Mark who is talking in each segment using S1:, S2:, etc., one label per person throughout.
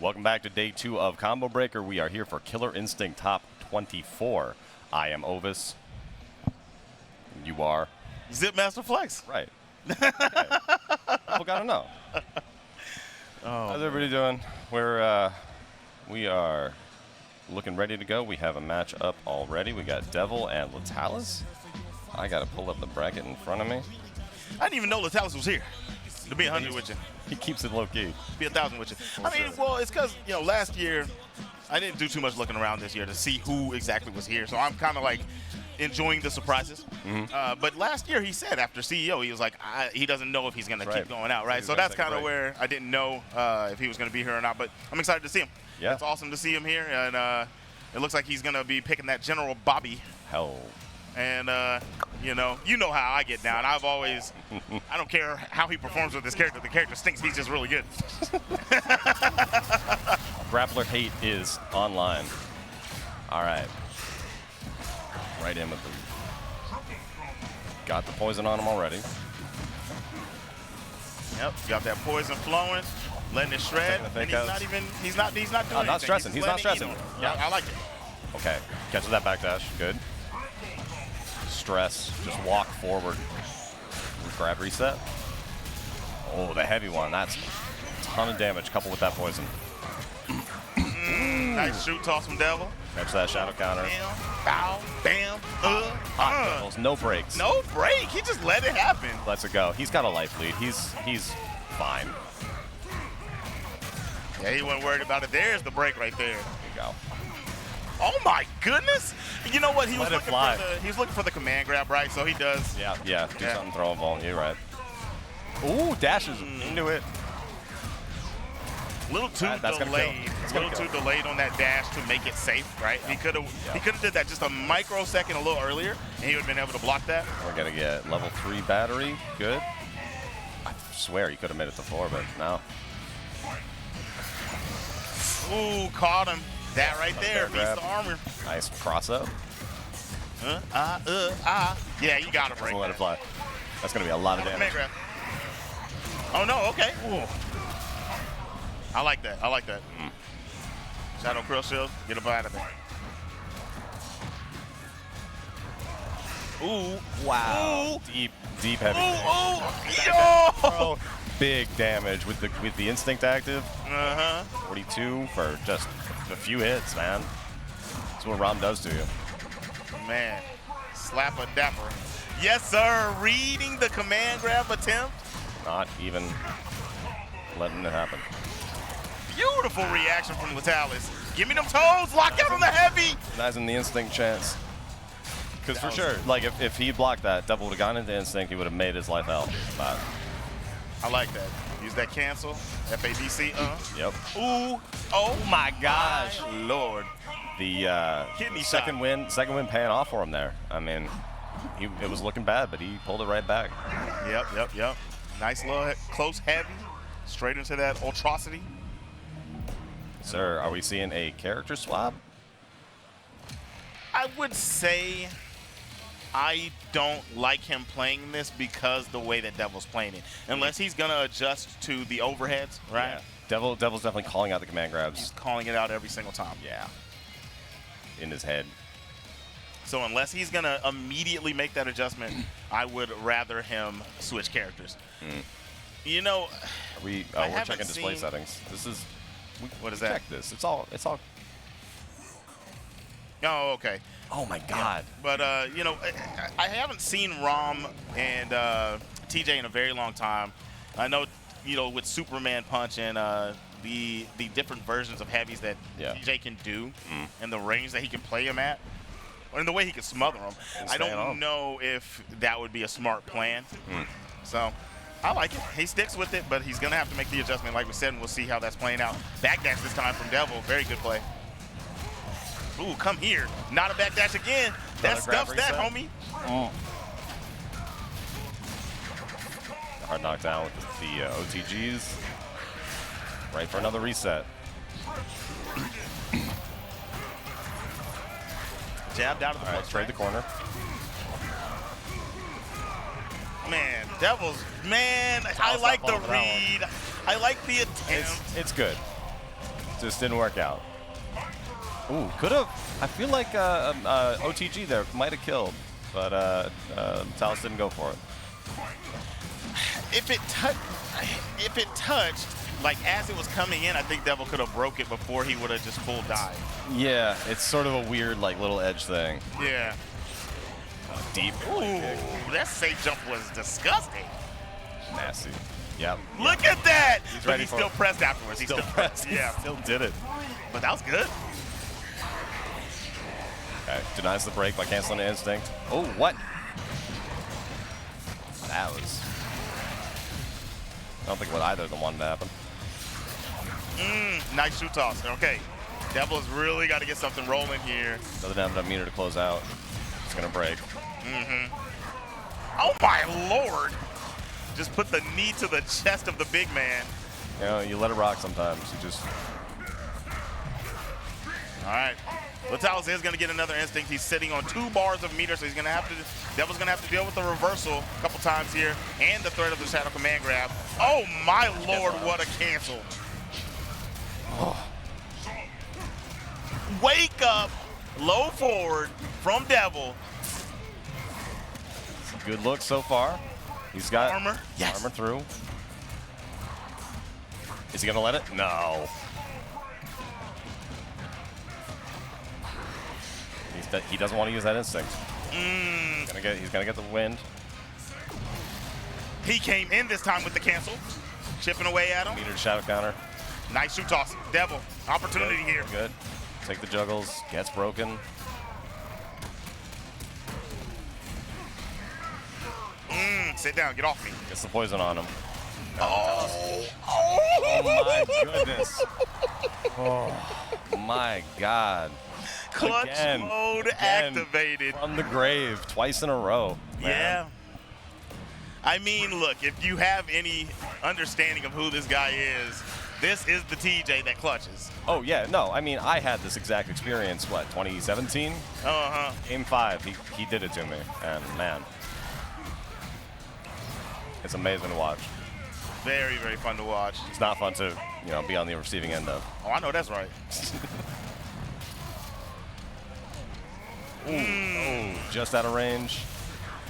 S1: Welcome back to day 2 of Combo Breaker. We are here for Killer Instinct Top 24. I am Ovis. You are?
S2: Zipmaster Flex.
S1: Right. Okay. People gotta know.
S2: Oh,
S1: how's everybody doing? We are looking ready to go. We have a match up already. We got Devil and Letalis. I gotta pull up the bracket in front of me.
S2: I didn't even know Letalis was here. To be 100 with you.
S1: He keeps it low key.
S2: Be 1,000 with you. I mean, well, it's because, you know, last year, I didn't do too much looking around this year to see who exactly was here. So I'm kind of like enjoying the surprises. But last year he said after CEO, he was like, he doesn't know if he's going to keep going out, right? So that's kind of where I didn't know if he was going to be here or not. But I'm excited to see him.
S1: Yeah.
S2: It's awesome to see him here. And it looks like he's going to be picking that General Bobby.
S1: Hell.
S2: And, you know how I get down. I've always, I don't care how he performs with this character. The character stinks. He's just really good.
S1: Grappler hate is online. All right. Right in with them. Got the poison on him already.
S2: Yep, got that poison flowing, letting it shred. And he's not doing anything.
S1: Not stressing. He's not stressing.
S2: Yeah, I like it.
S1: Okay, catches that backdash. Good. Stress. Just walk forward. Grab reset. Oh, the heavy one. That's a ton of damage coupled with that poison.
S2: Nice shoot toss from Devil.
S1: Catch that shadow counter.
S2: Bam, bow, bam,
S1: No breaks.
S2: No break. He just let it happen.
S1: Lets it go. He's got a life lead. He's fine.
S2: Yeah, he wasn't worried about it. There's the break right there.
S1: There you go.
S2: Oh my goodness! You know what? He was looking for the command grab, right? So he does.
S1: Yeah. Do something, throw a ball. You're right. Ooh, dashes into it.
S2: A little too delayed. A little too delayed on that dash to make it safe, right? Yeah. He could have did that just a microsecond a little earlier, and he would have been able to block that.
S1: We're gonna get level 3 battery. Good. I swear he could have made it to 4, but no.
S2: Ooh, caught him. That right there beats the armor.
S1: Nice cross up.
S2: Yeah, you gotta break.
S1: Let it fly. That's gonna be a lot of damage.
S2: Oh no, okay. Ooh. I like that. Shadow Krill Shield, get him out of there. Ooh,
S1: wow. Ooh. Deep heavy.
S2: Yo!
S1: Big damage with the instinct active. 42 for just a few hits, man. That's what Raam does to you.
S2: Man, slap a dapper. Yes, sir. Reading the command grab attempt.
S1: Not even letting it happen.
S2: Beautiful reaction from Letalis. Give me them toes. Lock out on the heavy.
S1: Imagine the instinct chance. Because for sure, like if he blocked that, Devil would have gone into instinct, he would have made his life hell. But
S2: I like that. Use that cancel. FADC.
S1: Yep.
S2: Ooh. Oh my gosh. Lord.
S1: The second win paying off for him there. I mean, it was looking bad, but he pulled it right back.
S2: Yep. Nice little close heavy. Straight into that ultrosity.
S1: Sir, are we seeing a character swap?
S2: I would say I don't like him playing this because the way that Devil's playing it. Unless he's going to adjust to the overheads, right?
S1: Yeah. Devil's definitely calling out the command grabs.
S2: He's calling it out every single time.
S1: Yeah. In his head.
S2: So unless he's going to immediately make that adjustment, I would rather him switch characters. You know,
S1: we're checking display settings. This is
S2: what is that?
S1: Check this. It's all.
S2: Oh, okay.
S1: Oh my God.
S2: Yeah. But you know, I haven't seen Raam and TJ in a very long time. I know, you know, with Superman Punch and the different versions of heavies that TJ can do and the range that he can play him at, and the way he can smother them. I don't know if that would be a smart plan. So I like it. He sticks with it, but he's going to have to make the adjustment like we said, and we'll see how that's playing out. Backdash this time from Devil. Very good play. Ooh, come here. Not a backdash again. That stuffs that, homie.
S1: Hard knockdown with the OTGs. Right for another reset.
S2: Jabbed out of the
S1: box. Trade the corner.
S2: Man, Devils, man, I like the read. I like the attempt.
S1: It's good. Just didn't work out. Ooh, could have. I feel like OTG there might have killed, but Talus didn't go for it.
S2: If it touched, like as it was coming in, I think Devil could have broke it before he would have just full dive.
S1: Yeah, it's sort of a weird like little edge thing.
S2: Yeah.
S1: Deep.
S2: Ooh, that safe jump was disgusting.
S1: Nasty. Yep.
S2: Look at that!
S1: He's
S2: But
S1: ready
S2: he
S1: for
S2: still
S1: it.
S2: pressed afterwards. He still pressed. Yeah.
S1: Still did it.
S2: But that was good.
S1: Okay. Denies the break by canceling the instinct. Oh, what? That was. I don't think what either of them wanted to happen.
S2: Nice shoot toss. Okay. Devil's really got to get something rolling here.
S1: Doesn't have enough meter to close out. It's gonna break.
S2: Oh my lord! Just put the knee to the chest of the big man.
S1: You know, you let it rock sometimes. You just.
S2: All right. Letalis is going to get another instinct. He's sitting on 2 bars of meter, so he's going to have to. Devil's going to have to deal with the reversal a couple times here, and the threat of the Shadow Command grab. Oh my lord! What a cancel!
S1: Oh.
S2: Wake up! Low forward from Devil.
S1: Good look so far. He's got
S2: Armor. Yes.
S1: Armor through. Is he gonna let it? No. He doesn't want to use that instinct. He's gonna get the wind.
S2: He came in this time with the cancel, chipping away at him.
S1: Meter to shadow counter.
S2: Nice shoot toss. Devil, opportunity
S1: Good.
S2: here.
S1: Good. Take the juggles. Gets broken.
S2: Sit down. Get off me.
S1: Gets the poison on him.
S2: Oh
S1: my goodness. Oh my God.
S2: Clutch
S1: Again,
S2: mode activated.
S1: From the grave, twice in a row. Man.
S2: Yeah. I mean, look, if you have any understanding of who this guy is, this is the TJ that clutches.
S1: Oh, yeah. No, I mean, I had this exact experience, what, 2017?
S2: Uh-huh.
S1: Game 5, he did it to me. And, man, it's amazing to watch.
S2: Very, very fun to watch.
S1: It's not fun to, you know, be on the receiving end of.
S2: Oh, I know that's right.
S1: Ooh, just out of range.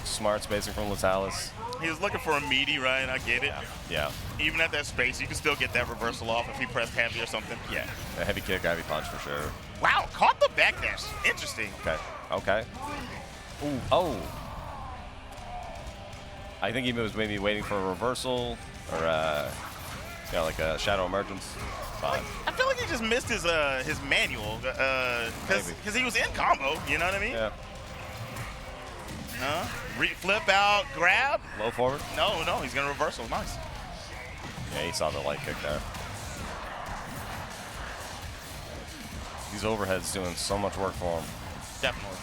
S1: Smart spacing from Letalis.
S2: He was looking for a meaty, right? I get it.
S1: Yeah.
S2: Even at that space, you can still get that reversal off if he pressed heavy or something.
S1: Yeah. A heavy kick, heavy punch for sure.
S2: Wow, caught the backdash. Interesting.
S1: Okay. Okay. Ooh. Oh. I think he was maybe waiting for a reversal or, you know, like a shadow emergence. Fine.
S2: I feel like he just missed his manual because he was in combo. You know what I mean?
S1: Yeah.
S2: Flip out, grab.
S1: Low forward.
S2: No, he's gonna reversal. Nice.
S1: Yeah, he saw the light kick there. These overheads doing so much work for him.
S2: Definitely.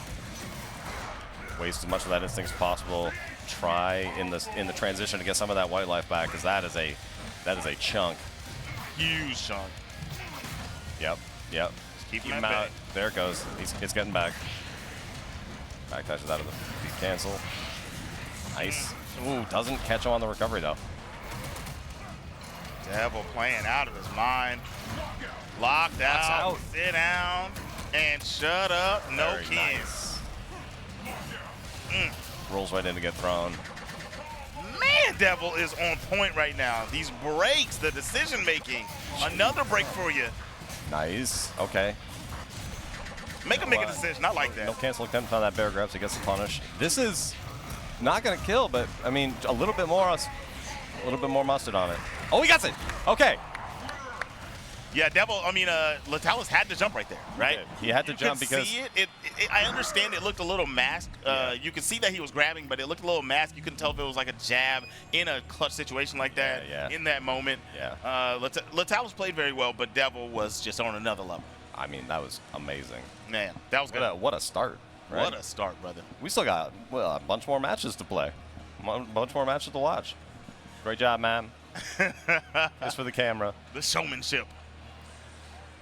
S1: Waste as much of that instinct as possible. Try in the transition to get some of that white life back, because that is a chunk.
S2: Huge chunk.
S1: Yep.
S2: Just keep him
S1: out.
S2: back.
S1: There it goes. It's getting back. Back touches out of the cancel. Nice. Ooh, doesn't catch him on the recovery though.
S2: Devil playing out of his mind. Locked out. Sit down and shut up. No
S1: Very
S2: kids.
S1: Nice. Rolls right in to get thrown.
S2: Man, Devil is on point right now. These breaks, the decision making. Another break for you.
S1: Nice. Okay.
S2: Make him make a decision. I like that.
S1: No cancel attempt on that bear grab, so he gets the punish. This is not gonna kill, but I mean a little bit more mustard on it. Oh, he gets it. Okay.
S2: Yeah, Devil. I mean, Letalis had to jump right there, right?
S1: He had to jump
S2: could
S1: because
S2: see it. I understand it looked a little masked. You could see that he was grabbing, but it looked a little masked. You couldn't tell if it was like a jab in a clutch situation like that.
S1: Yeah.
S2: In that moment.
S1: Yeah.
S2: Letalis played very well, but Devil was just on another level.
S1: I mean, that was amazing.
S2: Man, that was good.
S1: What a start. Right?
S2: What a start, brother.
S1: We still got a bunch more matches to play. A bunch more matches to watch. Great job, man. Just for the camera.
S2: The showmanship.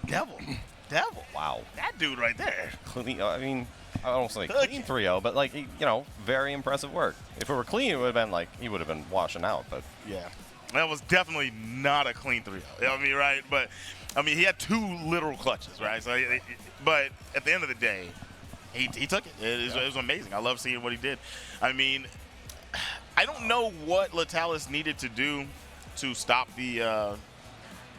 S2: Devil.
S1: Wow.
S2: That dude right there.
S1: Clean, I mean, I don't say clean 3-0, but like, very impressive work. If it were clean, it would have been like, he would have been washing out, but
S2: yeah. That was definitely not a clean 3-0. I mean, right? But, I mean, he had 2 literal clutches, right? So, but at the end of the day, he took it. It was amazing. I love seeing what he did. I mean, I don't know what Letalis needed to do to stop the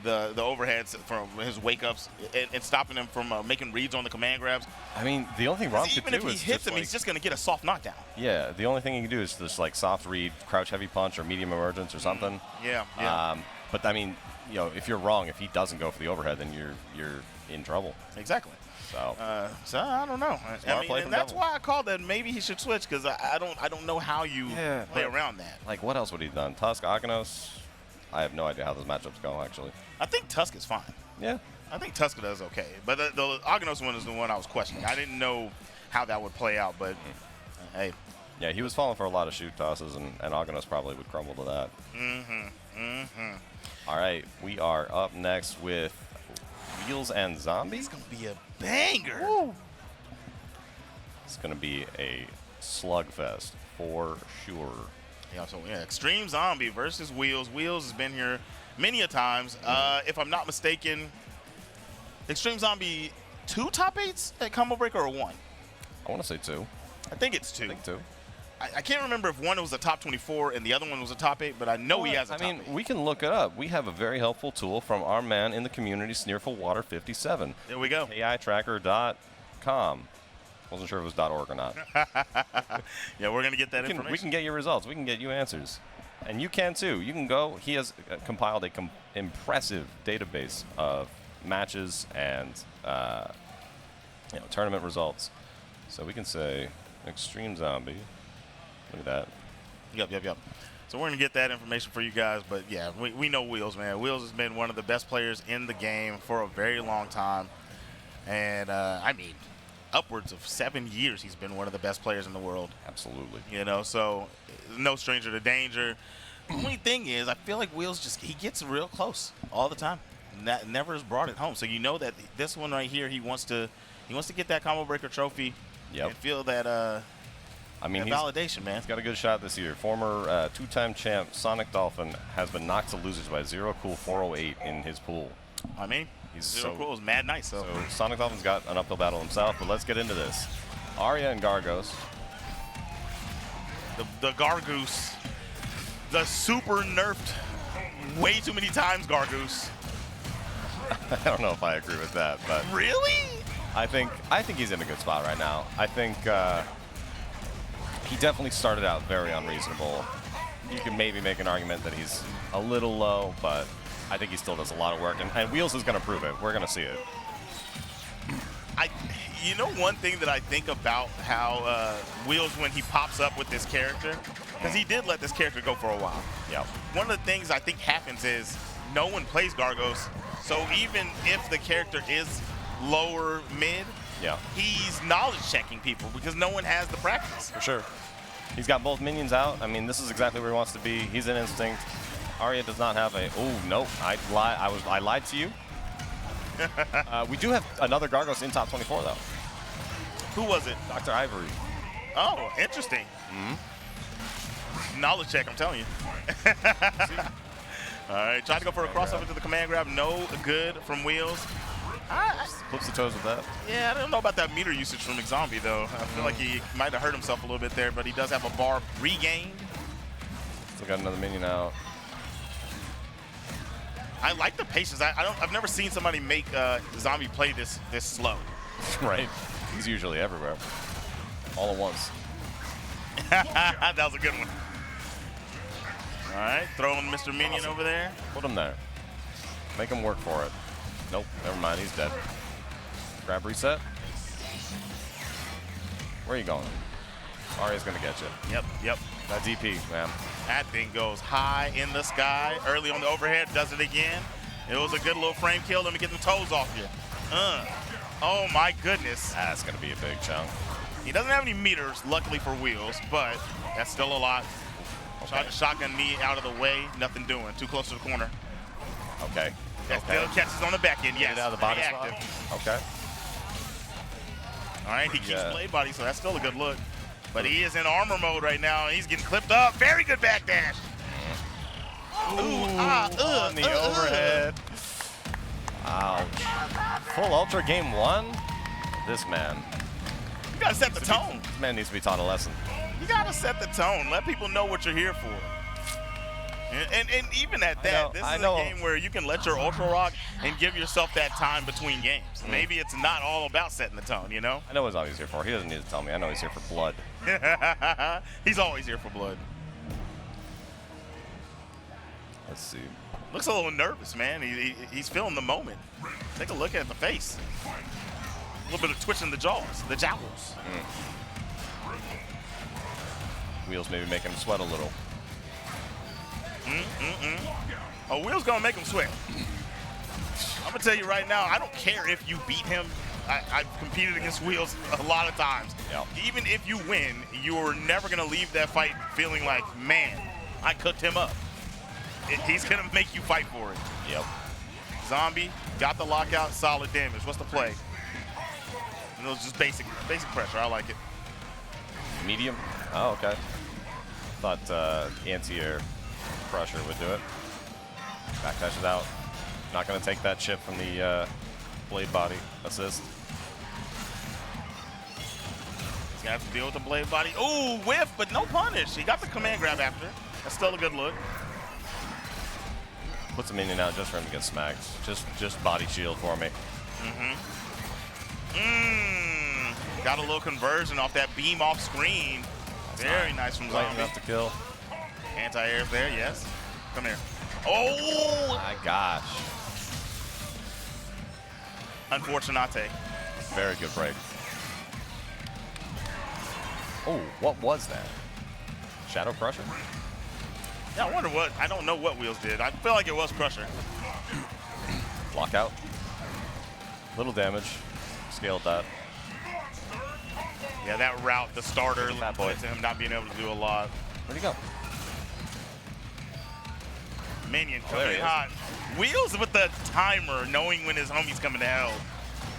S2: overheads from his wake-ups and stopping him from making reads on the command grabs.
S1: I mean, the only thing Raam could do is
S2: even if he hits him, he's just going to get a soft knockdown.
S1: Yeah, the only thing he can do is just like soft read, crouch heavy punch, or medium emergence or something.
S2: Yeah.
S1: But I mean, you know, if you're wrong, if he doesn't go for the overhead, then you're in trouble.
S2: Exactly.
S1: So
S2: I don't know.
S1: Smart play
S2: and
S1: from
S2: that's
S1: Devil.
S2: why I called that maybe he should switch, because I don't know how you play around that.
S1: Like, what else would he have done? Tusk, Aghanos? I have no idea how those matchups go, actually.
S2: I think Tusk is fine.
S1: Yeah.
S2: I think Tusk does okay. But the Aghanos one is the one I was questioning. I didn't know how that would play out, but hey.
S1: Yeah, he was falling for a lot of shoot tosses, and Aghanos probably would crumble to that. All right, we are up next with Wheels and Zombie.
S2: It's going to be a banger.
S1: Woo. It's going to be a slugfest for sure.
S2: Yeah, so Extreme Zombie versus Wheels. Wheels has been here many a times. If I'm not mistaken, Extreme Zombie 2 top 8s at Combo Breaker or 1?
S1: I want to say 2.
S2: I think it's 2.
S1: I think 2.
S2: I can't remember if one was a top 24 and the other one was a top 8, but I know he has a top 8.
S1: I mean, we can look it up. We have a very helpful tool from our man in the community, Sneerfulwater57.
S2: There we go.
S1: KItracker.com. Wasn't sure if it was .org or not.
S2: Yeah, we're going to get that information.
S1: We can get your results. We can get you answers. And you can too. You can go. He has compiled a impressive database of matches and tournament results. So we can say Extreme Zombie. Look at that.
S2: Yep. So we're going to get that information for you guys. But, yeah, we know Wheels, man. Wheels has been one of the best players in the game for a very long time. And, I mean, upwards of 7 years he's been one of the best players in the world.
S1: Absolutely.
S2: You know, so no stranger to danger. The only thing is, I feel like Wheels he gets real close all the time. Never has brought it home. So you know that this one right here, he wants to get that Combo Breaker trophy and feel that validation, man.
S1: He's got a good shot this year. Former 2-time champ Sonic Dolphin has been knocked to losers by 0 cool 408 in his pool.
S2: I mean,
S1: he's
S2: 0 cool is mad nice. So
S1: Sonic Dolphin's got an uphill battle himself, but let's get into this. Aria and Gargos.
S2: The Gargos, the super nerfed way too many times Gargos.
S1: I don't know if I agree with that, but
S2: really?
S1: I think he's in a good spot right now. I think he definitely started out very unreasonable. You can maybe make an argument that he's a little low, but I think he still does a lot of work, and Wheels is going to prove it. We're going to see it.
S2: You know, one thing that I think about how Wheels, when he pops up with this character, because he did let this character go for a while.
S1: Yeah.
S2: One of the things I think happens is no one plays Gargos, so even if the character is lower mid, he's knowledge checking people because no one has the practice.
S1: For sure. He's got both minions out. I mean, this is exactly where he wants to be. He's in instinct. Aria does not have a. Oh no! I lied to you. We do have another Gargos in top 24 though.
S2: Who was it?
S1: Dr. Ivory.
S2: Oh, interesting. Knowledge check, I'm telling you. All right, tried to go for a crossover to the command grab. No good from Wheels.
S1: Flips the toes with that.
S2: Yeah, I don't know about that meter usage from McZombie, though. I feel like he might have hurt himself a little bit there, but he does have a bar regained.
S1: Still got another minion out.
S2: I like the patience. I've never seen somebody make Zombie play this slow.
S1: Right. He's usually everywhere. All at once.
S2: That was a good one. All right, throwing Mr. Minion over there.
S1: Put him there. Make him work for it. Nope, never mind. He's dead. Grab reset. Where are you going? Aria's going to get you.
S2: Yep.
S1: That DP, man.
S2: That thing goes high in the sky. Early on the overhead, does it again. It was a good little frame kill. Let me get the toes off you. Oh, my goodness.
S1: That's going to be a big chunk.
S2: He doesn't have any meters, luckily for Wheels, but that's still a lot. Okay. Shotgun knee out of the way. Nothing doing. Too close to the corner.
S1: Okay.
S2: That still catches on the back end, yes.
S1: Get out of the body spot. Okay.
S2: All right, he keeps blade body, so that's still a good look. But he is in armor mode right now. He's getting clipped up. Very good backdash.
S1: On the overhead. Ouch. Full ultra game 1? This man.
S2: You gotta set the tone.
S1: This man needs to be taught a lesson.
S2: You gotta set the tone. Let people know what you're here for. And even at that, this is a game where you can let your ultra rock and give yourself that time between games. Maybe it's not all about setting the tone, you know?
S1: I know what Zombie's here for. He doesn't need to tell me. I know he's here for blood.
S2: He's always here for blood.
S1: Let's see.
S2: Looks a little nervous, man. He's feeling the moment. Take a look at the face. A little bit of twitch in the jaws, the jowls.
S1: Wheels maybe making him sweat a little.
S2: Oh, Wheels gonna make him sweat. I'm gonna tell you right now, I don't care if you beat him. I've competed against Wheels a lot of times.
S1: Yep.
S2: Even if you win, you're never gonna leave that fight feeling like, man, I cooked him up. He's gonna make you fight for it.
S1: Yep.
S2: Zombie got the lockout, solid damage. What's the play? And it was just basic pressure. I like it.
S1: Medium? Oh, okay. Thought anti-air pressure would do it. Back dashes out. Not going to take that chip from the blade body assist.
S2: He's going to have to deal with the blade body. Ooh, whiff, but no punish. He got the command grab after. That's still a good look.
S1: Puts a minion out just for him to get smacked. Just body shield for me.
S2: Got a little conversion off that beam off screen. Very nice from Zombie.
S1: Enough to kill.
S2: Anti-air's there, yes. Come here. Oh!
S1: My gosh.
S2: Unfortunate.
S1: Very good break. Oh, what was that? Shadow Crusher?
S2: Yeah, I wonder what. I don't know what Wheels did. I feel like it was Crusher.
S1: Lockout. Little damage. Scaled that.
S2: Yeah, that route, the starter,
S1: Fat boy.
S2: led to him not being able to do a lot.
S1: Where'd he go?
S2: Minion
S1: Oh, there
S2: coming
S1: he is.
S2: hot. Wheels with the timer, knowing when his homie's coming to hell.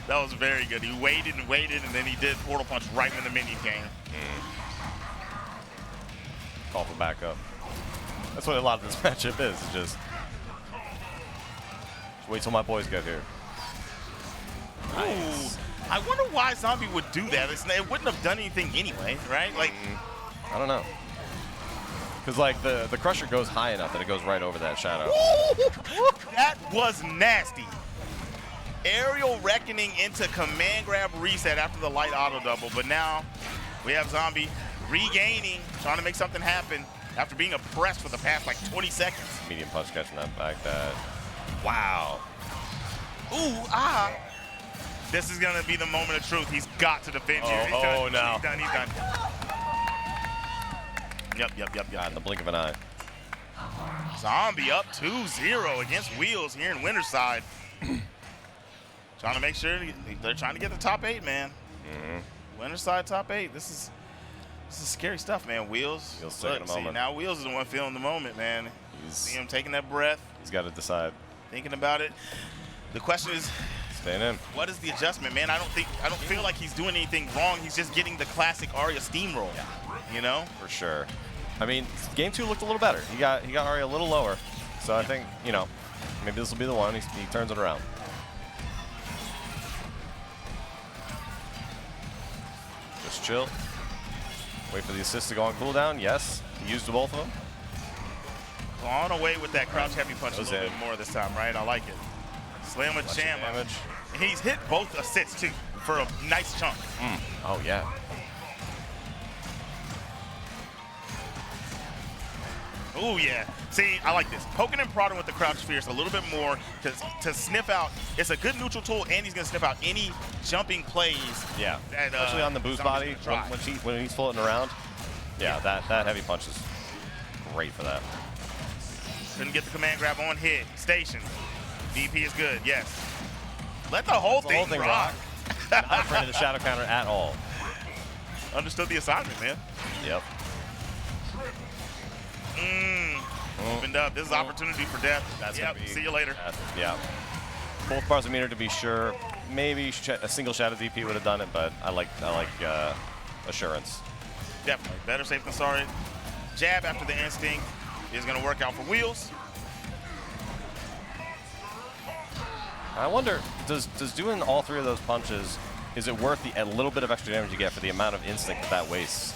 S2: That was very good. He waited and waited, and then he did Portal Punch right when the minion came.
S1: Call for backup. That's what a lot of this matchup is. It's just wait till my boys get here. Nice.
S2: Ooh, I wonder why Zombie would do that. It wouldn't have done anything anyway, right? Like,
S1: I don't know. Because like the Crusher goes high enough that it goes right over that shadow.
S2: that was nasty. Aerial Reckoning into command grab reset after the light auto double, but now we have Zombie regaining, trying to make something happen after being oppressed for the past like 20 seconds.
S1: Medium punch catching that back. Wow.
S2: Ooh, This is gonna be the moment of truth. He's got to defend here. He's done.
S1: No.
S2: He's done. He's done. Yep.
S1: God, in the blink of an eye.
S2: Zombie up 2-0 against Wheels here in Winterside. Trying to make sure they're trying to get the top 8, man. Winterside top 8. This is scary stuff, man. Wheels.
S1: Taking a moment.
S2: Now Wheels is the one feeling the moment, man. See him taking that breath.
S1: He's got to decide.
S2: Thinking about it. The question is,
S1: staying in.
S2: what is the adjustment, man? I don't feel like he's doing anything wrong. He's just getting the classic Aria steamroll.
S1: Yeah.
S2: You know?
S1: For sure. I mean, game 2 looked a little better. He got Aria a little lower. So I think, you know, maybe this will be the one. He turns it around. Just chill. Wait for the assist to go on cooldown. Yes. He used both of them.
S2: On away with that crouch heavy punch a little bit more this time, right? I like it. Slam with jam.
S1: Damage.
S2: And he's hit both assists, too, for a nice chunk.
S1: Oh, yeah.
S2: Oh, yeah. See, I like this. Poking and prodding with the crouch fierce a little bit more to sniff out. It's a good neutral tool, and he's going to sniff out any jumping plays.
S1: Yeah.
S2: That,
S1: especially on the boost body when he's floating around. Yeah, that heavy punch is great for that.
S2: Couldn't get the command grab on hit. Station. DP is good, yes. Let the whole thing rock.
S1: Not afraid of the shadow counter at all.
S2: Understood the assignment, man.
S1: Yep.
S2: Opened up. This is opportunity for death.
S1: That's
S2: yep. See you later.
S1: Yeah. Both bars of meter to be sure. Maybe a single shadow DP would have done it, but I like assurance.
S2: Definitely. Better safe than sorry. Jab after the instinct is going to work out for Wheels.
S1: I wonder, does doing all 3 of those punches, is it worth a little bit of extra damage you get for the amount of instinct that wastes?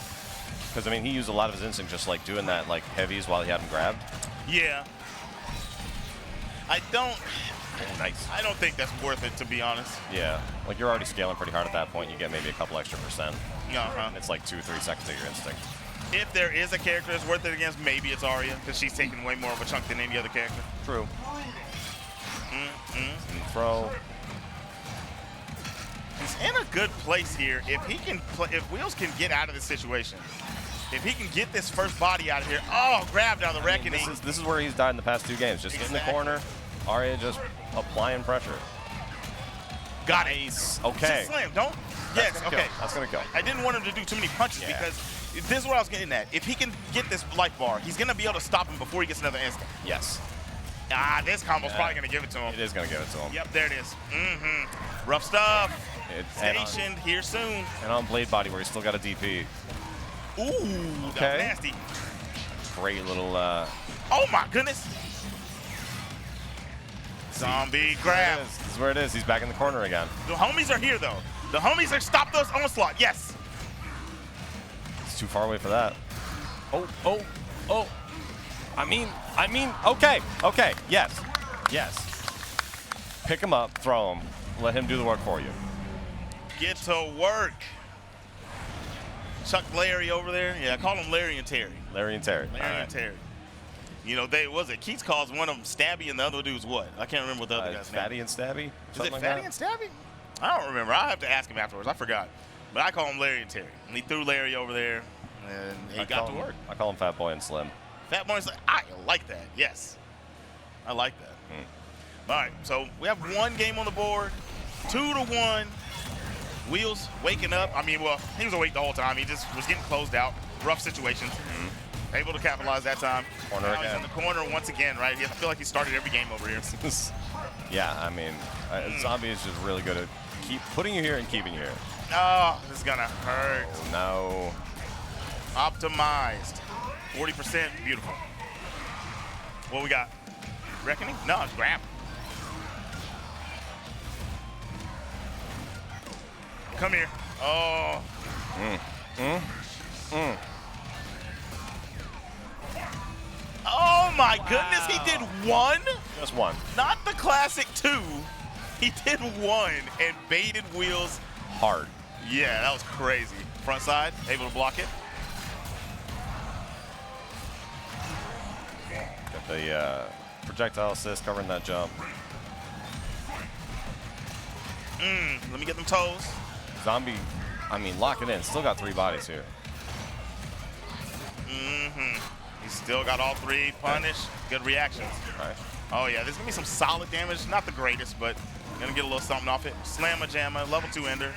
S1: Because, I mean, he used a lot of his instinct just, like, doing that, like, heavies while he had him grabbed.
S2: Yeah. I don't...
S1: Oh, nice.
S2: I don't think that's worth it, to be honest.
S1: Yeah. Like, you're already scaling pretty hard at that point. You get maybe a couple extra %.
S2: Uh-huh.
S1: It's like 2-3 seconds of your instinct.
S2: If there is a character that's worth it against, maybe it's Aria, because she's taking way more of a chunk than any other character.
S1: True. Throw.
S2: He's in a good place here. If he can play, if Wheels can get out of this situation, if he can get this first body out of here, oh, grabbed out of the reckoning.
S1: This is where he's died in the past 2 games. Just in the corner, Aria just applying pressure.
S2: Got it.
S1: Ace. Okay.
S2: Slam, don't. Yes, okay.
S1: That's gonna go.
S2: I didn't want him to do too many punches because this is what I was getting at. If he can get this life bar, he's gonna be able to stop him before he gets another instant.
S1: Yes.
S2: Ah, this combo's probably gonna give it to him.
S1: It is gonna give it to him.
S2: Yep, there it is. Rough stuff.
S1: Stationed
S2: here soon.
S1: And on Blade Body where he's still got a DP.
S2: Ooh, that was nasty.
S1: Great little.
S2: Oh my goodness. Zombie grab.
S1: This is where it is. He's back in the corner again.
S2: The homies are here though. The homies are stop those onslaught. Yes.
S1: It's too far away for that. Oh. I mean, okay, yes. Pick him up, throw him, let him do the work for you.
S2: Get to work. Chuck Larry over there. Yeah, I call him Larry and Terry.
S1: Larry and Terry.
S2: And Terry. You know, Keats calls one of them Stabby and the other dude's what? I can't remember what the other guy's name.
S1: Fatty and Stabby?
S2: Is it Fatty and Stabby? I don't remember. I'll have to ask him afterwards. I forgot. But I call him Larry and Terry. And he threw Larry over there, and he got to work.
S1: I call him Fat Boy and Slim.
S2: Fat Boy's like, I like that. Yes. I like that. All right, so we have 1 game on the board, 2-1. Wheels waking up. I mean, well, he was awake the whole time. He just was getting closed out. Rough situations. Able to capitalize that time.
S1: Corner
S2: now
S1: again.
S2: He's in the corner once again, right? I feel like he started every game over here.
S1: Yeah, I mean, Zombie is just really good at putting you here and keeping you here.
S2: Oh, this is going to hurt.
S1: Oh, no.
S2: Optimized. 40%. Beautiful. What we got? Reckoning? No, it's grab. Come here. Oh. Oh my goodness, he did 1?
S1: Just 1.
S2: Not the classic 2. He did 1 and baited Wheels
S1: hard.
S2: Yeah, that was crazy. Front side, able to block it.
S1: Got the projectile assist covering that jump.
S2: Let me get them toes.
S1: Zombie, I mean, lock it in. Still got 3 bodies here.
S2: He's still got all 3. Punish. Good reactions.
S1: Right.
S2: Oh, yeah. There's going to be some solid damage. Not the greatest, but going to get a little something off it. Slamma jamma. Level 2 ender.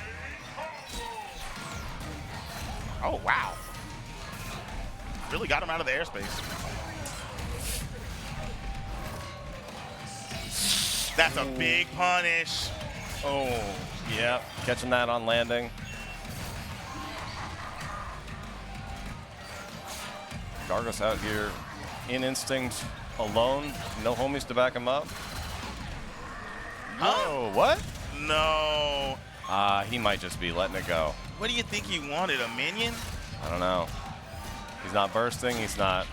S2: Oh, wow. Really got him out of the airspace. That's a big punish.
S1: Oh, yeah. Catching that on landing. Gargos out here in instinct alone. No homies to back him up. Oh, what?
S2: No.
S1: He might just be letting it go.
S2: What do you think he wanted? A minion?
S1: I don't know. He's not bursting. He's not.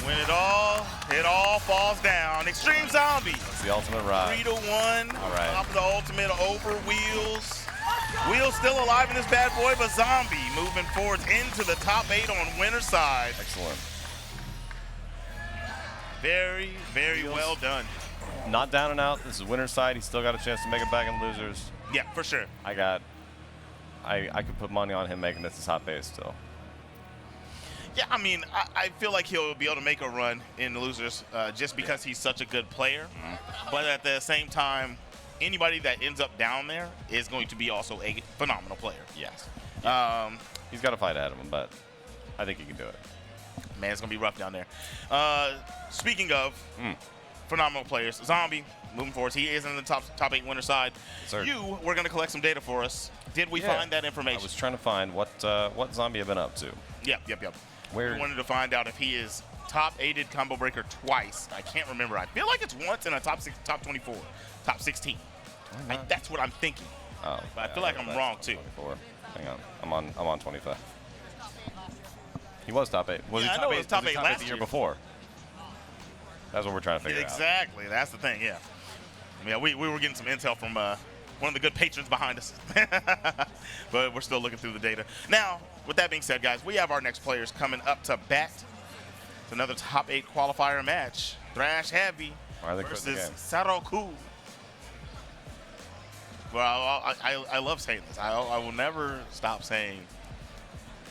S2: When it all falls down. Extreme Zombie.
S1: That's the ultimate ride.
S2: 3-1.
S1: All right.
S2: Top of the ultimate over Wheels. Wheels still alive in this bad boy, but Zombie moving forwards into the top 8 on winner's side.
S1: Excellent.
S2: Very, very well done.
S1: Not down and out. This is winner's side. He's still got a chance to make it back in losers.
S2: Yeah, for sure.
S1: I could put money on him making this a top 8 still.
S2: Yeah, I mean, I feel like he'll be able to make a run in the losers just because he's such a good player. But at the same time, anybody that ends up down there is going to be also a phenomenal player.
S1: Yes. He's got to fight ahead of him, but I think he can do it.
S2: Man, it's going to be rough down there. Speaking of phenomenal players, Zombie, moving forward, he is in the top 8 winner side.
S1: Sir.
S2: You were going to collect some data for us. Did we find that information?
S1: I was trying to find what Zombie had been up to.
S2: Yep.
S1: Where?
S2: We wanted to find out if he is top 8'd combo breaker twice. I can't remember. I feel like it's once in a top 24, top 16. That's what I'm thinking.
S1: Oh,
S2: but I feel like I'm wrong too.
S1: 24. Hang on, I'm on 25. He was top 8. Was he
S2: I
S1: top
S2: know
S1: 8?
S2: it was top 8 last
S1: the
S2: year
S1: year before. That's what we're trying to figure out.
S2: Exactly. That's the thing. Yeah. Yeah, we were getting some intel from one of the good patrons behind us, but we're still looking through the data. Now, with that being said, guys, we have our next players coming up to bat. It's another top 8 qualifier match. ThrashHeavy versus Saroku. Well, I love saying this. I will never stop saying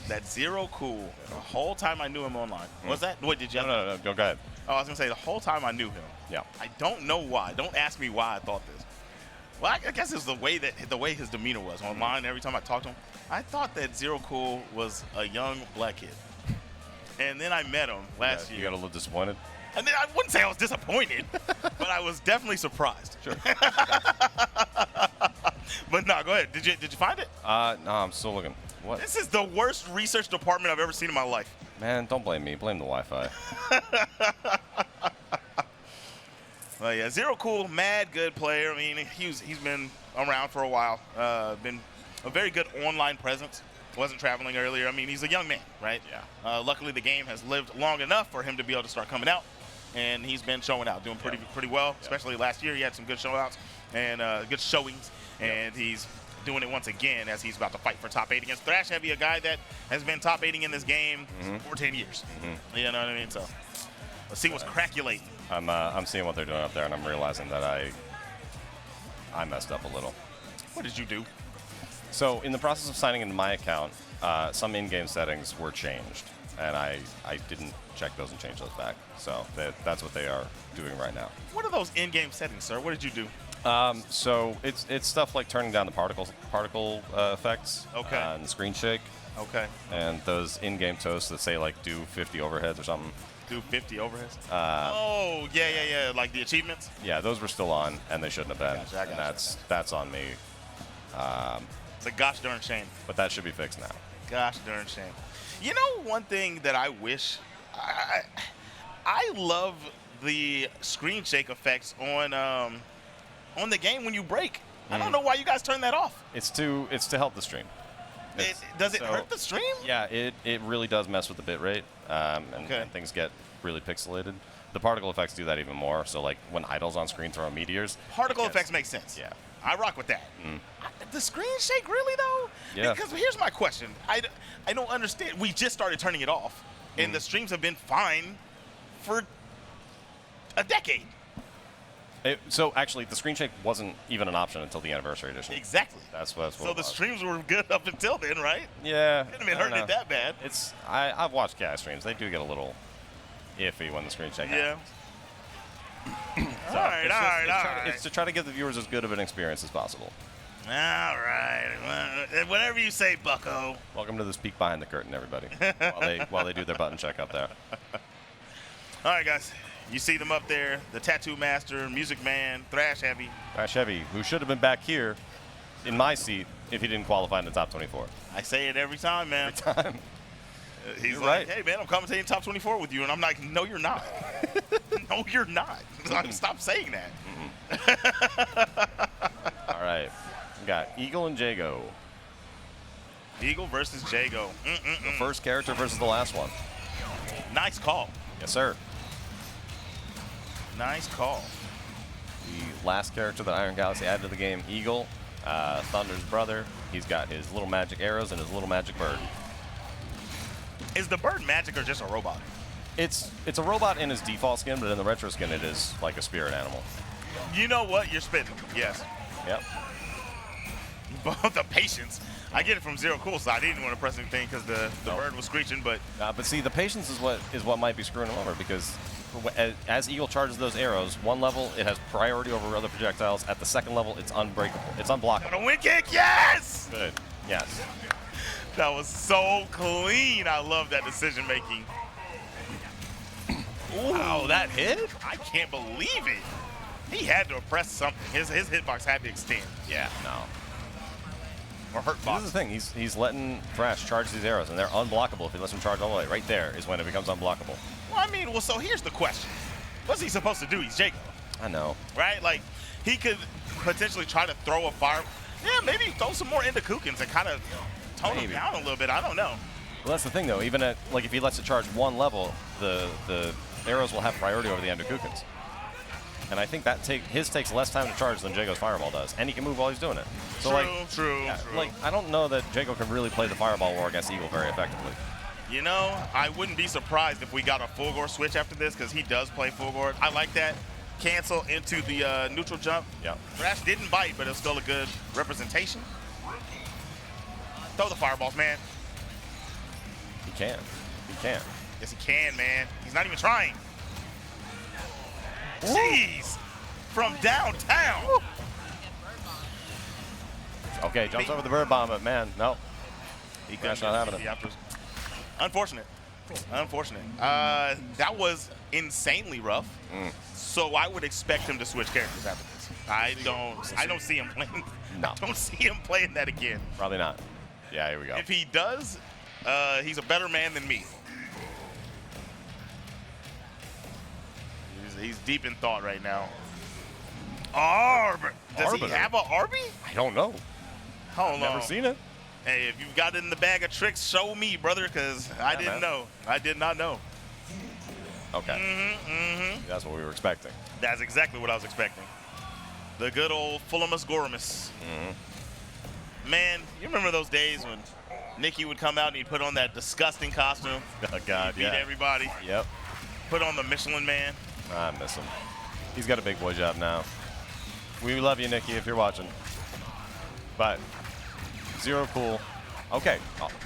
S2: that Zero Cool, the whole time I knew him online. Was that? Wait, did you?
S1: No, go ahead.
S2: Oh, I was going to say, the whole time I knew him.
S1: Yeah.
S2: I don't know why. Don't ask me why I thought this. Well, I guess it's the way his demeanor was online. Every time I talked to him, I thought that Zero Cool was a young black kid. And then I met him last year.
S1: You got a little disappointed?
S2: And then I wouldn't say I was disappointed, but I was definitely surprised.
S1: Sure.
S2: But no, go ahead. Did you find it?
S1: No, I'm still looking. What?
S2: This is the worst research department I've ever seen in my life.
S1: Man, don't blame me. Blame the Wi-Fi.
S2: Well, yeah, Zero Cool, mad good player. I mean, he's been around for a while. Been a very good online presence. Wasn't traveling earlier. I mean, he's a young man, right?
S1: Yeah.
S2: Luckily, the game has lived long enough for him to be able to start coming out, and he's been showing out, doing pretty well. Especially last year, he had some good showouts and good showings, and he's doing it once again as he's about to fight for top 8 against ThrashHeavy, a guy that has been top 8ing in this game for 10 years. You know what I mean? So let's see what's craculating.
S1: I'm seeing what they're doing up there, and I'm realizing that I messed up a little.
S2: What did you do?
S1: So in the process of signing into my account, some in-game settings were changed, and I didn't check those and change those back. So that's what they are doing right now.
S2: What are those in-game settings, sir? What did you do?
S1: So it's stuff like turning down the particle effects,
S2: okay,
S1: and the screen shake,
S2: okay,
S1: and those in-game toasts that say like do 50 overheads or something.
S2: Do 50 overheads? Oh, yeah, like the achievements?
S1: Yeah, those were still on, and they shouldn't have been.
S2: Gotcha,
S1: and that's on me.
S2: It's a gosh darn shame.
S1: But that should be fixed now.
S2: Gosh darn shame. You know, one thing that I wish, I love the screen shake effects on the game when you break. I don't know why you guys turn that off.
S1: It's to help the stream.
S2: Does it hurt the stream?
S1: Yeah, it really does mess with the bit rate, and things get really pixelated. The particle effects do that even more. So like when idols on screen throw meteors.
S2: Particle effects make sense.
S1: Yeah.
S2: I rock with that. The screen shake, really though?
S1: Yeah.
S2: Because here's my question. I don't understand. We just started turning it off, and the streams have been fine for a decade.
S1: So actually, the screen shake wasn't even an option until the anniversary edition.
S2: Exactly.
S1: That's what.
S2: So the streams were good up until then, right?
S1: Yeah.
S2: Couldn't have been hurting it that bad.
S1: I've watched gas streams. They do get a little iffy when the screen shake happens.
S2: All right.
S1: It's to try to give the viewers as good of an experience as possible.
S2: All right. Whatever you say, bucko.
S1: Welcome to this peek behind the curtain, everybody. while they do their button check up there.
S2: All right, guys. You see them up there, the Tattoo Master, Music Man, ThrashHeavy.
S1: ThrashHeavy, who should have been back here in my seat if he didn't qualify in the top 24.
S2: I say it every time, man.
S1: Every time.
S2: He's like, hey, man, I'm commentating top 24 with you. And I'm like, no, you're not. No, you're not. Stop saying that.
S1: All right. We got Eagle and Jago.
S2: Eagle versus Jago.
S1: The first character versus the last one.
S2: Nice call.
S1: Yes, sir.
S2: Nice call.
S1: The last character that Iron Galaxy added to the game, Eagle, Thunder's brother. He's got his little magic arrows and his little magic bird.
S2: Is the bird magic or just a robot?
S1: It's a robot in his default skin, but in the retro skin, it is like a spirit animal.
S2: You know what? You're spitting. Yes.
S1: Yep.
S2: But the patience. I get it from Zero Cool side. He didn't want to press anything because the bird was screeching, but
S1: see, the patience is what might be screwing him over, because as Eagle charges those arrows, one level it has priority over other projectiles. At the second level, it's unbreakable. It's unblockable.
S2: A wind kick, yes!
S1: Good. Yes.
S2: That was so clean. I love that decision making.
S1: Wow, that hit?
S2: I can't believe it. He had to have pressed something. His hitbox had to extend.
S1: Yeah, no.
S2: Or hurt box.
S1: This is the thing. He's letting Thrash charge these arrows, and they're unblockable if he lets them charge all the way. Right there is when it becomes unblockable.
S2: Well, I mean, so here's the question. What's he supposed to do? He's Jago.
S1: I know.
S2: Right? Like, he could potentially try to throw a fire. Yeah, maybe throw some more into Kukins and kind of tone him down a little bit. I don't know.
S1: Well, that's the thing, though. Even at, like, if he lets it charge one level, the arrows will have priority over the Kukins. And I think that his takes less time to charge than Jago's Fireball does. And he can move while he's doing it. So,
S2: True.
S1: Like, I don't know that Jago can really play the Fireball war against Eagle very effectively.
S2: You know, I wouldn't be surprised if we got a Fulfore switch after this, because he does play Fulfore. I like that. Cancel into the neutral jump.
S1: Yeah.
S2: Thrash didn't bite, but it was still a good representation. Throw the fireballs, man.
S1: He can. He can.
S2: Yes, he can, man. He's not even trying. Jeez. From downtown. Woo.
S1: Okay, jumps over the bird bomb, but man, no. That's not happening.
S2: Unfortunate. Unfortunate. That was insanely rough. So I would expect him to switch characters after this. I don't see him playing.
S1: No.
S2: I don't see him playing that again.
S1: Probably not. Yeah, here we go.
S2: If he does, he's a better man than me. He's deep in thought right now. Arbiter. Does he have a Arby?
S1: I don't know.
S2: Hold on.
S1: Never seen it.
S2: Hey, if you've got it in the bag of tricks, show me, brother, because I didn't know. I did not know.
S1: Okay. That's what we were expecting.
S2: That's exactly what I was expecting. The good old Fullemus Goremus. Man, you remember those days when Nikki would come out and he'd put on that disgusting costume?
S1: Oh, God,
S2: He'd beat everybody.
S1: Yep.
S2: Put on the Michelin Man.
S1: I miss him. He's got a big boy job now. We love you, Nikki, if you're watching. But Zero cool. Okay,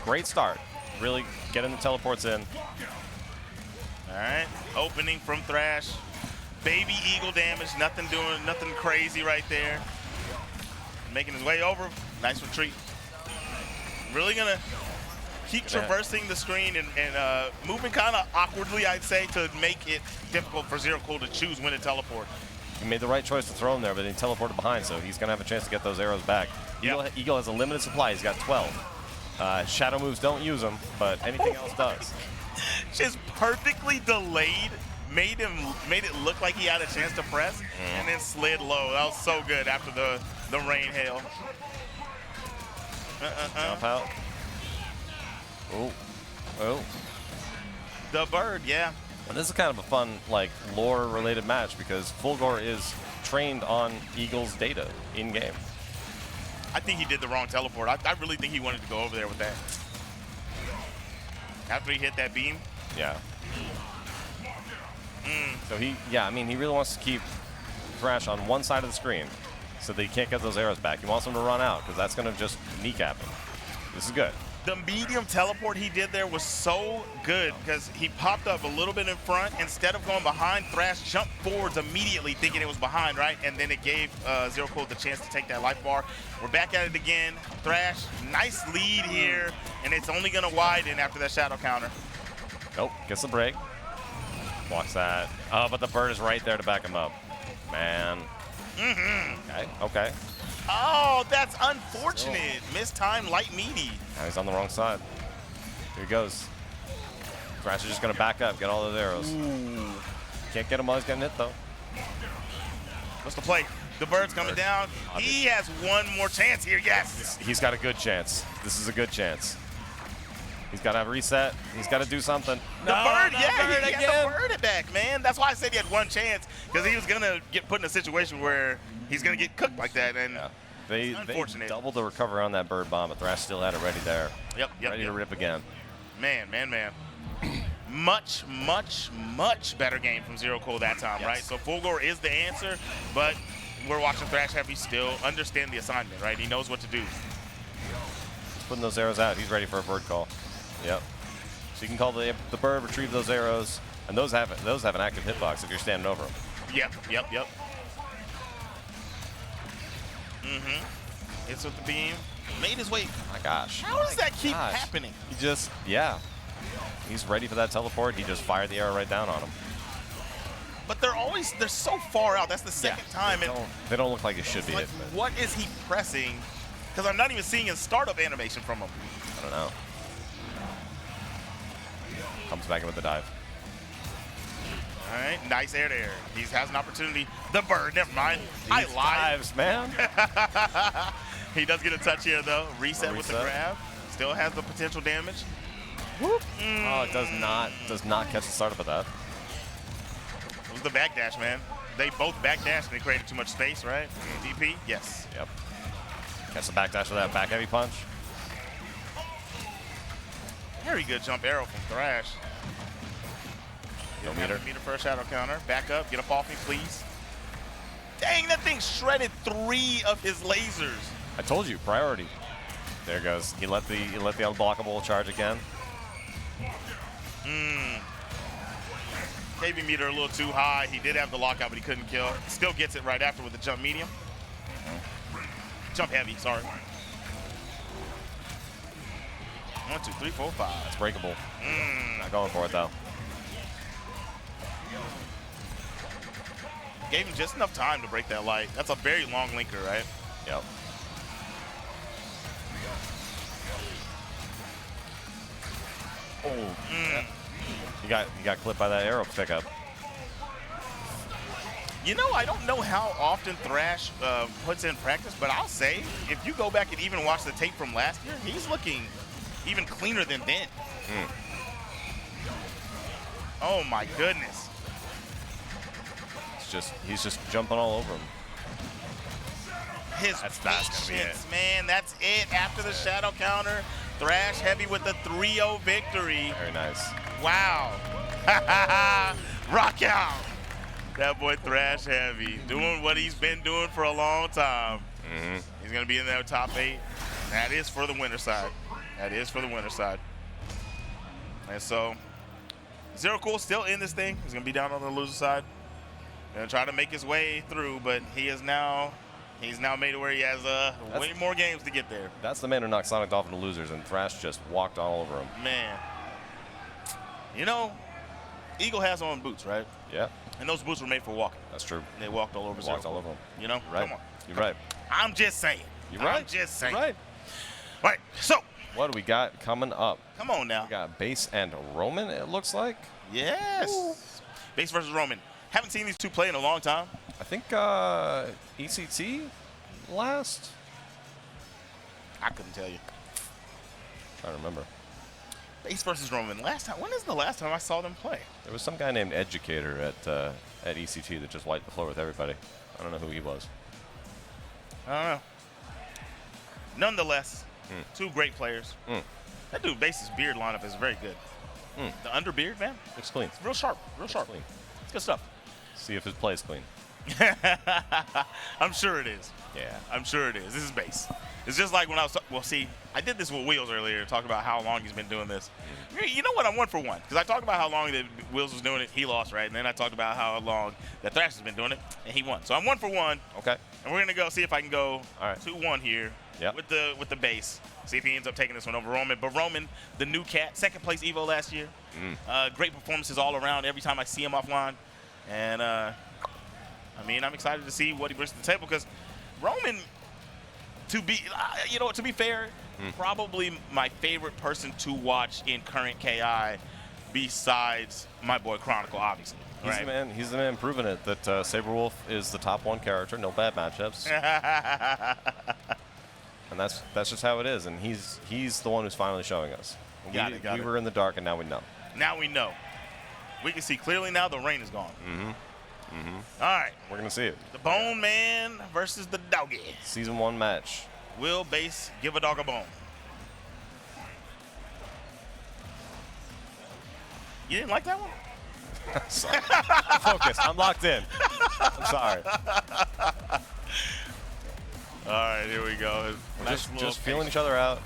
S1: great start. Really getting the teleports in.
S2: All right, opening from Thrash. Baby Eagle damage, nothing crazy right there. Making his way over, nice retreat. Really gonna keep traversing the screen and moving kind of awkwardly, I'd say, to make it difficult for Zero Cool to choose when to teleport.
S1: He made the right choice to throw him there, but he teleported behind, so he's gonna have a chance to get those arrows back.
S2: Yep.
S1: Eagle has a limited supply, he's got 12. Shadow moves don't use them, but anything else does.
S2: Just perfectly delayed, made it look like he had a chance to press, and then slid low. That was so good after the rain hail.
S1: Jump out. Oh.
S2: The bird, yeah.
S1: And this is kind of a fun, like, lore-related match because Fulfore is trained on Eagle's data in-game.
S2: I think he did the wrong teleport. I really think he wanted to go over there with that. After he hit that beam?
S1: Yeah. So he really wants to keep Thrash on one side of the screen so that he can't get those arrows back. He wants him to run out because that's going to just kneecap him. This is good.
S2: The medium teleport he did there was so good because he popped up a little bit in front. Instead of going behind, Thrash jumped forwards immediately thinking it was behind, right? And then it gave Zero Cool the chance to take that life bar. We're back at it again. Thrash, nice lead here, and it's only going to widen after that shadow counter.
S1: Nope, gets the break. Blocks that. Oh, but the bird is right there to back him up. Man. Okay.
S2: Oh, that's unfortunate. Missed time, light meaty.
S1: Now he's on the wrong side. Here he goes. Thrash is just going to back up, get all those arrows. Can't get him while he's getting hit, though.
S2: What's the play? The bird's coming down. He has one more chance here, yes.
S1: He's got a good chance. This is a good chance. He's got to have a reset. He's got to do something.
S2: The bird, yeah, he got the bird back, man. That's why I said he had one chance, because he was going to get put in a situation where he's going to get cooked like that. And
S1: They doubled the recover on that bird bomb, but Thrash still had it ready there. Ready to rip again.
S2: Man. Much better game from Zero Cool that time, right? So Fulfore is the answer, but we're watching ThrashHeavy still understand the assignment, right? He knows what to do.
S1: He's putting those arrows out. He's ready for a bird call. Yep. So you can call the bird, retrieve those arrows, and those have an active hitbox if you're standing over them.
S2: Yep. Hits with the beam. Made his way.
S1: Oh my gosh.
S2: How does that keep happening?
S1: He just, he's ready for that teleport. He just fired the arrow right down on him.
S2: But they're so far out. That's the second time.
S1: They don't look like it should be hit.
S2: What is he pressing? Because I'm not even seeing a startup animation from him.
S1: I don't know. Comes back in with the dive.
S2: All right, nice air to air. He has an opportunity. The bird, never mind. I lied.
S1: Dives, man.
S2: He does get a touch here, though. Reset with the grab. Still has the potential damage.
S1: Whoop. Oh, it does not catch the startup of that.
S2: It was the backdash, man. They both backdashed and they created too much space, right? DP, yes.
S1: Yep. Catch the backdash with that back heavy punch.
S2: Very good jump arrow from Thrash.
S1: No meter.
S2: Meter for a shadow counter. Back up. Get up off me, please. Dang, that thing shredded 3 of his lasers.
S1: I told you, priority. There it goes. He let the unblockable charge again.
S2: KB meter a little too high. He did have the lockout, but he couldn't kill. Still gets it right after with the jump medium. Jump heavy, sorry. 1, 2, 3, 4, 5.
S1: It's breakable. Not going for it, though.
S2: Gave him just enough time to break that light. That's a very long linker, right?
S1: Yep. Oh, yeah. You got clipped by that arrow pickup.
S2: You know, I don't know how often Thrash puts in practice, but I'll say, if you go back and even watch the tape from last year, he's looking even cleaner than then. Oh my goodness.
S1: He's just jumping all over him.
S2: His patience, man, that's it. After the shadow counter, ThrashHeavy with the 3-0 victory.
S1: Very nice.
S2: Wow. Rock out. That boy ThrashHeavy doing what he's been doing for a long time. He's going to be in their top 8. That is for the winner side. That is for the winner side. And so, Zero Cool still in this thing. He's going to be down on the loser side. Going to try to make his way through, but he's now made it where he has way more games to get there.
S1: That's the man who knocked SonicDolphin to losers, and Thrash just walked all over him.
S2: Man. You know, Eagle has on boots, right?
S1: Yeah.
S2: And those boots were made for walking.
S1: That's true.
S2: And they walked all over Zero.
S1: Walked all over him.
S2: You know?
S1: Right.
S2: Come on.
S1: You're right.
S2: I'm just saying.
S1: You're right.
S2: I'm just saying.
S1: You're right.
S2: All right, so.
S1: What do we got coming up?
S2: Come on now.
S1: We got Base and Roman, it looks like.
S2: Yes. Ooh. Base versus Roman. Haven't seen these two play in a long time.
S1: I think ECT last?
S2: I couldn't tell you.
S1: Trying to remember.
S2: Base versus Roman. Last time. When is the last time I saw them play?
S1: There was some guy named Educator at ECT that just wiped the floor with everybody. I don't know who he was.
S2: I don't know. Nonetheless, two great players. That dude Base's beard lineup is very good. The underbeard, man.
S1: Looks clean.
S2: It's real sharp. Real sharp.
S1: Clean.
S2: It's good stuff.
S1: See if his play's clean.
S2: I'm sure it is.
S1: Yeah.
S2: I'm sure it is. This is Base. It's just like when I was, well, see, I did this with Wheels earlier, talking about how long he's been doing this. You know what? I'm 1 for 1. Because I talked about how long that Wheels was doing it. He lost, right? And then I talked about how long that Thrash has been doing it, and he won. So I'm 1 for 1.
S1: Okay.
S2: And we're going to go see if I can go
S1: all right.
S2: 2-1 here with the Base. See if he ends up taking this one over Roman. But Roman, the new cat, second place Evo last year. Great performances all around every time I see him offline. And, I mean, I'm excited to see what he brings to the table because Roman, to be fair, probably my favorite person to watch in current KI besides my boy Chronicle, obviously.
S1: He's the man. He's the man proving it that Sabrewulf is the top 1 character, no bad matchups. And that's just how it is. And he's the one who's finally showing us. We were in the dark, and now we know.
S2: Now we know. We can see clearly now. The rain is gone. All right.
S1: We're going to see it.
S2: The Bone Man versus the Doggy.
S1: Season 1 match.
S2: Will Base give a dog a bone? You didn't like that one?
S1: Sorry. Focus. I'm locked in. I'm sorry.
S2: All right, here we go.
S1: We're just feeling each other out.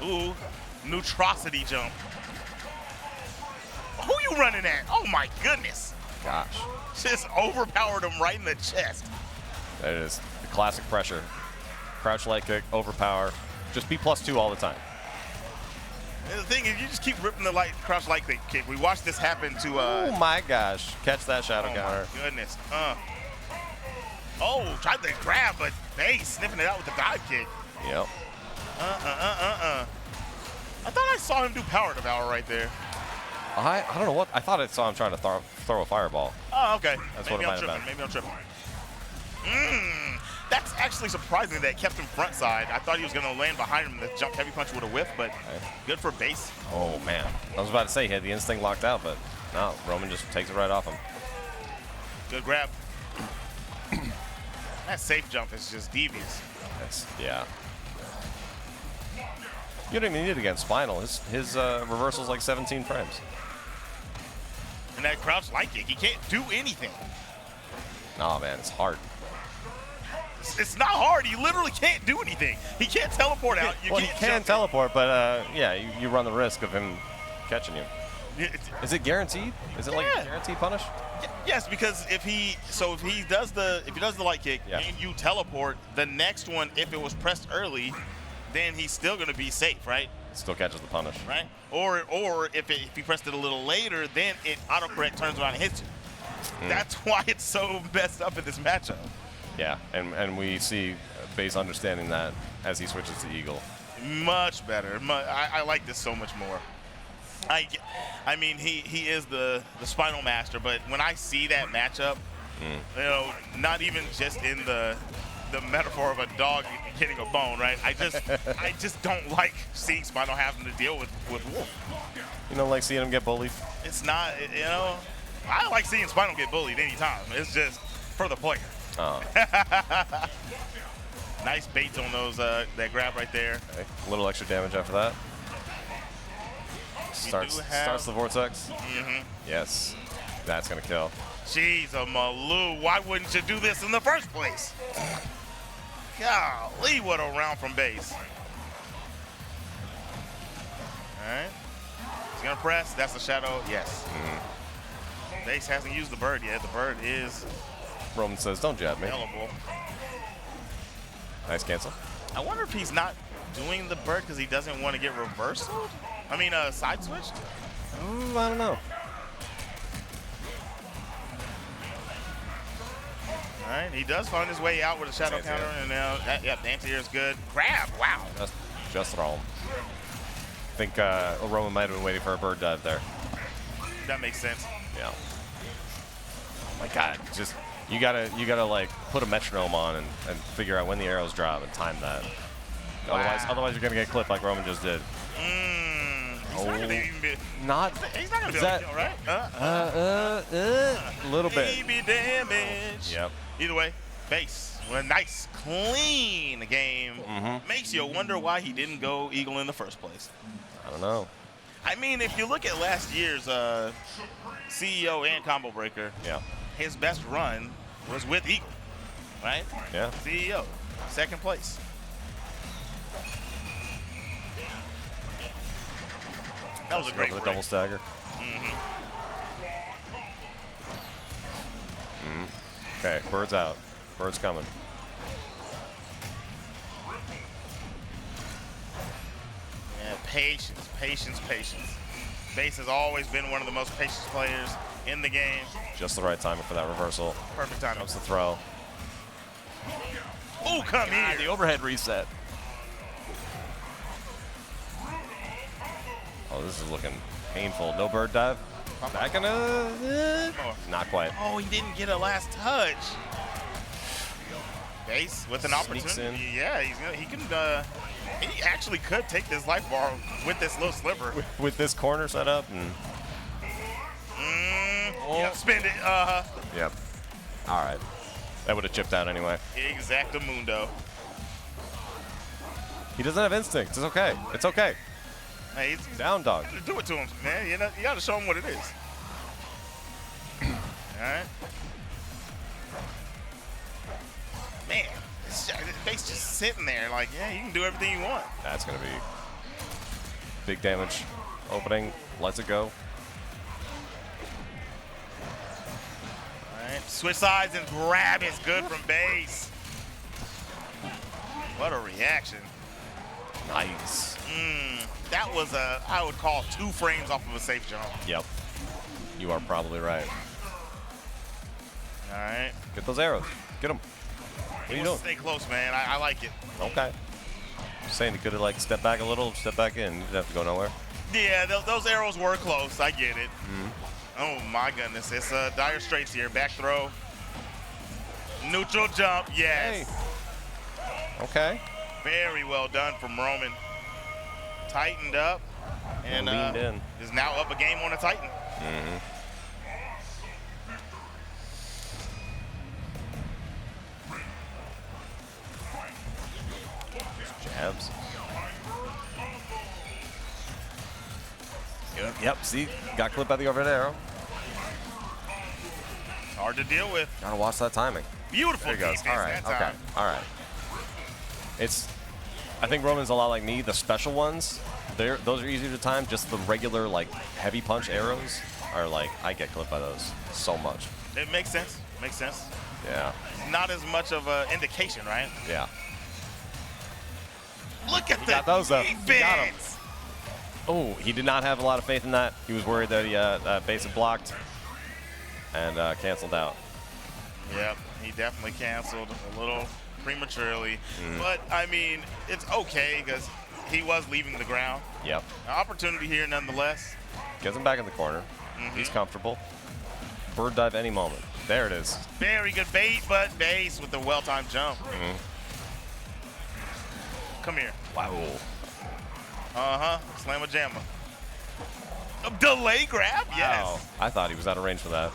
S2: Ooh, neutrosity jump. Who you running at? Oh my goodness.
S1: Gosh.
S2: Just overpowered him right in the chest.
S1: That is the classic pressure. Crouch light kick, overpower. Just be +2 all the time.
S2: And the thing is, you just keep ripping the crouch light kick. We watched this happen to.
S1: Oh my gosh! Catch that shadow counter.
S2: Oh my goodness. Oh, tried to grab, but Base sniffing it out with the dive kick.
S1: Yep.
S2: I thought I saw him do power devour right there.
S1: I don't know what. I thought I saw him trying to throw a fireball.
S2: Oh, okay.
S1: That's
S2: maybe
S1: what
S2: I'm
S1: it might
S2: tripping.
S1: have been.
S2: Maybe I'm tripping. That's actually surprising that kept him front side. I thought he was going to land behind him. The jump heavy punch would have whiffed, but good for base.
S1: Oh, man. I was about to say he had the instinct locked out, but no, Roman just takes it right off him.
S2: Good grab. That safe jump is just devious.
S1: Yeah. You don't even need it against Spinal. His reversal's like 17 frames.
S2: And that crouch light kick, he can't do anything.
S1: Oh, man, it's hard.
S2: It's not hard. He literally can't do anything. He can't teleport out.
S1: He can teleport, but yeah, you run the risk of him catching you. Is it guaranteed? Is it like a guaranteed punish?
S2: Yes, because if he does the light kick and you teleport, the next one, if it was pressed early, then he's still going to be safe, right?
S1: Still catches the punish.
S2: Right? Or if he pressed it a little later, then it autocorrect turns around and hits you. That's why it's so messed up in this matchup.
S1: Yeah, and we see Base understanding that as he switches to Eagle.
S2: Much better. I like this so much more. I mean, he is the Spinal master, but when I see that matchup, you know, not even just in the metaphor of a dog hitting a bone, right? I just don't like seeing Spinal having to deal with Wolf.
S1: You don't like seeing him get bullied?
S2: It's not, you know, I like seeing Spinal get bullied anytime. It's just for the player.
S1: Oh.
S2: Nice baits on those that grab right there.
S1: Okay. A little extra damage after that. Starts the vortex. Yes, that's gonna kill.
S2: Jeez, Malou, why wouldn't you do this in the first place? Golly, what a round from base. All right, he's gonna press. That's the shadow. Yes. Base hasn't used the bird yet. The bird is.
S1: Roman says, "Don't jab me."
S2: Available.
S1: Nice cancel.
S2: I wonder if he's not doing the bird because he doesn't want to get reversal. I mean, side switched?
S1: I don't know.
S2: All right, he does find his way out with a shadow counter, and now, the anti-air is good. Grab, wow.
S1: That's just wrong. I think Roman might have been waiting for a bird dive there.
S2: That makes sense.
S1: Yeah. Oh my God, just you gotta like put a metronome on and figure out when the arrows drop and time that.
S2: Wow.
S1: Otherwise you're gonna get clipped like Roman just did.
S2: He's not gonna even be. He's not gonna be able to kill, right?
S1: A little bit.
S2: Baby damage.
S1: Yep.
S2: Either way, base. Well, nice, clean game. Makes you wonder why he didn't go Eagle in the first place.
S1: I don't know.
S2: I mean, if you look at last year's CEO and Combo Breaker, his best run was with Eagle, right?
S1: Yeah.
S2: CEO, second place. That was a great break.
S1: Double stagger. Okay, bird's out. Bird's coming.
S2: Yeah, patience, patience, patience. Base has always been one of the most patient players in the game.
S1: Just the right timing for that reversal.
S2: Perfect timing.
S1: Comes the throw.
S2: Oh, come here.
S1: The overhead reset. Oh, this is looking painful. No bird dive. Back in not quite.
S2: Oh, he didn't get a last touch. Base with an opportunity. Yeah, he can. He actually could take this life bar with this little sliver.
S1: With this corner set up.
S2: Yep, spend it.
S1: Yep. All right. That would have chipped out anyway.
S2: Exactamundo.
S1: He doesn't have instinct. It's okay. It's okay.
S2: Hey, he's
S1: down dog.
S2: Do it to him, man. You got to show him what it is. All right. Man, this face just sitting there like, yeah, you can do everything you want.
S1: That's going to be big damage. Opening. Lets it go.
S2: All right. Switch sides and grab is good from base. What a reaction.
S1: Nice.
S2: That was I would call 2 frames off of a safe jump.
S1: Yep. You are probably right.
S2: All right.
S1: Get those arrows. Get them. What are you doing?
S2: Stay close, man. I like it.
S1: Okay. Just saying, you could have like stepped back a little, step back in. You didn't have to go nowhere.
S2: Yeah, those arrows were close. I get it. Oh my goodness, it's dire straits here. Back throw, neutral jump. Yes.
S1: Hey. Okay.
S2: Very well done from Roman. Tightened up and
S1: leaned in.
S2: Is now up a game on a Titan.
S1: Jabs. Yep, see, got clipped by the overhead arrow.
S2: Hard to deal with.
S1: Gotta watch that timing.
S2: Beautiful
S1: There he goes.
S2: defense
S1: All right,
S2: that time.
S1: okay, all right. I think Roman's a lot like me. The special ones, those are easier to time. Just the regular, like, heavy punch arrows are like, I get clipped by those so much.
S2: It makes sense. Makes sense.
S1: Yeah.
S2: Not as much of an indication, right?
S1: Yeah.
S2: Look at
S1: got those, though. He got 'em.
S2: defense.
S1: Oh, he did not have a lot of faith in that. He was worried that he base had blocked and canceled out.
S2: Yep, he definitely canceled a little prematurely. But, I mean, it's okay because he was leaving the ground.
S1: Yep.
S2: An opportunity here nonetheless.
S1: Gets him back in the corner. He's comfortable. Bird dive any moment. There it is.
S2: Very good bait, but base with the well-timed jump. Come here.
S1: Wow.
S2: Slamma jamma. A delay grab? Yes.
S1: Wow. I thought he was out of range for that.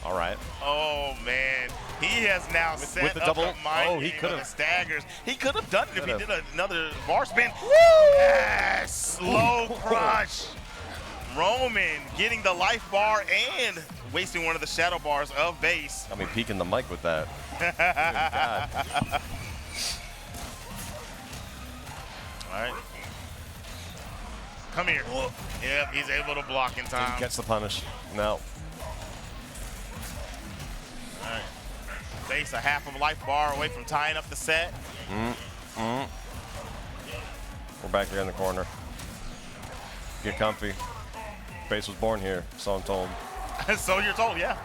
S1: All right.
S2: Oh, man. He has now set
S1: with the
S2: up
S1: double.
S2: the mind
S1: Oh, he
S2: game
S1: could
S2: of
S1: have.
S2: the staggers. He could have done it if he did another bar spin.
S1: Woo!
S2: Yes! Slow crush. Roman getting the life bar and wasting one of the shadow bars of base.
S1: I mean, peeking the mic with that. Good God.
S2: All right. Come here. Yep, he's able to block in time.
S1: Didn't catch the punish. No.
S2: All right. Base a half of life bar away from tying up the set.
S1: We're back here in the corner. Get comfy. Base was born here, so I'm told.
S2: So you're told, yeah.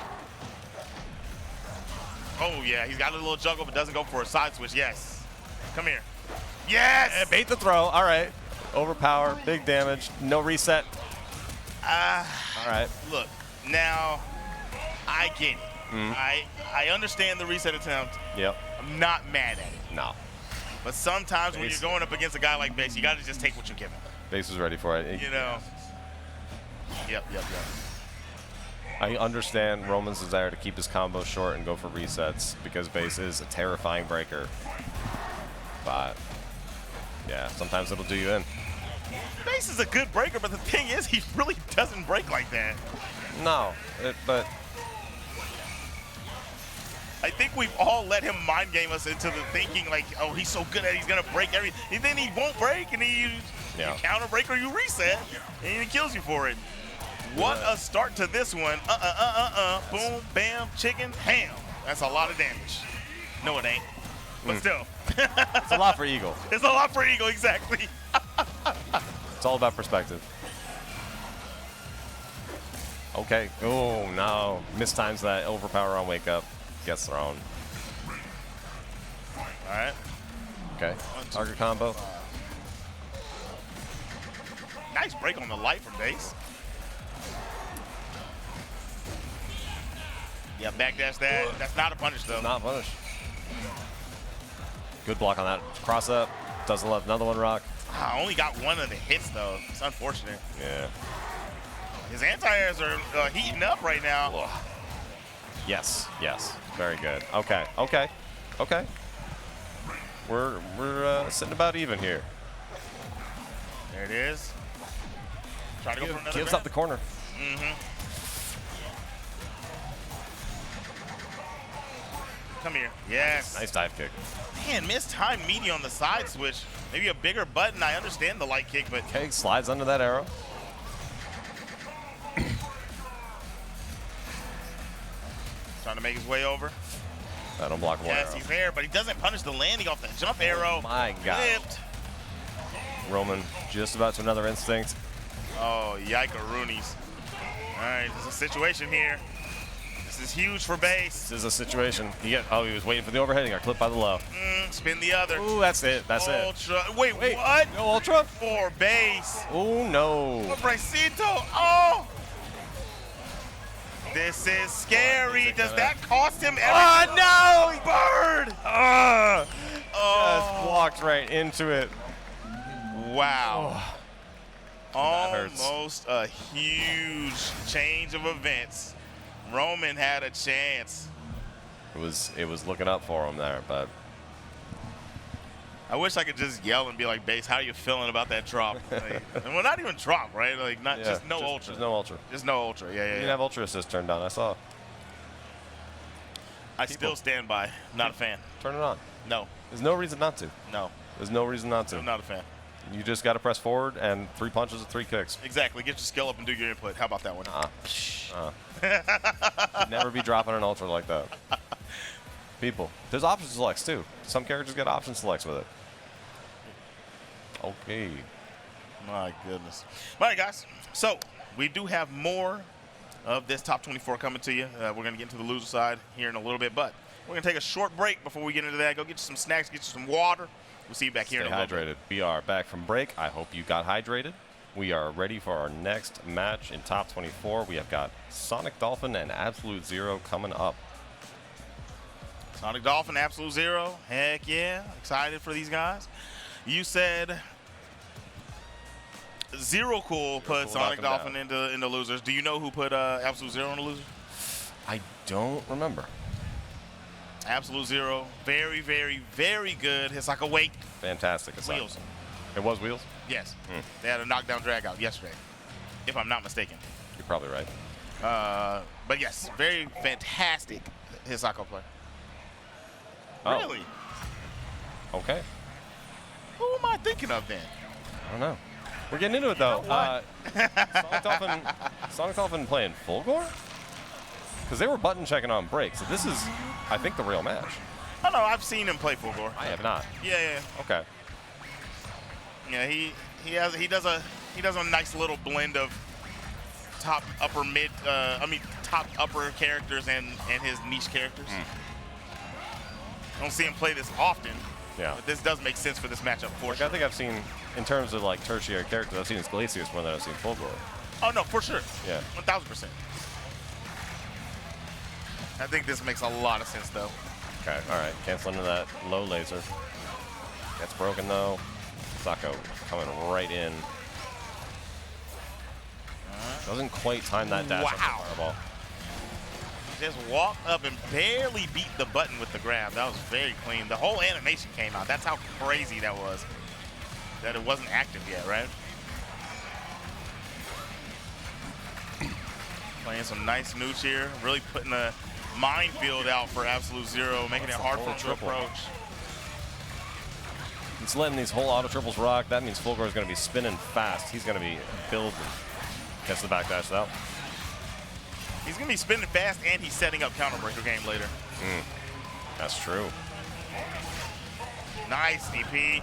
S2: Oh, yeah, he's got a little juggle, but doesn't go for a side switch. Yes. Come here. Yes!
S1: Bait the throw. All right. Overpower. Big damage. No reset. All right.
S2: Look, now, I get it. I understand the reset attempt.
S1: Yep.
S2: I'm not mad at it.
S1: No.
S2: But sometimes when
S1: Base.
S2: you're going up against a guy like Base, you got to just take what you're given.
S1: Base was ready for it.
S2: You know? Yep.
S1: I understand Roman's desire to keep his combo short and go for resets because Base is a terrifying breaker. But, yeah, sometimes it'll do you in.
S2: Base is a good breaker, but the thing is, he really doesn't break like that.
S1: No, but
S2: I think we've all let him mind game us into the thinking like, oh, he's so good at it, he's gonna break everything. And then he won't break, and you counter break or you reset, and he kills you for it. What a start to this one. Boom, bam, chicken, ham. That's a lot of damage. No, it ain't. But still.
S1: it's a lot for Eagle.
S2: It's a lot for Eagle, exactly.
S1: It's all about perspective. Okay. Oh, no. Mistimes that overpower on wake up. Gets thrown.
S2: All right.
S1: Okay. Target combo.
S2: Nice break on the light from Base. Yeah, backdash that. That's not a punish, though.
S1: Not punish. Good block on that. Cross up. Doesn't let another one rock.
S2: I only got one of the hits, though. It's unfortunate.
S1: Yeah.
S2: His anti-airs are heating up right now.
S1: Ugh. Yes. Very good. Okay. We're sitting about even here.
S2: There it is. Try to go for another
S1: Gives
S2: grab.
S1: up the corner.
S2: Come here. Yes.
S1: Nice dive kick.
S2: Man, missed time meaty on the side switch. Maybe a bigger button. I understand the light kick, but
S1: Okay, slides under that arrow.
S2: trying to make his way over.
S1: I don't block one
S2: Yes,
S1: arrow.
S2: he's there, but he doesn't punish the landing off the jump arrow.
S1: My God.
S2: Flipped.
S1: Roman just about to another instinct.
S2: Oh, yike-a-roonies. All right, there's a situation here. This is huge for base.
S1: This is a situation. He was waiting for the overhead. He got clipped by the low.
S2: Spin the other.
S1: Ooh, that's it. That's
S2: Ultra.
S1: it.
S2: Wait, what?
S1: No Ultra?
S2: For base.
S1: Oh, no.
S2: Bracito. Oh. This is scary. Does that cost him everything?
S1: Oh, no.
S2: Bird.
S1: Just walked right into it.
S2: Wow.
S1: Oh.
S2: Almost a huge change of events. Roman had a chance.
S1: It was looking up for him there, but
S2: I wish I could just yell and be like, Base, how are you feeling about that drop? Like, well, not even drop, right? Like, not just no ultra.
S1: Just no Ultra.
S2: Just no ultra. Yeah.
S1: You didn't have Ultra Assist turned on. I saw.
S2: I still stand by. Not a fan.
S1: Turn it on.
S2: No.
S1: There's no reason not to.
S2: No.
S1: There's no reason not to.
S2: I'm not a fan.
S1: You just got to press forward and 3 punches and 3 kicks.
S2: Exactly. Get your skill up and do your input. How about that one?
S1: You'd never be dropping an Ultra like that. People, there's option selects too. Some characters get option selects with it. Okay.
S2: My goodness. All right, guys. So we do have more of this top 24 coming to you. We're going to get into the loser side here in a little bit, but we're going to take a short break before we get into that. Go get you some snacks, get you some water. We'll see you back here in a little bit.
S1: We are back from break. I hope you got hydrated. We are ready for our next match in top 24. We have got Sonic Dolphin and Absolute Zero coming up.
S2: Sonic Dolphin, Absolute Zero. Heck yeah. Excited for these guys. You said Zero Cool put Sonic Dolphin into losers. Do you know who put Absolute Zero in the losers?
S1: I don't remember.
S2: Absolute Zero. Very, very, very good. Hisako, wait.
S1: Fantastic.
S2: Wheels.
S1: It was Wheels?
S2: Yes. They had a knockdown drag out yesterday, if I'm not mistaken.
S1: You're probably right.
S2: But yes, very fantastic Hisako play.
S1: Oh.
S2: Really?
S1: Okay.
S2: Who am I thinking of then?
S1: I don't know. We're getting into it though. Sonic Dolphin playing Fulfore? Because they were button checking on break. So this is, I think, the real match.
S2: I know. I've seen him play Fulfore.
S1: I have not.
S2: Yeah.
S1: Okay.
S2: Yeah, he does a nice little blend of top upper characters and his niche characters. I don't see him play this often.
S1: Yeah.
S2: But this does make sense for this matchup for sure.
S1: I think I've seen, in terms of like tertiary characters, I've seen his Glacius more than I've seen Fulfore.
S2: Oh no, for sure.
S1: Yeah.
S2: 1000%. I think this makes a lot of sense though.
S1: Okay. All right. Cancel into that low laser. Gets broken though. Hisako coming right in. Doesn't quite time that dash on the fireball.
S2: Just walked up and barely beat the button with the grab. That was very clean. The whole animation came out. That's how crazy that was. That it wasn't active yet, right? Playing some nice nooch here. Really putting a minefield out for Absolute Zero, making it hard for him to approach.
S1: He's letting these whole auto triples rock. That means Fulfore is going to be spinning fast. He's going to be building. Gets the backdash out.
S2: He's going to be spinning fast, and he's setting up counterbreaker game later.
S1: That's true.
S2: Nice DP.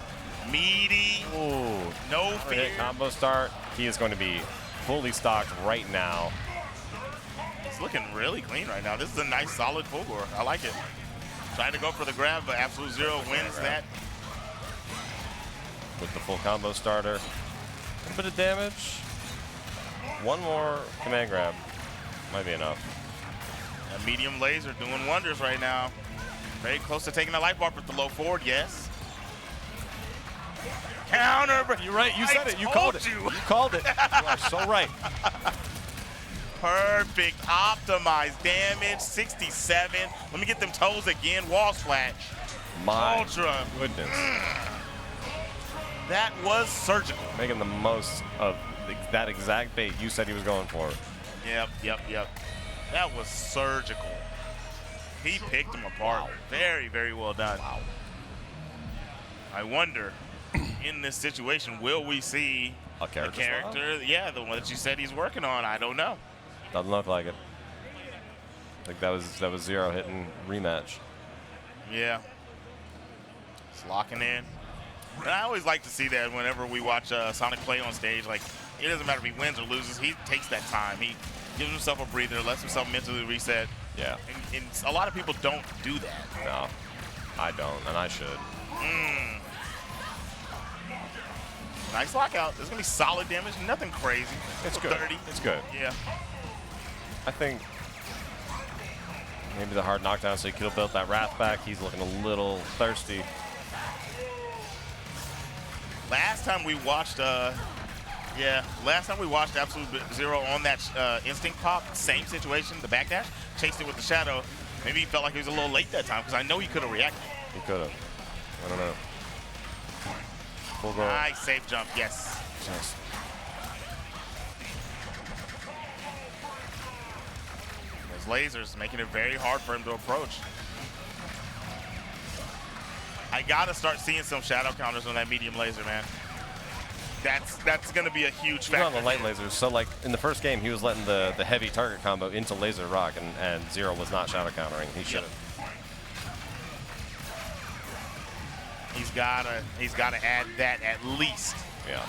S2: Meaty.
S1: Ooh.
S2: No fear.
S1: Combo start. He is going to be fully stocked right now.
S2: It's looking really clean right now. This is a nice, solid Fulfore. I like it. Trying to go for the grab, but Absolute Zero wins that.
S1: With the full combo starter. A bit of damage. One more command grab. Might be enough.
S2: A medium laser doing wonders right now. Very close to taking the life bar with the low forward, yes. Counter.
S1: You're right. You said it. You called it. You called it. You are so right.
S2: Perfect. Optimized damage. 67. Let me get them toes again. Wall splash.
S1: My
S2: Ultra.
S1: goodness.
S2: That was surgical.
S1: Making the most of that exact bait you said he was going for.
S2: Yep. That was surgical. He picked him apart. Wow. Very, very well done.
S1: Wow.
S2: I wonder, in this situation, will we see
S1: a character?
S2: Yeah, the one that you said he's working on. I don't know.
S1: Doesn't look like it. I think that was Zero hitting rematch.
S2: Yeah. It's locking in. And I always like to see that whenever we watch Sonic play on stage. Like, it doesn't matter if he wins or loses. He takes that time. He gives himself a breather, lets himself mentally reset.
S1: Yeah.
S2: And a lot of people don't do that.
S1: No, I don't, and I should.
S2: Nice lockout. There's going to be solid damage. Nothing crazy.
S1: It's good.
S2: 30.
S1: It's good.
S2: Yeah.
S1: I think maybe the hard knockdown, so he could have built that Wrath back. He's looking a little thirsty.
S2: Last time we watched, last time we watched Absolute Zero on that instinct pop, same situation, the backdash, chased it with the shadow. Maybe he felt like he was a little late that time because I know he could have reacted.
S1: He could have. I don't know. Full go.
S2: Nice safe jump, yes.
S1: Yes.
S2: Those lasers making it very hard for him to approach. I gotta start seeing some shadow counters on that medium laser, man. That's gonna be a huge factor.
S1: On the light lasers. So like in the first game, he was letting the heavy target combo into laser rock, and Zero was not shadow countering. He should have.
S2: He's gotta add that at least.
S1: Yeah.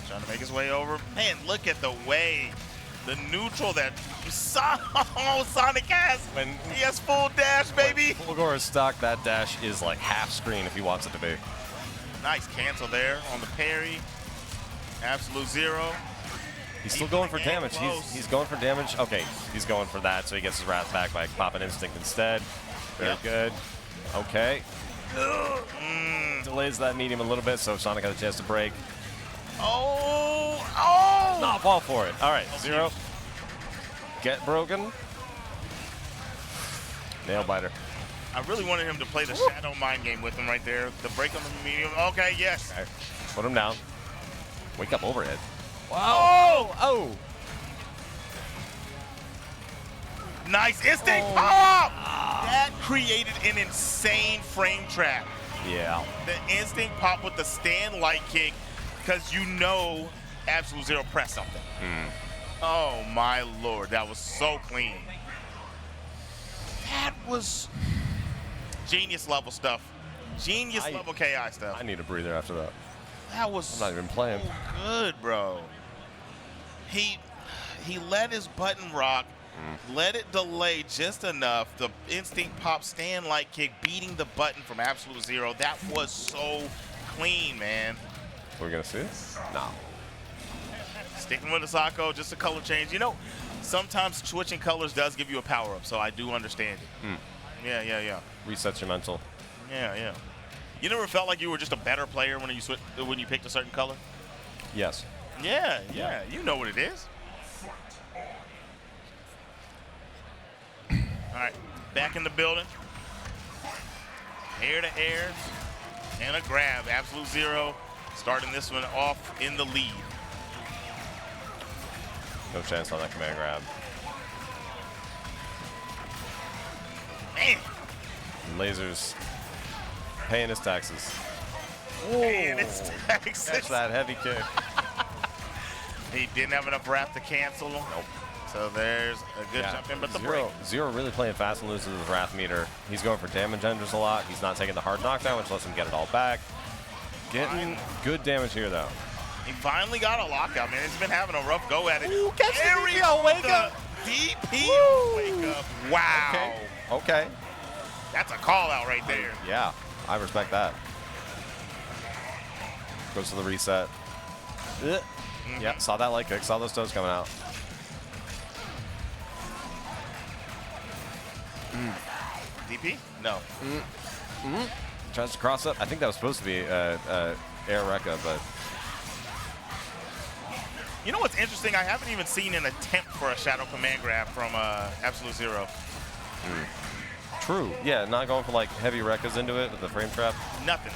S2: Trying to make his way over. Man, look at the way, the neutral that Sonic has.
S1: When
S2: he has full dash, baby.
S1: Fulfore is stock, that dash is like half screen if he wants it to be.
S2: Nice cancel there on the parry. Absolute Zero.
S1: He's still going for damage. He's going for damage. Okay, he's going for that, so he gets his Wrath back by popping Instinct instead. Very good. Okay. Delays that medium a little bit, so Sonic has a chance to break.
S2: Oh!
S1: No, fall for it. All right, Zero. Get broken. Nail biter.
S2: I really wanted him to play the Shadow Mind game with him right there. The break on the medium. Okay, yes.
S1: Okay. Put him down. Wake up overhead. Wow. Oh!
S2: Nice instinct pop! That created an insane frame trap.
S1: Yeah.
S2: The instinct pop with the stand light kick, because you know Absolute Zero pressed something. Oh my lord, that was so clean. That was genius level stuff. Genius level KI stuff.
S1: I need a breather after that.
S2: That was
S1: I'm not even playing.
S2: So good, bro. He let his button rock, let it delay just enough. The instinct pop stand light kick beating the button from Absolute Zero. That was so clean, man.
S1: We're gonna see this? No.
S2: Sticking with Hisako, just a color change. You know, sometimes switching colors does give you a power up, so I do understand it. Yeah.
S1: Resets your mental.
S2: Yeah. You never felt like you were just a better player when you picked a certain color?
S1: Yes.
S2: Yeah. You know what it is. All right, back in the building. Air to air and a grab. Absolute Zero starting this one off in the lead.
S1: No chance on that command grab.
S2: Man.
S1: Lasers paying his taxes.
S2: Paying his taxes.
S1: Catch that heavy kick.
S2: He didn't have enough wrath to cancel.
S1: Nope.
S2: So there's a good jump in, but the break.
S1: Zero really playing fast and loose with his Wrath meter. He's going for damage engines a lot. He's not taking the hard knockdown, which lets him get it all back. Getting good damage here, though.
S2: He finally got a lockout, man. He's been having a rough go at it.
S1: Ooh, catch the DP, wake up.
S2: DP
S1: Woo.
S2: wake up. Wow.
S1: Okay.
S2: That's a call out right there.
S1: Yeah, I respect that. Goes to the reset. Yeah, saw that light kick. Saw those toes coming out.
S2: DP? No.
S1: Tries to cross up. I think that was supposed to be Air Rekka, but
S2: you know what's interesting? I haven't even seen an attempt for a shadow command grab from Absolute Zero.
S1: True. Yeah, not going for like heavy Rekkas into it with the frame trap.
S2: Nothing.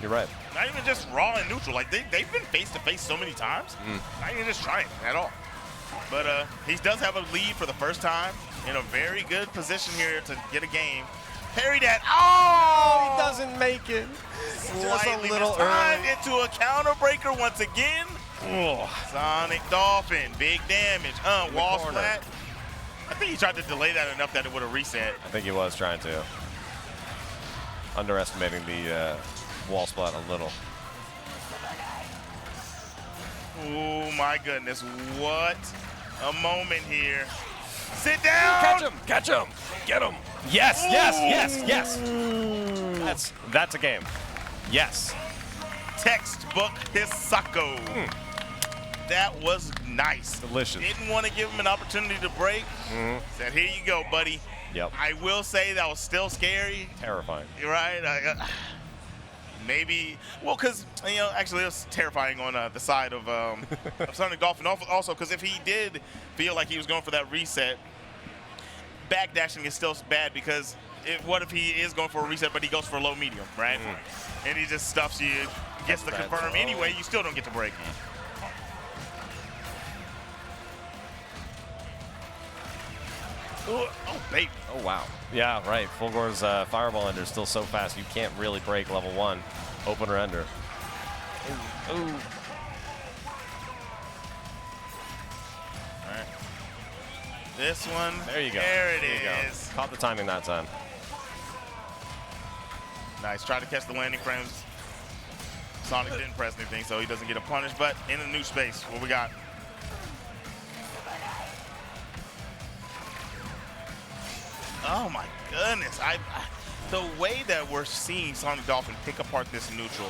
S1: You're right.
S2: Not even just raw and neutral. Like they've been face to face so many times. Not even just trying at all. But he does have a lead for the first time. In a very good position here to get a game. Parry that. Oh!
S1: He doesn't make it. Just a little
S2: early. Into a counter breaker once again.
S1: Oh.
S2: Sonic Dolphin, big damage. Wall splat. I think he tried to delay that enough that it would have reset.
S1: I think he was trying to. Underestimating the wall splat a little.
S2: Oh my goodness, what a moment here. Sit down!
S1: Catch him! Catch him! Get him! Yes, yes, yes, yes! That's a game. Yes.
S2: Textbook Hisako. That was nice.
S1: Delicious.
S2: Didn't want to give him an opportunity to break. Said, here you go, buddy.
S1: Yep.
S2: I will say that was still scary.
S1: Terrifying.
S2: Right? Maybe, well, because, you know, actually it was terrifying on the side of SonicDolphin. Also, because if he did feel like he was going for that reset, backdashing is still bad because what if he is going for a reset, but he goes for low medium, right? And he just stuffs you, gets the confirm anyway, you still don't get to break. Oh, baby.
S1: Oh, wow. Yeah, right. Fulgore's Fireball Ender is still so fast, you can't really break level 1. Opener Ender. Ooh. Ooh.
S2: All right. This one.
S1: There you go.
S2: There it
S1: there
S2: is.
S1: Caught the timing that time.
S2: Nice. Try to catch the landing frames. Sonic didn't press anything, so he doesn't get a punish. But in a new space, what we got? Oh my goodness! The way that we're seeing SonicDolphin pick apart this neutral,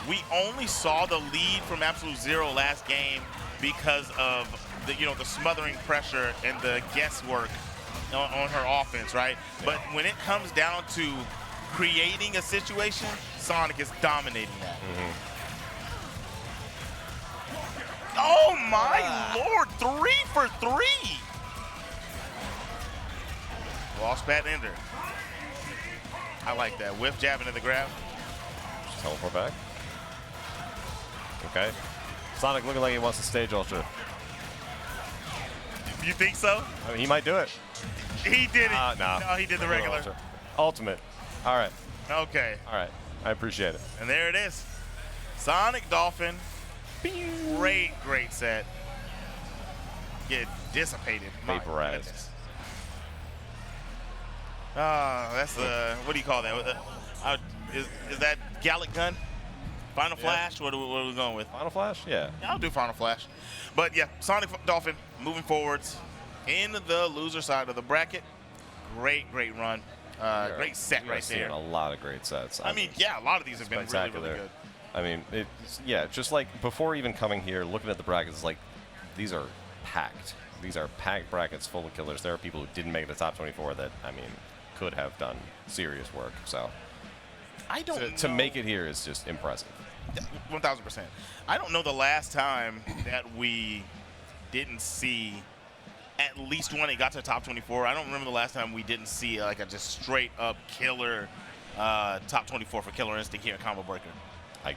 S2: we only saw the lead from Absolute Zero last game because of the smothering pressure and the guesswork on her offense, right? But when it comes down to creating a situation, Sonic is dominating that. Oh my lord! 3 for 3. Lost bat ender. I like that. Whiff jab into the grab.
S1: Teleport back. Okay. Sonic looking like he wants to stage ultra.
S2: You think so?
S1: I mean, he might do it.
S2: He did it.
S1: No,
S2: he did the regular.
S1: Ultra. Ultimate. All right.
S2: Okay.
S1: All right. I appreciate it.
S2: And there it is. SonicDolphin. Great set. Get dissipated.
S1: Vaporized.
S2: That's what do you call that? Is that Gallic gun? Final Flash? What are we going with?
S1: Final Flash? Yeah.
S2: I'll do Final Flash. But yeah, SonicDolphin moving forwards in the loser side of the bracket. Great run. Great set right there.
S1: A lot of great sets.
S2: I mean, yeah, a lot of these have been really good.
S1: I mean, just like before even coming here, looking at the brackets, it's like these are packed. These are packed brackets full of killers. There are people who didn't make the top 24 that, I mean, could have done serious work. So
S2: I don't know.
S1: To make it here is just impressive.
S2: 1,000%. I don't know the last time that we didn't see at least one that got to the top 24. I don't remember the last time we didn't see like a just straight up killer top 24 for Killer Instinct here at Combo Breaker.
S1: I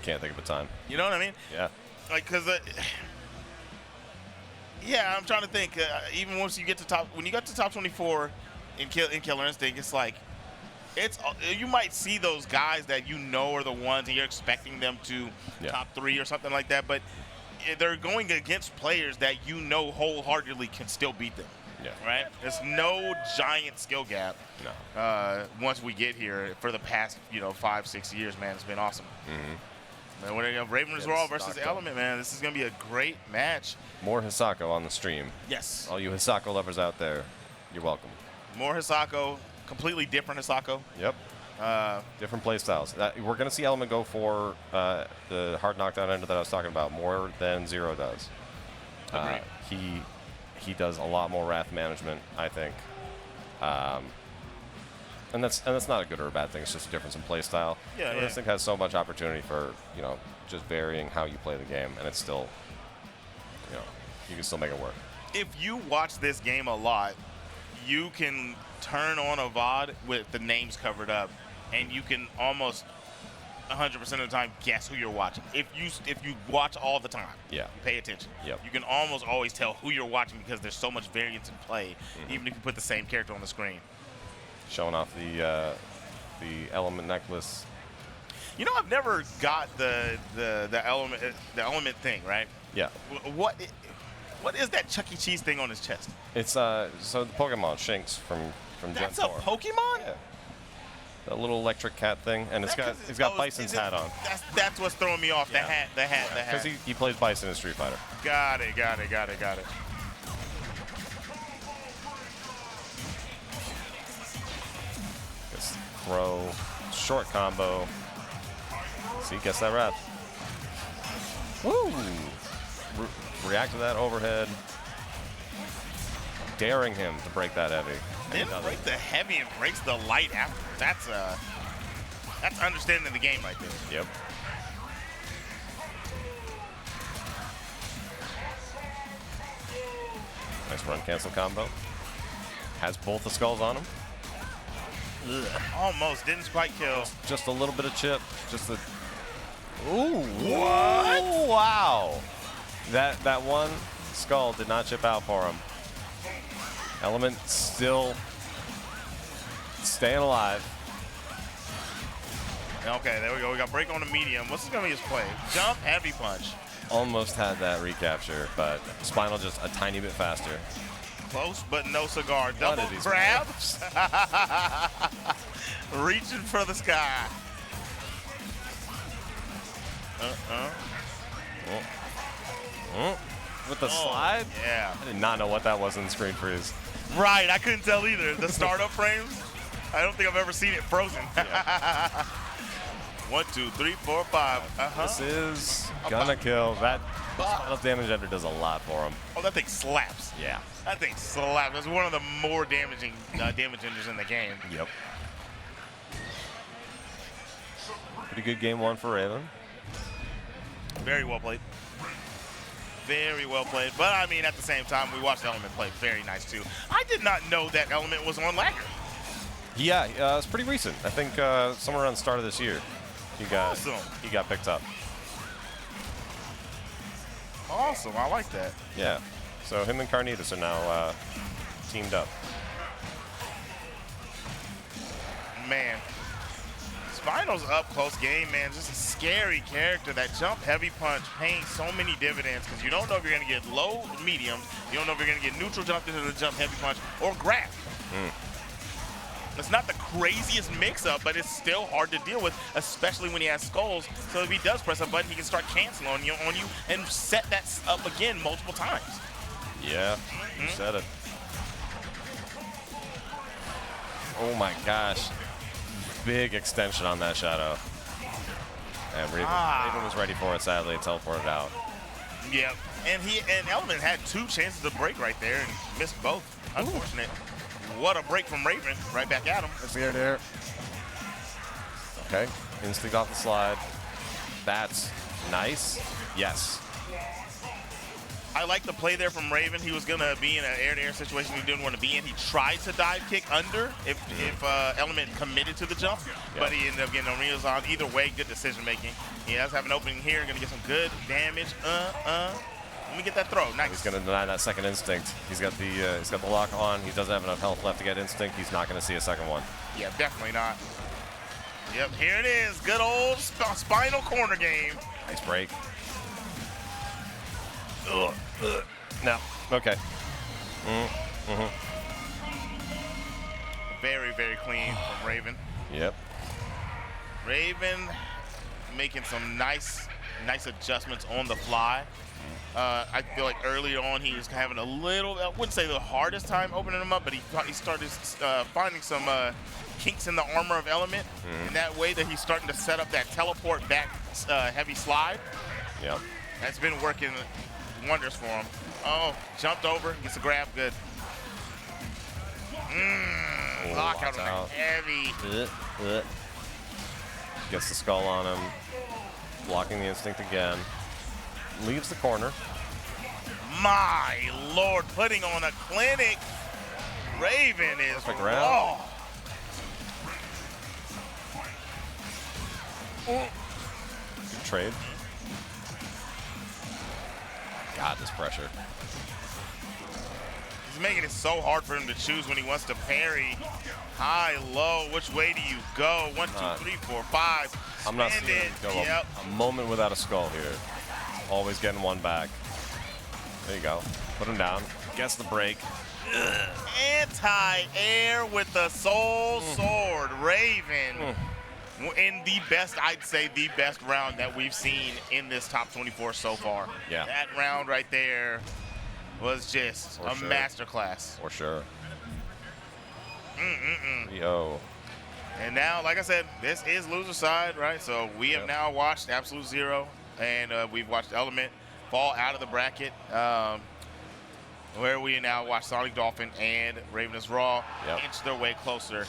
S1: can't think of a time.
S2: You know what I mean?
S1: Yeah.
S2: Like, because yeah, I'm trying to think. Even once you get to when you got to top 24 in Killer Instinct, it's like you might see those guys that you know are the ones and you're expecting them to top 3 or something like that, but they're going against players that you know wholeheartedly can still beat them.
S1: Yeah. Right?
S2: There's no giant skill gap.
S1: No.
S2: Once we get here for the past 5-6 years, man, it's been awesome. Man, what Raven Resolve versus Element, man, this is gonna be a great match.
S1: More Hisako on the stream.
S2: Yes.
S1: All you Hisako lovers out there, you're welcome.
S2: More Hisako, completely different Hisako.
S1: Yep. Different play styles. We're going to see Element go for the hard knockdown ender that I was talking about more than Zero does. He does a lot more wrath management, I think. And that's not a good or a bad thing. It's just a difference in play style.
S2: Yeah,
S1: This thing has so much opportunity for just varying how you play the game, and it's still you can still make it work.
S2: If you watch this game a lot, you can turn on a VOD with the names covered up, and you can almost 100% of the time guess who you're watching. If you watch all the time, you pay attention.
S1: Yep.
S2: You can almost always tell who you're watching because there's so much variance in play, even if you put the same character on the screen. Showing
S1: off the Element necklace.
S2: I've never got the element thing, right?
S1: Yeah.
S2: What is that Chuck E. Cheese thing on his chest?
S1: It's so the Pokemon Shinx from Gen 4.
S2: That's a Pokemon?
S1: Yeah. The little electric cat thing, and he's got Bison's hat on.
S2: That's what's throwing me off.
S1: Yeah.
S2: The hat.
S1: Because he plays Bison in Street Fighter.
S2: Got it.
S1: Just throw, short combo. See, gets that wrap. Woo! React to that overhead. Daring him to break that heavy.
S2: Didn't break the heavy and breaks the light after. That's understanding the game right there.
S1: Yep. Nice run cancel combo. Has both the skulls on him.
S2: Ugh. Almost didn't quite kill.
S1: Just a little bit of chip. Just the. Ooh!
S2: What?
S1: Wow! That one skull did not chip out for him. Element still staying alive.
S2: Okay, there we go. We got break on the medium. What's going to be his play? Jump, heavy punch.
S1: Almost had that recapture, but Spinal just a tiny bit faster.
S2: Close, but no cigar. Double grab. Reaching for the sky.
S1: With the slide?
S2: Yeah.
S1: I did not know what that was in the screen freeze.
S2: Right, I couldn't tell either. The startup frames, I don't think I've ever seen it frozen.
S1: Yeah.
S2: 1, 2, 3, 4, 5.
S1: This is gonna kill. That Spinal damage ender does a lot for him.
S2: Oh, that thing slaps.
S1: Yeah.
S2: That thing slaps. It's one of the more damaging damage enders in the game.
S1: Yep. Pretty good game one for Raven.
S2: Very well played. Very well played. But, I mean, at the same time, we watched Element play very nice, too. I did not know that Element was on LAGR.
S1: Yeah, it's pretty recent. I think somewhere around the start of this year, he got picked up.
S2: Awesome. I like that.
S1: Yeah. So him and Carnitas are now teamed up.
S2: Man. Spinal's up close game, man. Just a scary character. That jump heavy punch paying so many dividends because you don't know if you're going to get low mediums. You don't know if you're going to get neutral jump into the jump heavy punch or grab. It's not the craziest mix-up, but it's still hard to deal with, especially when he has skulls. So if he does press a button, he can start canceling on you and set that up again multiple times.
S1: Yeah, you said it. Oh my gosh. Big extension on that shadow. And Raven was ready for it, sadly. It teleported out.
S2: Yep. And Element had 2 chances to break right there and missed both. Unfortunate. What a break from Raven. Right back at him.
S1: Let's get there. Okay. Instinct off the slide. That's nice. Yes.
S2: I like the play there from Raven. He was going to be in an air-to-air situation he didn't want to be in. He tried to dive kick under if Element committed to the jump, but he ended up getting Aria's on. Either way, good decision-making. He does have an opening here. Going to get some good damage. Let me get that throw. Nice.
S1: He's going to deny that second instinct. He's got the lock on. He doesn't have enough health left to get instinct. He's not going to see a second one.
S2: Yeah, definitely not. Yep, here it is. Good old Spinal corner game.
S1: Nice break. No. Okay.
S2: Very, very clean from Raven.
S1: Yep.
S2: Raven making some nice adjustments on the fly. I feel like earlier on he was having a little, I wouldn't say the hardest time opening them up, but he started finding some kinks in the armor of Element in that way that he's starting to set up that teleport back heavy slide.
S1: Yep.
S2: That's been working wonders for him. Oh, jumped over, gets a grab, good. Lockout on the heavy.
S1: Gets the skull on him. Blocking the instinct again. Leaves the corner.
S2: My Lord, putting on a clinic. Raven is raw.
S1: Good trade. God, this pressure.
S2: He's making it so hard for him to choose when he wants to parry. High, low, which way do you go? 1, 2, 3, 4, 5.
S1: I'm not seeing him go a moment without a skull here. Always getting one back. There you go. Put him down. Gets the break.
S2: Anti-air with the Soul Sword. Raven in the best, I'd say, the best round that we've seen in this top 24 so far.
S1: Yeah.
S2: That round right there was just a masterclass.
S1: For sure. 3-0.
S2: And now, like I said, this is loser side, right? So we have now watched Absolute Zero, and we've watched Element fall out of the bracket, where we now watch Sonic Dolphin and Ravenous Raw inch their way closer.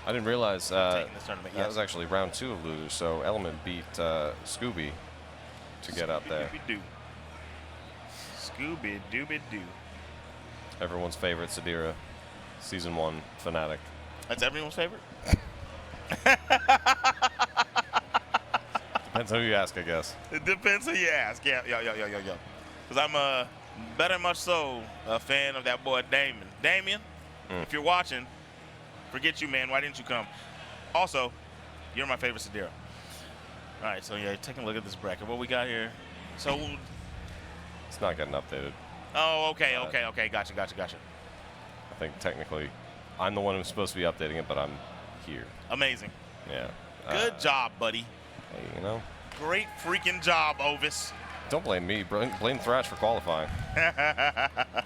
S1: I didn't realize
S2: taking this tournament.
S1: that was actually round 2 of losers, so Element beat Scooby to get up there.
S2: Scooby-Dooby-Doo.
S1: Everyone's favorite Sadira, Season 1 fanatic.
S2: That's everyone's favorite?
S1: Depends who you ask, I guess.
S2: It depends who you ask. Yeah. Because I'm better much so a fan of that boy Damien. Damien, if you're watching, forget you, man. Why didn't you come? Also, you're my favorite Sadira. All right, so yeah, taking a look at this bracket. What we got here? So
S1: It's not getting updated.
S2: Oh, okay. Gotcha.
S1: I think technically I'm the one who's supposed to be updating it, but I'm here.
S2: Amazing.
S1: Yeah.
S2: Good job, buddy.
S1: Hey, you know.
S2: Great freaking job, Ovis.
S1: Don't blame me. Blame Thrash for qualifying.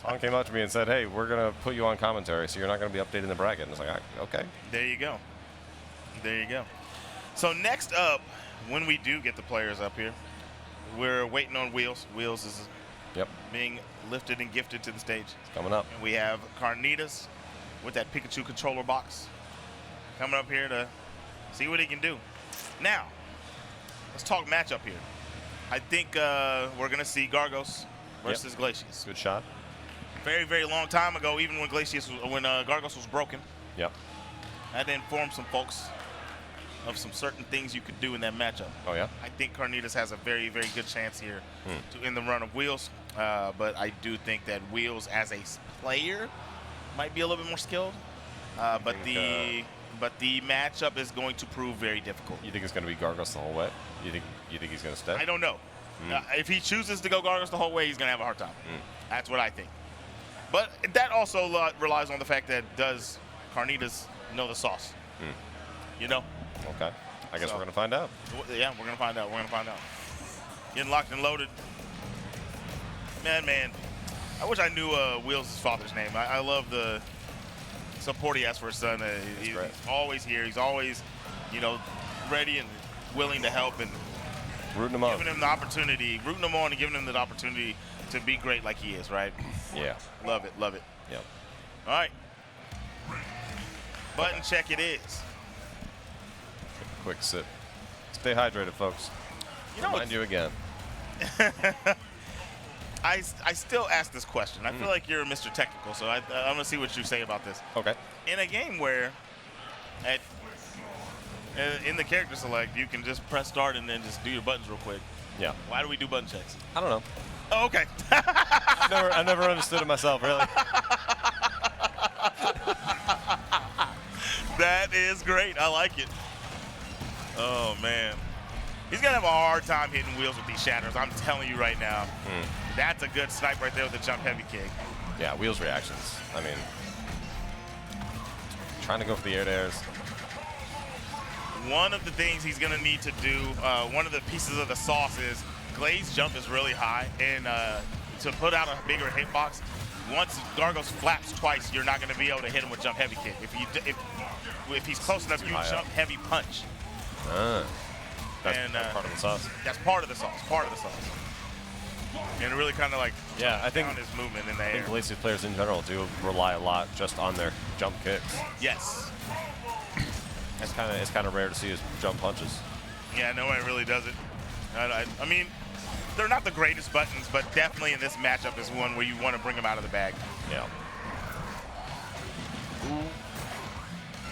S1: Tom came up to me and said, hey, we're going to put you on commentary, so you're not going to be updating the bracket. And it's like, okay.
S2: There you go. So next up, when we do get the players up here, we're waiting on Wheels. Wheels is being lifted and gifted to the stage.
S1: It's coming up.
S2: And we have Carnitas with that Pikachu controller box coming up here to see what he can do. Now, let's talk matchup here. I think we're going to see Gargos versus Glacius.
S1: Good shot.
S2: Very, very long time ago, even when Gargos was broken.
S1: Yep.
S2: I had to inform some folks of some certain things you could do in that matchup.
S1: Oh, yeah?
S2: I think Carnitas has a very, very good chance here to end the run of Wheels. But I do think that Wheels as a player might be a little bit more skilled. But the matchup is going to prove very difficult.
S1: You think it's going to be Gargos the whole way? You think he's going to stay?
S2: I don't know. If he chooses to go Gargos the whole way, he's going to have a hard time. That's what I think. But that also relies on the fact that does Carnitas know the sauce? You know?
S1: Okay. I guess we're going to find out.
S2: Yeah, we're going to find out. Getting locked and loaded. Man. I wish I knew Wheels' father's name. I love the support he has for his son. He's always here. He's always, ready and willing to help and
S1: rooting him on.
S2: Giving him the opportunity, rooting him on and giving him the opportunity to be great like he is, right?
S1: Yeah.
S2: Love it.
S1: Yep.
S2: All right. Button check it is.
S1: Quick sip. Stay hydrated, folks. Remind you again.
S2: I still ask this question. I feel like you're Mr. Technical, so I'm going to see what you say about this.
S1: Okay.
S2: In a game where in the character select, you can just press start and then just do your buttons real quick.
S1: Yeah.
S2: Why do we do button checks?
S1: I don't know.
S2: Oh, okay.
S1: I never understood it myself, really.
S2: That is great. I like it. Oh, man. He's going to have a hard time hitting Wheels with these shatters. I'm telling you right now. That's a good snipe right there with the jump heavy kick.
S1: Yeah, Wheels reactions. I mean, trying to go for the air dares.
S2: One of the things he's going to need to do, one of the pieces of the sauce is Glaze jump is really high. And to put out a bigger hitbox, once Gargos flaps twice, you're not going to be able to hit him with jump heavy kick. If he's close enough, you jump heavy punch.
S1: That's part of the sauce.
S2: That's part of the sauce. And it really kind of
S1: I think
S2: his movement in the air.
S1: I think Glacius players in general do rely a lot just on their jump kicks.
S2: Yes.
S1: It's kind of rare to see his jump punches.
S2: Yeah, no one really does it. I mean, they're not the greatest buttons, but definitely in this matchup is one where you want to bring them out of the bag.
S1: Yeah.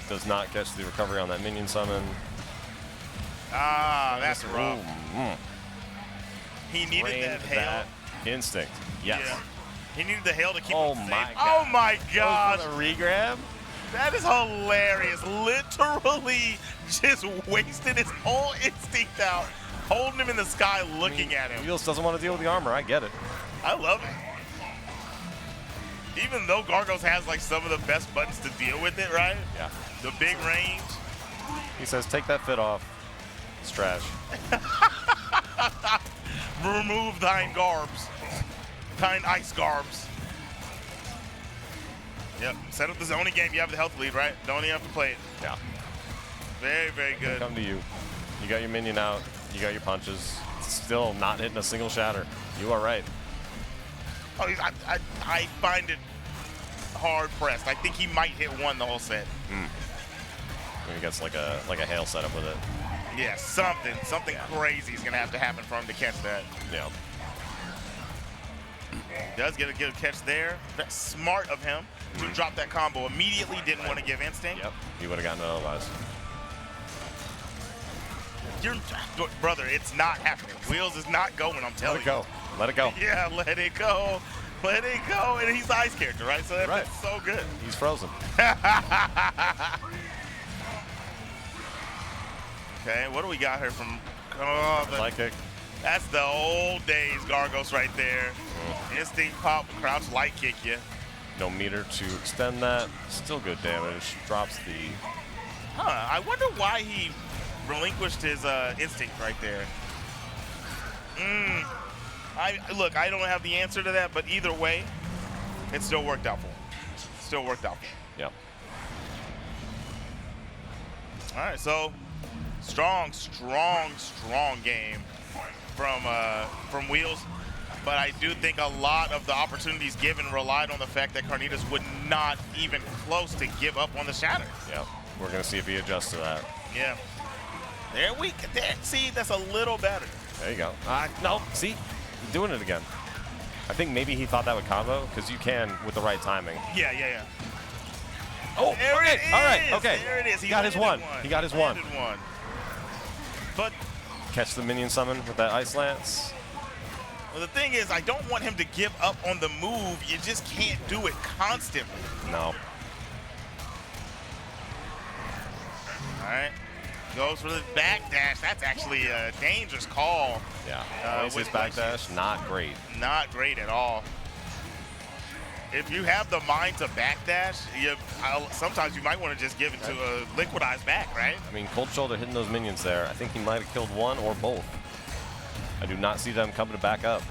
S1: Does not catch the recovery on that minion summon.
S2: Ah, that's rough. He needed that hail.
S1: Instinct. Yes.
S2: Yeah. He needed the hail to keep him safe.
S1: God.
S2: Oh my gosh.
S1: A regrab?
S2: That is hilarious. Literally just wasted his whole instinct out, holding him in the sky, looking at him.
S1: Wheels doesn't want to deal with the armor. I get it.
S2: I love it. Even though Gargos has like some of the best buttons to deal with it, right?
S1: Yeah.
S2: The big range.
S1: He says, take that fit off. It's trash.
S2: Remove thine garbs. Thine ice garbs. Yep. Set up the zoning game. You have the health lead, right? Don't even have to play it.
S1: Yeah.
S2: Very, very good.
S1: Come to you. You got your minion out. You got your punches. Still not hitting a single shatter. You are right.
S2: Oh, I find it hard pressed. I think he might hit one the whole set.
S1: He gets like a hail setup with it.
S2: Yeah, something crazy is gonna have to happen for him to catch that.
S1: Yeah.
S2: Does get a good catch there. That's smart of him to drop that combo immediately. Didn't want to give instinct.
S1: Yep. He would have gotten it otherwise.
S2: Brother, it's not happening. Wheels is not going, I'm telling you.
S1: Let it go. Let it go.
S2: Yeah, let it go. Let it go. And he's the ice character, right? So that's so good.
S1: He's frozen.
S2: Okay, what do we got here from... Oh,
S1: Light kick.
S2: That's the old days Gargos right there. Instinct pop, crouch, light kick you.
S1: No meter to extend that. Still good damage. Drops the...
S2: Huh, I wonder why he relinquished his instinct right there. Look, I don't have the answer to that, but either way, it still worked out for him. Still worked out for him.
S1: Yep.
S2: All right, so strong game from Wheels. But I do think a lot of the opportunities given relied on the fact that Carnitas would not even close to give up on the shatter.
S1: Yep. We're going to see if he adjusts to that.
S2: Yeah. There. See, that's a little better.
S1: There you go. No, see? He's doing it again. I think maybe he thought that would combo, because you can with the right timing.
S2: Yeah.
S1: Oh,
S2: there it is.
S1: All right, okay.
S2: There it is.
S1: He got his one. He got his one.
S2: But
S1: catch the minion summon with that Ice Lance.
S2: Well, the thing is, I don't want him to give up on the move. You just can't do it constantly.
S1: No.
S2: All right. Goes for the backdash. That's actually a dangerous call.
S1: Yeah. His backdash, not great.
S2: Not great at all. If you have the mind to backdash, sometimes you might want to just give it to a liquidized back, right?
S1: I mean, Cold Shoulder hitting those minions there. I think he might have killed one or both. I do not see them coming to back up.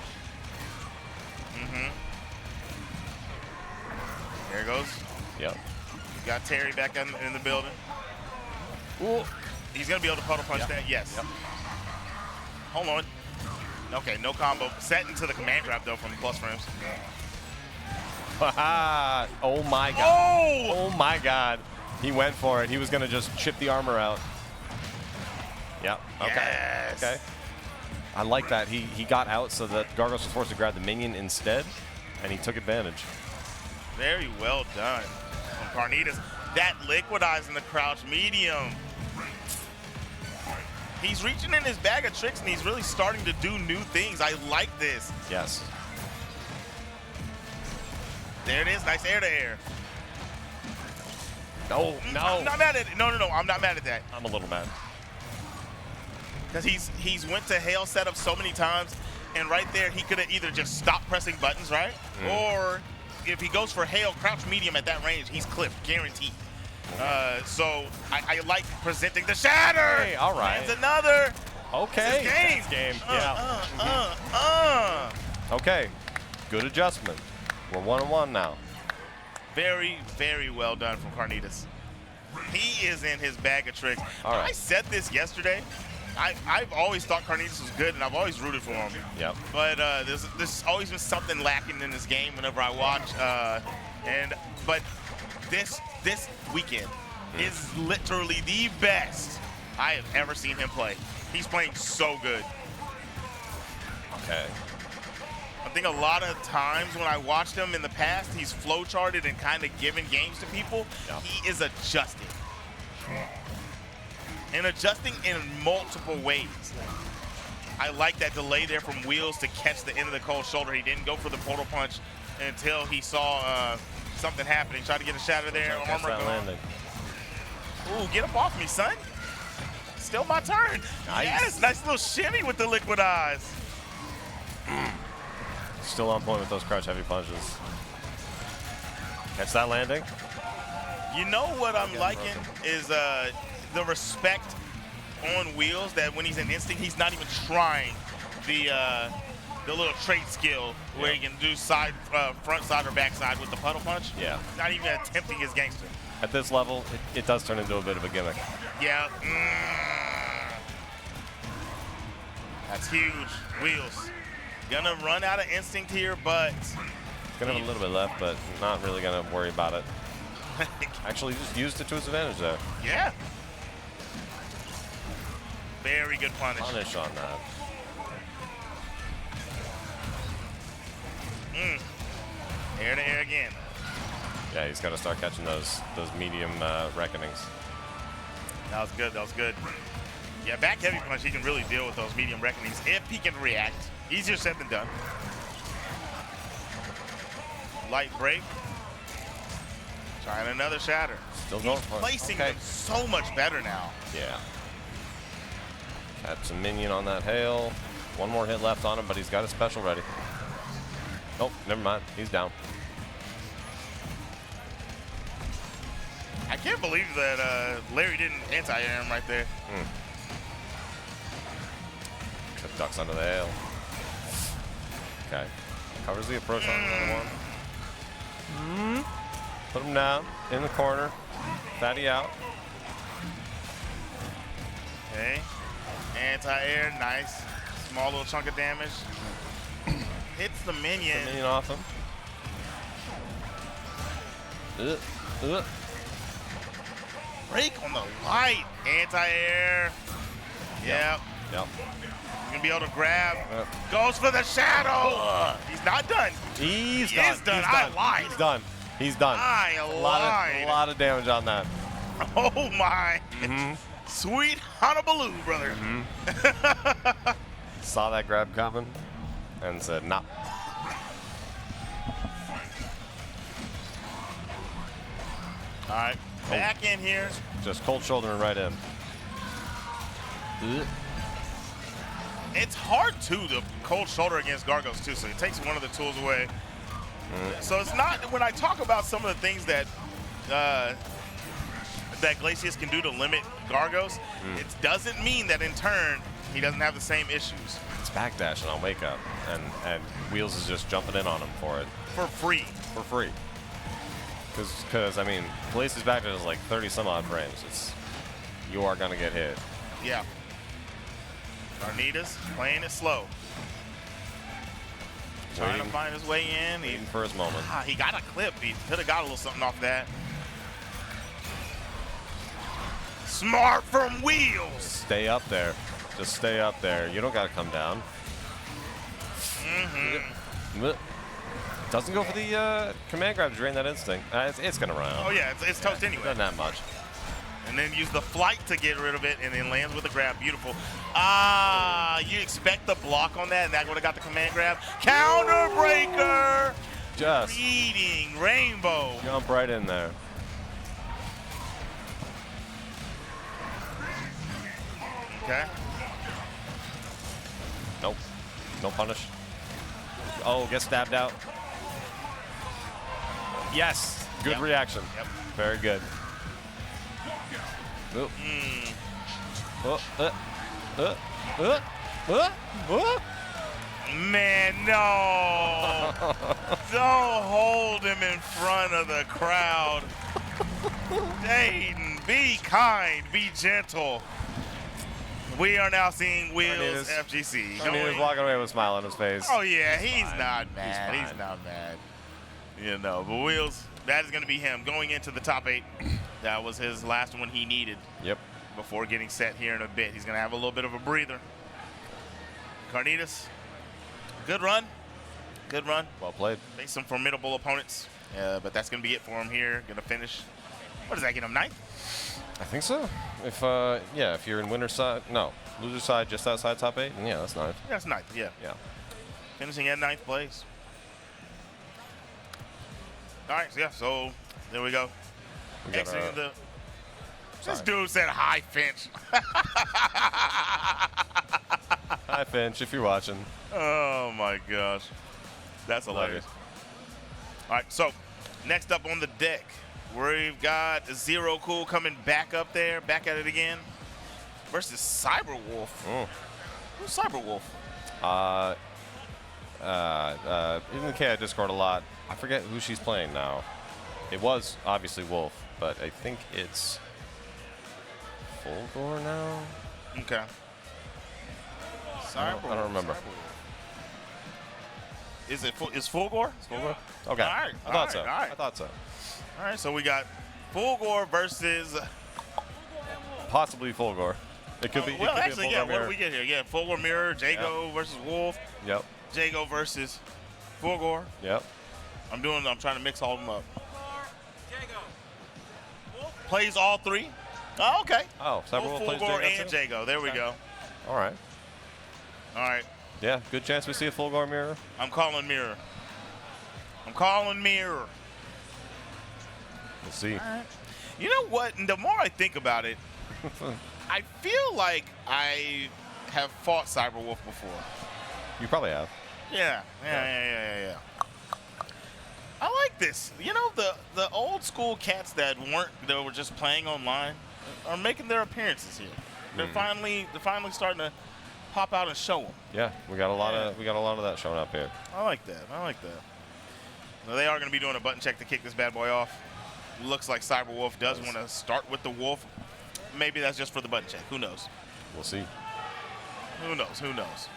S2: There it goes.
S1: Yep.
S2: Got Terry back in the building.
S1: Ooh.
S2: He's going to be able to puddle punch that? Yes. Yep. Hold on. Okay, no combo. Set into the command grab, though, from plus frames.
S1: Oh, my God. Oh, my God. He went for it. He was going to just chip the armor out. Yep. Okay.
S2: Yes.
S1: Okay. I like that. He got out so that Gargos was forced to grab the minion instead, and he took advantage.
S2: Very well done from Carnitas. That liquidizing the crouch medium. He's reaching in his bag of tricks, and he's really starting to do new things. I like this.
S1: Yes.
S2: There it is. Nice air-to-air.
S1: No.
S2: I'm not mad at it. No. I'm not mad at that.
S1: I'm a little mad.
S2: Because he's went to hail setup so many times, and right there he could have either just stopped pressing buttons, right? Or if he goes for hail, crouch medium at that range, he's clipped, guaranteed. So I like presenting the shatter.
S1: Hey, all right.
S2: And another.
S1: Okay.
S2: It's
S1: game. Yeah. Okay. Good adjustment. We're 1-1 now.
S2: Very, very well done from Carnitas. He is in his bag of tricks.
S1: All right.
S2: I said this yesterday. I've always thought Carnitas was good, and I've always rooted for him.
S1: Yep.
S2: But there's always been something lacking in this game whenever I watch. But this weekend is literally the best I have ever seen him play. He's playing so good.
S1: Okay.
S2: I think a lot of times when I watched him in the past, he's flow charted and kind of giving games to people.
S1: Yeah.
S2: He is adjusting. And adjusting in multiple ways. I like that delay there from Wheels to catch the end of the cold shoulder. He didn't go for the portal punch until he saw something happening. Tried to get a shatter there. Armor landing. Ooh, get up off me, son. Still my turn.
S1: Nice.
S2: Yes, nice little shimmy with the liquid eyes.
S1: Still on point with those crouch heavy punches. Catch that landing.
S2: You know what I'm liking is the respect on Wheels, that when he's in instinct, he's not even trying the little trait skill where he can do side, front side or back side with the puddle punch.
S1: Yeah.
S2: Not even attempting his gangster.
S1: At this level, it does turn into a bit of a gimmick.
S2: Yeah. That's huge. Wheels. Gonna run out of instinct here, but
S1: Gonna have a little bit left, but not really gonna worry about it. Actually, just used it to his advantage there.
S2: Yeah. Very good punish.
S1: Punish on that.
S2: Air to air again.
S1: Yeah, he's got to start catching those medium reckonings.
S2: That was good. That was good. Yeah, back heavy punch, he can really deal with those medium reckonings if he can react. Easier said than done. Light break. Trying another shatter.
S1: Still going
S2: He's
S1: for it.
S2: placing
S1: Okay.
S2: them so much better now.
S1: Yeah. Catch some minion on that hail. One more hit left on him, but he's got a special ready. Nope, never mind. He's down.
S2: I can't believe that Larry didn't anti-air him right there.
S1: Just ducks under the hail. Okay. Covers the approach on another one. Put him down in the corner. Fatty out.
S2: Okay. Anti-air, nice. Small little chunk of damage. Hits the minion.
S1: Minion off him.
S2: Break on the light. Anti-air. Yep.
S1: Yep.
S2: He's gonna be able to grab.
S1: Yep.
S2: Goes for the shadow. He's not done.
S1: He's
S2: He
S1: done.
S2: is done.
S1: He's
S2: I
S1: done.
S2: lied.
S1: He's done. He's done.
S2: I
S1: A
S2: lied.
S1: lot of damage on that.
S2: Oh my. Sweet Honolulu, brother.
S1: Saw that grab coming and said, nah.
S2: All right. Back in here.
S1: Just cold shouldering right in.
S2: It's hard too, the cold shoulder against Gargos too, so it takes one of the tools away. So it's not, when I talk about some of the things that that Glacius can do to limit Gargos, it doesn't mean that in turn he doesn't have the same issues.
S1: It's backdashing on wake up, and Wheels is just jumping in on him for it.
S2: For free.
S1: For free. Because I mean, Glacius backdash is like 30 some odd frames. You are gonna get hit.
S2: Yeah. Carnitas playing it slow. Trying to find his way in.
S1: Waiting for his moment.
S2: He got a clip. He could have got a little something off that. Smart from Wheels.
S1: Stay up there. Just stay up there. You don't got to come down. Doesn't go for the command grab to drain that instinct. It's going to run out.
S2: Oh, yeah. It's toast anyway.
S1: Not that much.
S2: And then use the flight to get rid of it, and then lands with the grab. Beautiful. You expect the block on that, and that would have got the command grab. Counter breaker.
S1: Just
S2: Reading Rainbow.
S1: jump right in there.
S2: Okay.
S1: Nope. No punish. Oh, get stabbed out. Yes. Good
S2: Yep.
S1: reaction.
S2: Yep.
S1: Very good. Oh.
S2: Man, no. Don't hold him in front of the crowd. Dayton, be kind, be gentle. We are now seeing WheelsFGC.
S1: I mean, he's walking away with a smile on his face.
S2: Oh, yeah, he's not mad.
S1: He's
S2: He's not mad. You know, but Wheels, that is going to be him going into the top 8. That was his last one he needed.
S1: Yep.
S2: Before getting set here in a bit. He's going to have a little bit of a breather. Carnitas, good run. Good run.
S1: Well played.
S2: Faced some formidable opponents, but that's going to be it for him here. Going to finish. What does that get him, 9th?
S1: I think so. If yeah, if you're in winner side, no, loser side, just outside top 8, yeah, that's 9th.
S2: Yeah, that's 9th, yeah.
S1: Yeah.
S2: Finishing at 9th place. All right, so yeah, so there we go.
S1: We got
S2: Exiting the. This
S1: sorry.
S2: dude said hi, Finch.
S1: Hi, Finch, if you're watching.
S2: Oh my gosh, that's
S1: Love
S2: hilarious. All right, so Next up on the deck, we've got Zero Cool coming back up there, back at it again, versus Sabrewulf. Who's Sabrewulf?
S1: In the K, I Discord a lot. I forget who she's playing now. It was obviously Wolf, but I think it's Fulfore now.
S2: Okay.
S1: I don't remember.
S2: Is Fulfore?
S1: Fulfore? Okay.
S2: All right.
S1: I thought so.
S2: All right.
S1: I thought so.
S2: All right. So we got Fulfore versus.
S1: Possibly Fulfore. It could be.
S2: Well,
S1: it could
S2: actually,
S1: be
S2: yeah.
S1: a
S2: What do we get here? Yeah, Fulfore Mirror, Jago versus Wolf.
S1: Yep.
S2: Jago versus Fulfore.
S1: Yep.
S2: I'm trying to mix all of them up. Plays all three. Oh, okay.
S1: Oh, Sabrewulf plays
S2: Fulfore
S1: Jago
S2: and
S1: too?
S2: Jago. There we go.
S1: All right.
S2: All right.
S1: Yeah, good chance we see a Fulfore mirror.
S2: I'm calling Mirror. I'm calling Mirror.
S1: We'll see.
S2: You know what? The more I think about it, I feel like I have fought Sabrewulf before.
S1: You probably have.
S2: Yeah. I like this. You know, the old school cats that were just playing online are making their appearances here. They're finally starting to pop out and show them.
S1: Yeah, we got a lot of that showing up here.
S2: I like that. Well, they are going to be doing a button check to kick this bad boy off. Looks like Sabrewulf does want to start with the Wolf. Maybe that's just for the button check. Who knows?
S1: We'll see.
S2: Who knows?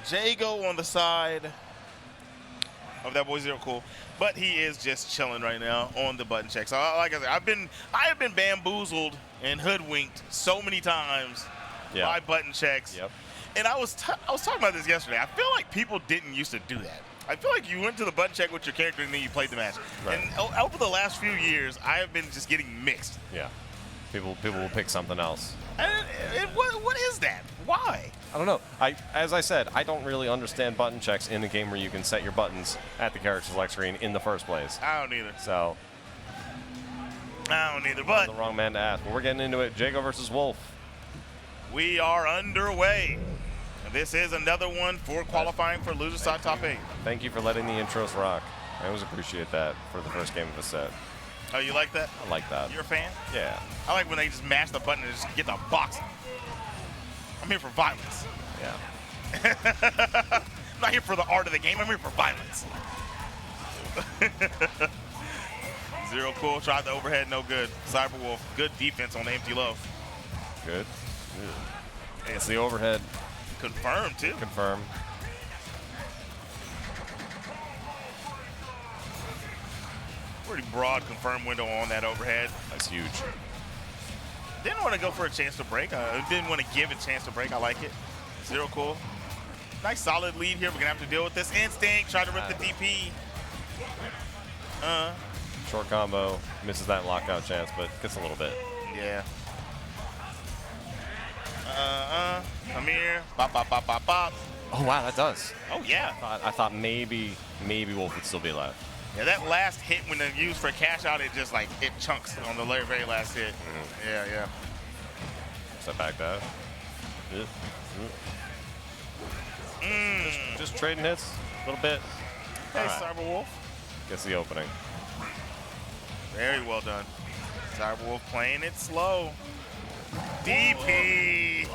S2: Jago on the side of that boy Zero Cool, but he is just chilling right now on the button check. So like I said, I have been bamboozled and hoodwinked so many times by button checks.
S1: Yep.
S2: And I was talking about this yesterday. I feel like people didn't used to do that. I feel like you went to the button check with your character and then you played the match.
S1: Right.
S2: And over the last few years, I have been just getting mixed.
S1: Yeah. People will pick something else.
S2: And what is that? Why?
S1: I don't know. As I said, I don't really understand button checks in a game where you can set your buttons at the character select screen in the first place.
S2: I don't either.
S1: So
S2: I don't either. But
S1: I'm the wrong man to ask. But we're getting into it. Jago versus Wolf.
S2: We are underway. And this is another one for qualifying for loser side top 8.
S1: Thank you for letting the intros rock. I always appreciate that for the first game of a set.
S2: Oh, you like that?
S1: I like that.
S2: You're a fan?
S1: Yeah.
S2: I like when they just mash the button and just get the box. I'm here for violence.
S1: Yeah.
S2: I'm not here for the art of the game. I'm here for violence. Zero Cool tried the overhead, no good. Sabrewulf, good defense on the empty loaf.
S1: Good. It's the overhead.
S2: Confirmed, too.
S1: Confirm.
S2: Pretty broad confirm window on that overhead.
S1: That's huge.
S2: Didn't want to go for a chance to break. Didn't want to give a chance to break. I like it. Zero Cool. Nice solid lead here. We're going to have to deal with this. Instinct. Try to rip the DP.
S1: Short combo. Misses that lockout chance, but gets a little bit.
S2: Yeah. Come here. Bop, bop, bop, bop, bop.
S1: Oh, wow, that does.
S2: Oh, yeah.
S1: I thought maybe Wolf would still be alive.
S2: Yeah, that last hit when they used for cash out, it just like, it chunks on the very last hit. Yeah.
S1: Step back that. Just trading hits a little bit.
S2: Hey,
S1: All right.
S2: Sabrewulf.
S1: Gets the opening.
S2: Very well done. Sabrewulf playing it slow. DP.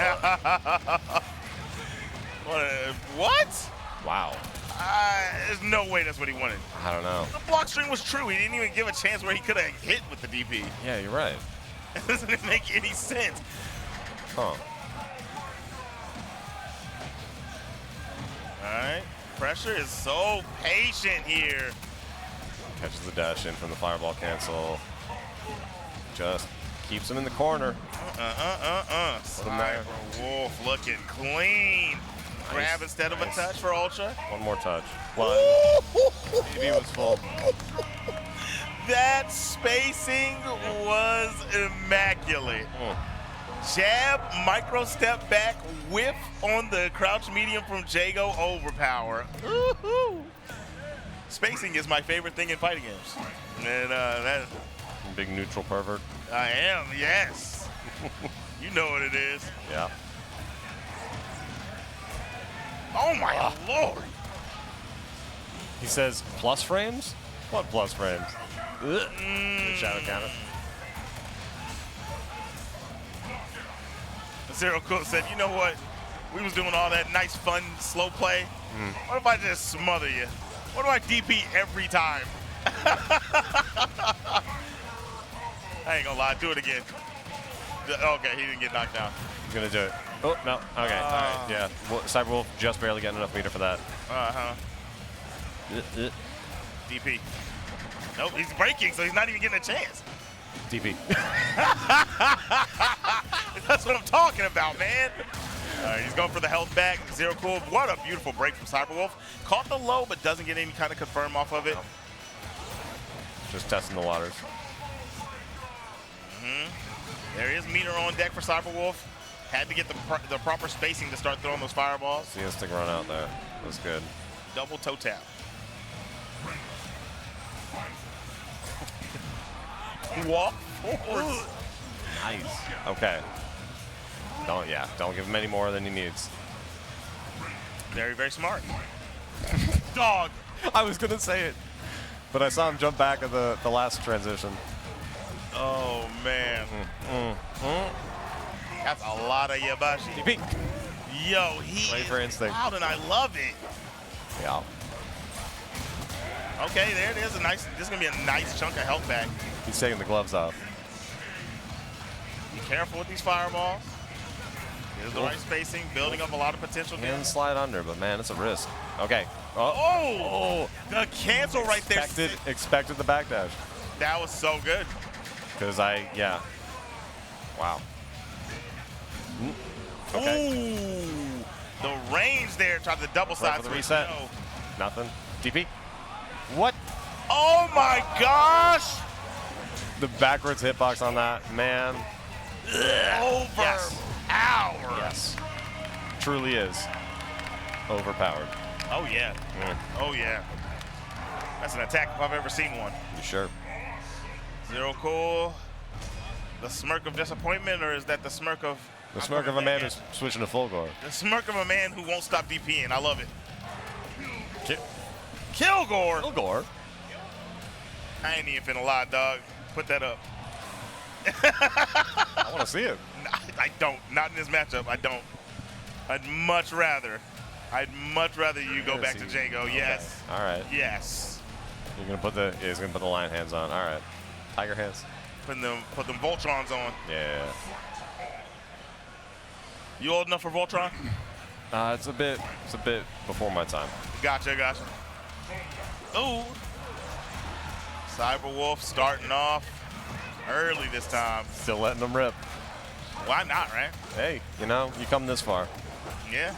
S2: What?
S1: Wow.
S2: There's no way that's what he wanted.
S1: I don't know.
S2: The block string was true. He didn't even give a chance where he could have hit with the DP.
S1: Yeah, you're right.
S2: It doesn't make any sense.
S1: Huh.
S2: All right. Pressure is so patient here.
S1: Catches the dash in from the fireball cancel. Just keeps him in the corner.
S2: Sabrewulf looking clean. Grab instead of a touch for Ultra.
S1: One more touch. One. Maybe it was full.
S2: That spacing was immaculate. Jab, micro step back, whiff on the crouch medium from Jago, overpower. Spacing is my favorite thing in fighting games. And that.
S1: Big neutral pervert.
S2: I am, yes. You know what it is.
S1: Yeah.
S2: Oh my lord.
S1: He says plus frames? What plus frames? Shadow counter.
S2: Zero Cool said, you know what? We was doing all that nice, fun, slow play. What if I just smother you? What if I DP every time? I ain't gonna lie, do it again. Okay, he didn't get knocked down.
S1: He's gonna do it. Oh, no. Okay, all right, yeah. Well, Sabrewulf just barely getting enough meter for that.
S2: DP. Nope, he's breaking, so he's not even getting a chance.
S1: DP.
S2: That's what I'm talking about, man. He's going for the health back. Zero Cool. What a beautiful break from Sabrewulf. Caught the low, but doesn't get any kind of confirm off of it.
S1: Just testing the waters.
S2: There is meter on deck for Sabrewulf. Had to get the proper spacing to start throwing those fireballs.
S1: See us stick run out there. That's good.
S2: Double toe tap. Walk forward.
S1: Nice. Okay. Don't give him any more than he needs.
S2: Very, very smart. Dog.
S1: I was gonna say it, but I saw him jump back at the last transition.
S2: Oh man. That's a lot of Yabashi.
S1: DP.
S2: Yo, he
S1: Play for
S2: is
S1: instinct.
S2: loud and I love it.
S1: Yeah.
S2: Okay, there it is. This is gonna be a nice chunk of health back.
S1: He's taking the gloves off.
S2: Be careful with these fireballs. Here's the right spacing, building up a lot of potential.
S1: Can slide under, but man, it's a risk. Okay.
S2: Oh, the cancel right there.
S1: Expected the backdash.
S2: That was so good.
S1: Because wow. Okay.
S2: Ooh, the range there. Tried to double side
S1: for the
S2: switch.
S1: reset.
S2: No.
S1: Nothing. DP. What?
S2: Oh my gosh.
S1: The backwards hitbox on that, man.
S2: Overpowered.
S1: Yes. Truly is overpowered.
S2: Oh yeah. Oh yeah. That's an attack if I've ever seen one.
S1: You sure?
S2: Zero Cool. The smirk of disappointment, or is that the smirk of?
S1: The smirk of a man who's switching to Fulfore.
S2: The smirk of a man who won't stop DPing. I love it. Kilgore.
S1: Fulfore.
S2: I ain't even finna lie, dog. Put that up.
S1: I want to see it.
S2: I don't. Not in this matchup. I don't. I'd much rather you go back to Jago. Yes.
S1: Okay. All right.
S2: Yes.
S1: You're gonna put the. He's gonna put the lion hands on. All right. Tiger hands.
S2: Put them Voltrons on.
S1: Yeah.
S2: You old enough for Voltron?
S1: It's a bit before my time.
S2: Gotcha. Ooh. Sabrewulf starting off early this time.
S1: Still letting them rip.
S2: Why not, right?
S1: Hey, you come this far.
S2: Yeah.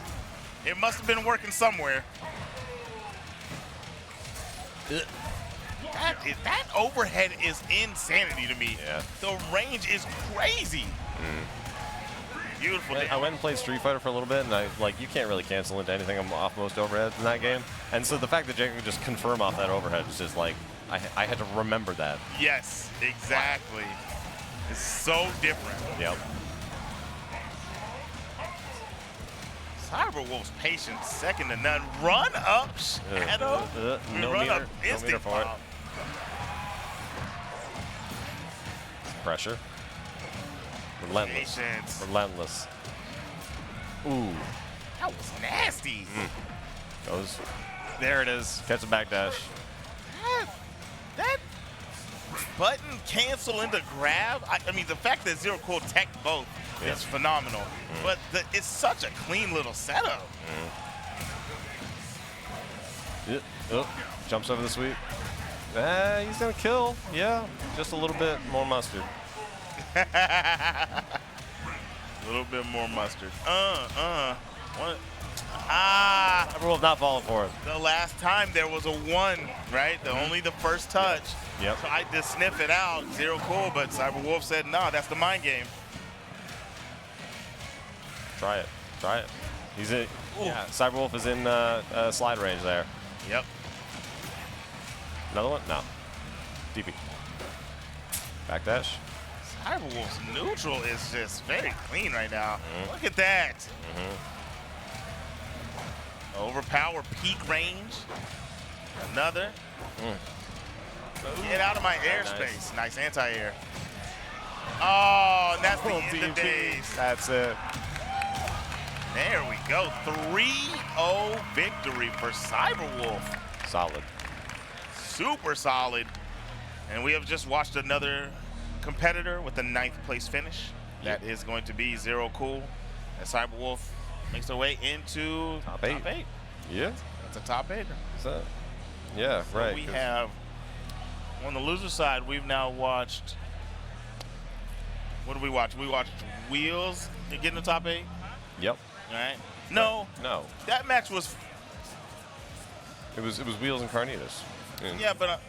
S2: It must have been working somewhere. That overhead is insanity to me.
S1: Yeah.
S2: The range is crazy. Beautiful.
S1: I went and played Street Fighter for a little bit, and you can't really cancel into anything off most overheads in that game. And so the fact that Jago could just confirm off that overhead is just like, I had to remember that.
S2: Yes, exactly. It's so different.
S1: Yep.
S2: Sabrewulf's patience, second to none. Run up, Shadow.
S1: No
S2: run
S1: meter.
S2: up,
S1: No
S2: instant
S1: meter for it.
S2: pop.
S1: Pressure. Relentless.
S2: Patience.
S1: Relentless. Ooh.
S2: That was nasty.
S1: Goes. There it is. Catch a backdash.
S2: That button cancel into grab. I mean, the fact that Zero Cool tech both is phenomenal. But it's such a clean little setup.
S1: Jumps over the sweep. He's gonna kill. Yeah, just a little bit more mustard.
S2: A little bit more mustard. What?
S1: Sabrewulf not falling for it.
S2: The last time there was a 1, right? Only the first touch.
S1: Yep.
S2: Tried to sniff it out. Zero Cool, but Sabrewulf said, no, that's the mind game.
S1: Try it. Try it. He's in. Yeah, Sabrewulf is in slide range there.
S2: Yep.
S1: Another one? No. DP. Backdash.
S2: Sabrewulf's neutral is just very clean right now. Look at that. Overpower peak range. Another. Get out of my airspace. Nice anti-air. Oh, and that's the end of days.
S1: That's it.
S2: There we go. 3-0 victory for Sabrewulf.
S1: Solid.
S2: Super solid. And we have just watched another competitor with a 9th place finish. That is going to be Zero Cool. As Sabrewulf makes their way into
S1: top 8. Yeah.
S2: That's a top 8.
S1: So, yeah,
S2: so
S1: right.
S2: We have, on the loser side, we've now watched, what did we watch? We watched Wheels get in the top 8.
S1: Yep.
S2: All right. No. That match was.
S1: It was Wheels and Carnitas.
S2: Yeah, but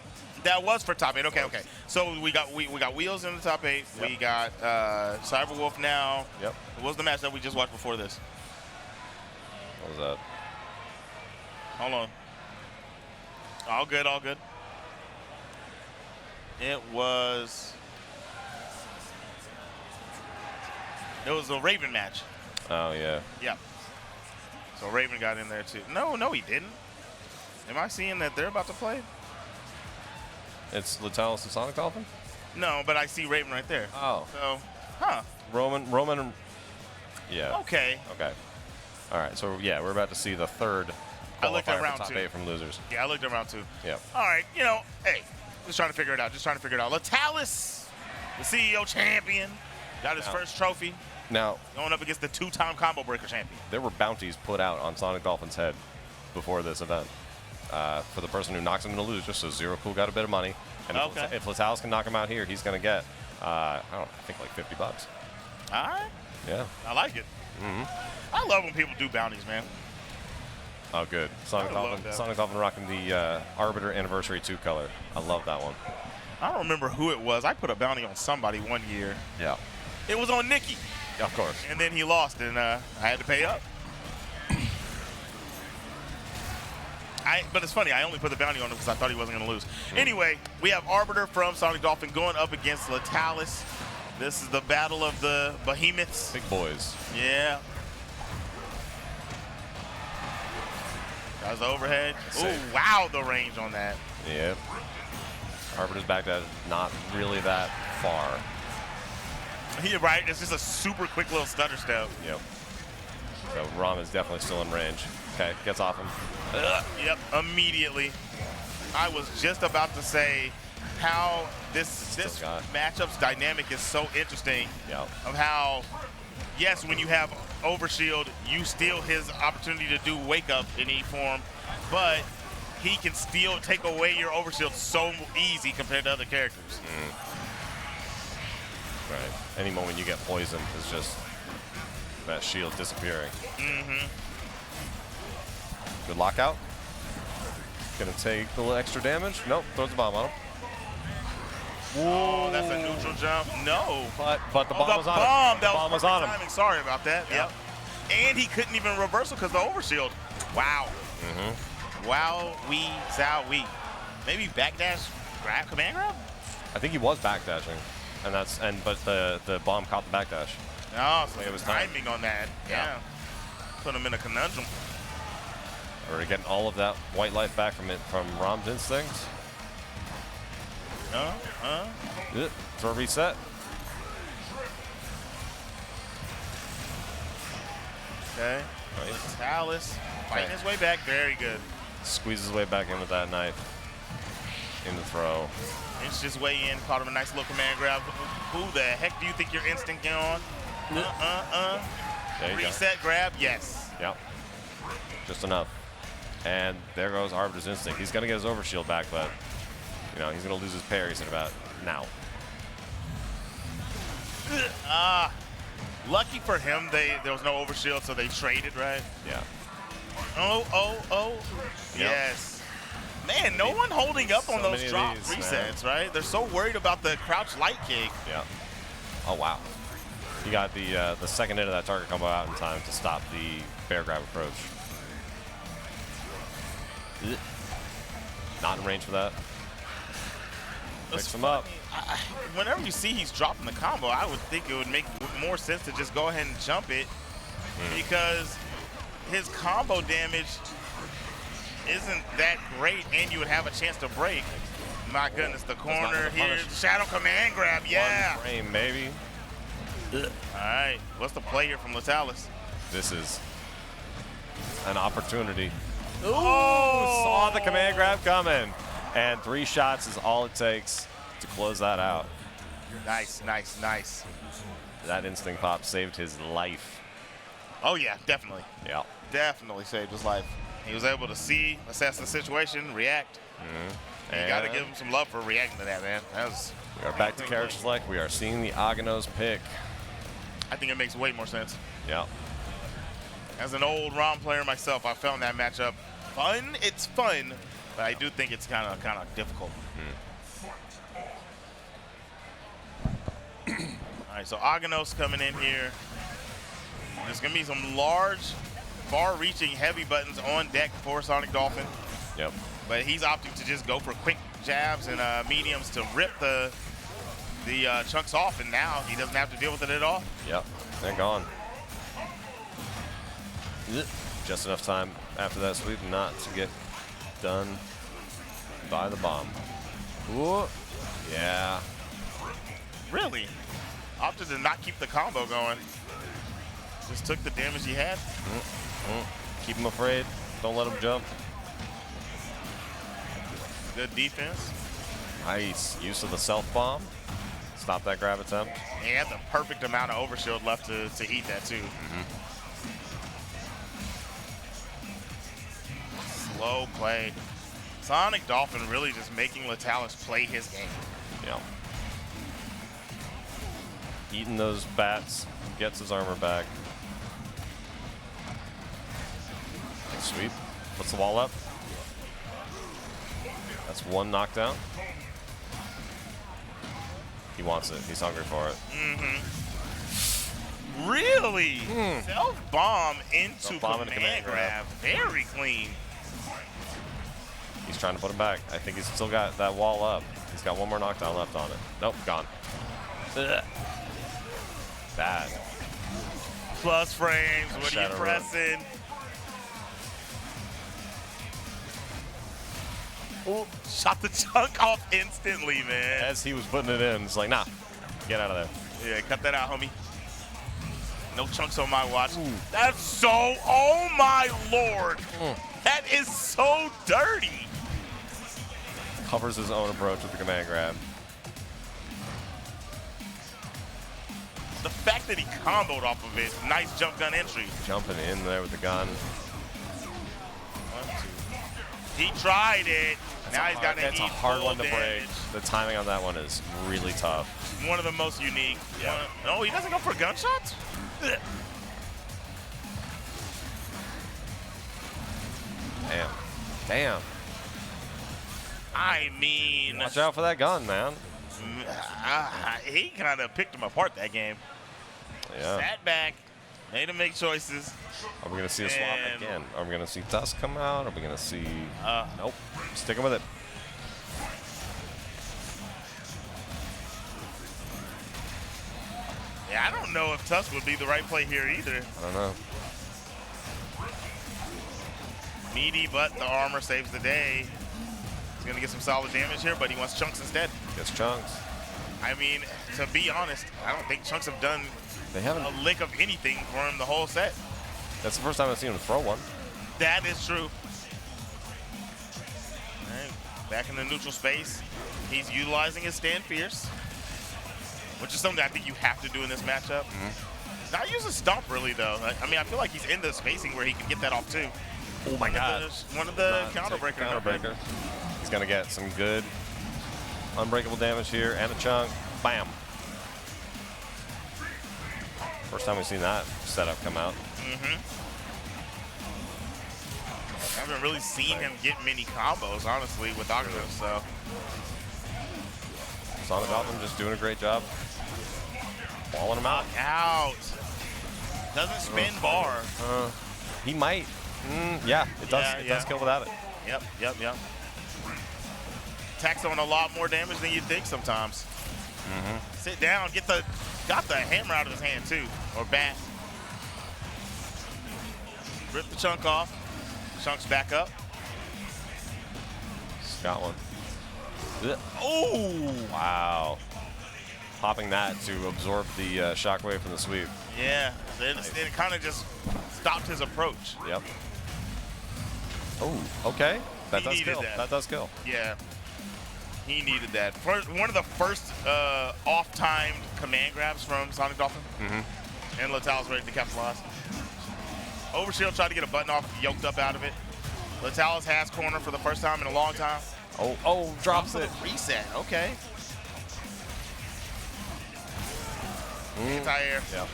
S2: that was for top 8. Okay. So we got Wheels in the top 8.
S1: Yep.
S2: We got Sabrewulf now.
S1: Yep.
S2: What was the match that we just watched before this?
S1: What was that?
S2: Hold on. All good. It was a Raven match.
S1: Oh, yeah.
S2: Yeah. So Raven got in there too. No, he didn't. Am I seeing that they're about to play?
S1: It's Letalis and SonicDolphin?
S2: No, but I see Raven right there.
S1: Oh.
S2: So, huh.
S1: Roman and... Yeah.
S2: Okay.
S1: All right, so yeah, we're about to see the third
S2: qualifier for
S1: round
S2: top
S1: 8 from losers.
S2: Yeah, I looked at round 2.
S1: Yep.
S2: All right, hey, just trying to figure it out. Letalis, the CEO champion, got his first trophy.
S1: Now,
S2: going up against the 2-time combo breaker champion.
S1: There were bounties put out on SonicDolphin's head before this event. For the person who knocks him into loser, so Zero Cool got a bit of money. And if Letalis can knock him out here, he's going to get, I think like $50.
S2: All right.
S1: Yeah.
S2: I like it. I love when people do bounties, man.
S1: Oh, good. SonicDolphin rocking the Arbiter Anniversary 2 color. I love that one.
S2: I don't remember who it was. I put a bounty on somebody one year.
S1: Yeah.
S2: It was on Nikki.
S1: Yeah, of course.
S2: And then he lost, and I had to pay up. But it's funny, I only put the bounty on him because I thought he wasn't going to lose. Anyway, we have Arbiter from SonicDolphin going up against Letalis. This is the battle of the behemoths.
S1: Big boys.
S2: Yeah. That was the overhead. Oh, wow, the range on that.
S1: Yep. Arbiter's backdash not really that far.
S2: You're right. It's just a super quick little stutter step.
S1: Yep. So Raam is definitely still in range. Okay, gets off him.
S2: Yep, immediately. I was just about to say how this matchup's dynamic is so interesting.
S1: Yep.
S2: Of how, yes, when you have overshield, you steal his opportunity to do wake up in any form, but he can still take away your overshield so easy compared to other characters.
S1: Right. Any moment you get poisoned is just that shield disappearing. Good lockout. Gonna take a little extra damage. Nope, throws the bomb on him.
S2: Whoa, that's a neutral jump. No.
S1: But the bomb was on him.
S2: That was perfect timing. Sorry about that. Yep. And he couldn't even reversal because the overshield. Wow. Wow, we. Maybe backdash grab, command grab?
S1: I think he was backdashing. But the bomb caught the backdash.
S2: Oh, so it was timing on that. Yeah. Put him in a conundrum.
S1: Already getting all of that white life back from Raam's instincts. For a reset.
S2: Okay.
S1: Nice.
S2: Letalis fighting his way back. Very good.
S1: Squeezes his way back in with that knife. In the throw.
S2: Inched his way in. Caught him a nice little command grab. Who the heck do you think you're instinct on?
S1: There you
S2: Reset grab. Yes.
S1: Yep. Just enough. And there goes Arbiter's instinct. He's going to get his overshield back, but he's going to lose his parries in about now.
S2: Lucky for him, there was no overshield, so they traded, right?
S1: Yeah.
S2: Oh. Yep. Yes. Man, no one holding up on those drop resets, right? They're so worried about the crouch light kick.
S1: Yeah. Oh, wow. He got the second hit of that target combo out in time to stop the bear grab approach. Not in range for that. Picks him up.
S2: Whenever you see he's dropping the combo, I would think it would make more sense to just go ahead and jump it because his combo damage isn't that great, and you would have a chance to break. My goodness, the corner here. Shadow command grab, yeah.
S1: One frame, maybe.
S2: All right, what's the play here from Letalis?
S1: This is an opportunity.
S2: Ooh,
S1: Saw the command grab coming. And 3 shots is all it takes to close that out.
S2: Nice, nice, nice.
S1: That instinct pop saved his life.
S2: Oh, yeah, definitely.
S1: Yeah.
S2: Definitely saved his life. He was able to see, assess the situation, react. You got to give him some love for reacting to that, man. That was
S1: we are back to character select. We are seeing the Aganos pick.
S2: I think it makes way more sense.
S1: Yeah.
S2: As an old Raam player myself, I found that matchup fun. It's fun, but I do think it's kind of difficult. All right, so Aganos coming in here. There's going to be some large, far-reaching heavy buttons on deck for Sonic Dolphin.
S1: Yep.
S2: But he's opting to just go for quick jabs and mediums to rip the chunks off, and now he doesn't have to deal with it at all.
S1: Yep, they're gone. Just enough time after that sweep not to get done by the bomb. Ooh, yeah.
S2: Really? Opted to not keep the combo going. Just took the damage he had.
S1: Keep him afraid. Don't let him jump.
S2: Good defense.
S1: Nice use of the self bomb. Stop that grab attempt.
S2: He had the perfect amount of overshield left to eat that too. Slow play. Sonic Dolphin really just making Letalis play his game.
S1: Yeah. Eating those bats, gets his armor back. Sweep. Puts the wall up. That's 1 knockdown. He wants it. He's hungry for it.
S2: Really? Self-bomb into command grab. Very clean.
S1: He's trying to put him back. I think he's still got that wall up. He's got 1 more knockdown left on it. Nope, gone. Ugh. Bad.
S2: Plus frames. What are you pressing? Ooh, shot the chunk off instantly, man.
S1: As he was putting it in, it's like, nah, get out of there.
S2: Yeah, cut that out, homie. No chunks on my watch. That's so, oh my lord. That is so dirty.
S1: Covers his own approach with the command grab.
S2: The fact that he comboed off of it, nice jump gun entry.
S1: Jumping in there with the gun.
S2: He tried it. Now he's got to eat
S1: That's a hard one to
S2: damage.
S1: break. The timing on that one is really tough.
S2: One of the most unique. Yeah. No, he doesn't go for gunshots?
S1: Damn. Damn.
S2: I mean,
S1: Watch out for that gun, man.
S2: he kind of picked him apart that game.
S1: Yeah.
S2: Sat back, made him make choices.
S1: Are we going to see a swap again? Are we going to see Tusk come out? Are we going to see... nope. Sticking with it.
S2: Yeah, I don't know if Tusk would be the right play here either.
S1: I don't know.
S2: Meaty, but the armor saves the day. He's going to get some solid damage here, but he wants chunks instead.
S1: Gets chunks.
S2: I mean, to be honest, I don't think chunks have done a lick of anything for him the whole set.
S1: That's the first time I've seen him throw one.
S2: That is true. All right, back in the neutral space. He's utilizing his stand fierce, which is something I think you have to do in this matchup. Not use a stomp, really, though. I mean, I feel like he's in the spacing where he can get that off, too.
S1: Oh, my God.
S2: One of the counter breaker.
S1: He's going to get some good unbreakable damage here and a chunk. Bam. First time we've seen that setup come out.
S2: I haven't really seen him get many combos, honestly, with Gargos, so.
S1: SonicDolphin just doing a great job. Balling him out.
S2: Out. Doesn't spin bar.
S1: He might. Yeah, it does. It does kill without it.
S2: Yep. Attacks on a lot more damage than you'd think sometimes. Sit down, got the hammer out of his hand too, or bat. Rip the chunk off. Chunks back up.
S1: Got one. Oh! Wow. Popping that to absorb the shockwave from the sweep.
S2: Yeah, it kind of just stopped his approach.
S1: Yep. Oh, okay. That
S2: He
S1: does
S2: needed
S1: kill.
S2: that.
S1: That does kill.
S2: Yeah, he needed that. One of the first off-timed command grabs from Sonic Dolphin. And Letalis ready to capitalize. Overshield tried to get a button off, yoked up out of it. Letalis has corner for the first time in a long time.
S1: Oh, drops it.
S2: Reset, okay. Anti-air.
S1: Yeah.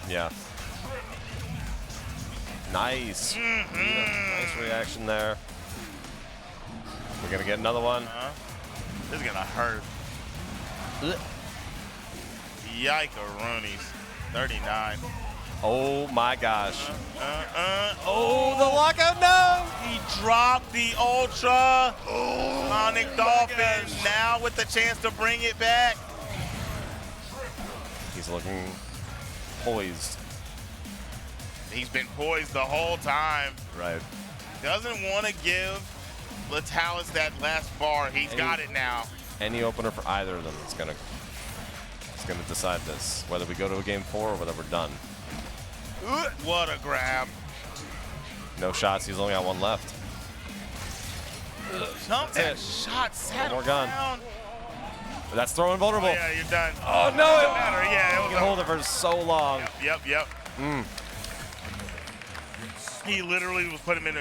S1: Yeah. Nice. Nice reaction there. We're going to get another one.
S2: This is going to hurt. Yike-a-roonies. 39.
S1: Oh my gosh. Oh, the lockout, no!
S2: He dropped the Ultra. SonicDolphin now with the chance to bring it back.
S1: He's looking poised.
S2: He's been poised the whole time.
S1: Right.
S2: Doesn't want to give Letalis that last bar. He's got it now.
S1: Any opener for either of them is gonna decide this, whether we go to a game 4 or whether we're done.
S2: What a grab.
S1: No shots. He's only got one left.
S2: Jump that shot. Sat
S1: One more gun.
S2: down.
S1: That's throwing vulnerable.
S2: Oh, yeah, you're done.
S1: Oh, no.
S2: Doesn't matter. Yeah,
S1: He can hold it for so long.
S2: Yep. He literally was putting him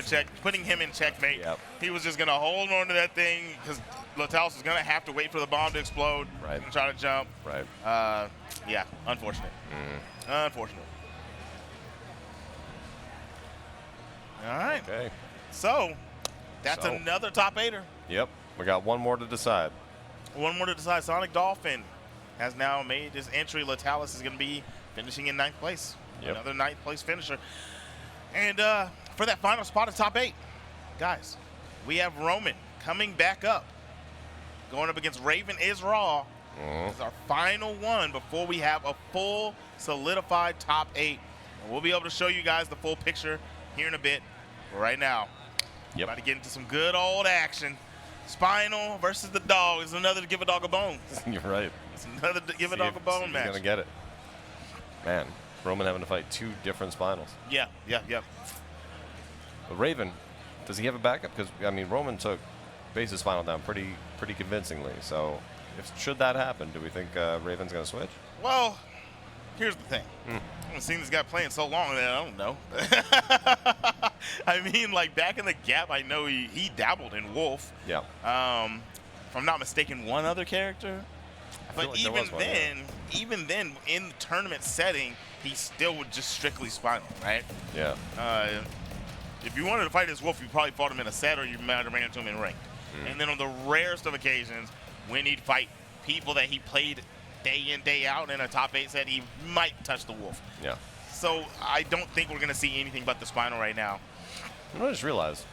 S2: in checkmate.
S1: Yep.
S2: He was just going to hold on to that thing because Letalis was going to have to wait for the bomb to explode
S1: Right.
S2: and try to jump.
S1: Right.
S2: Yeah, unfortunate. Unfortunate. All right.
S1: Okay.
S2: So, that's another top 8er.
S1: Yep. We got one more to decide.
S2: One more to decide. SonicDolphin has now made his entry. Letalis is going to be finishing in 9th place.
S1: Yep.
S2: Another 9th place finisher. And for that final spot of top 8, guys, we have Roman coming back up. Going up against Raven is Raw. This is our final one before we have a full solidified top 8. And we'll be able to show you guys the full picture here in a bit. But right now, about to get into some good old action. Spinal versus the dog is another to give a dog a bone.
S1: You're right.
S2: It's another to give a dog a bone match.
S1: He's going to get it. Man, Roman having to fight 2 different Spinals.
S2: Yeah.
S1: But Raven, does he have a backup? Because, I mean, Roman took Base's Spinal down pretty convincingly. So, should that happen, do we think Raven's going to switch?
S2: Well, here's the thing. I haven't seen this guy playing so long that I don't know. I mean, like, back in the gap, I know he dabbled in Wolf.
S1: Yeah.
S2: If I'm not mistaken, one other character. But
S1: like
S2: even then, in the tournament setting, he still would just strictly Spinal, right?
S1: Yeah.
S2: If you wanted to fight his Wolf, you probably fought him in a set or you might have ran into him in ranked. And then on the rarest of occasions, when he'd fight people that he played day in, day out in a top 8 set, he might touch the Wolf.
S1: Yeah.
S2: So I don't think we're going to see anything but the Spinal right now.
S1: I just realized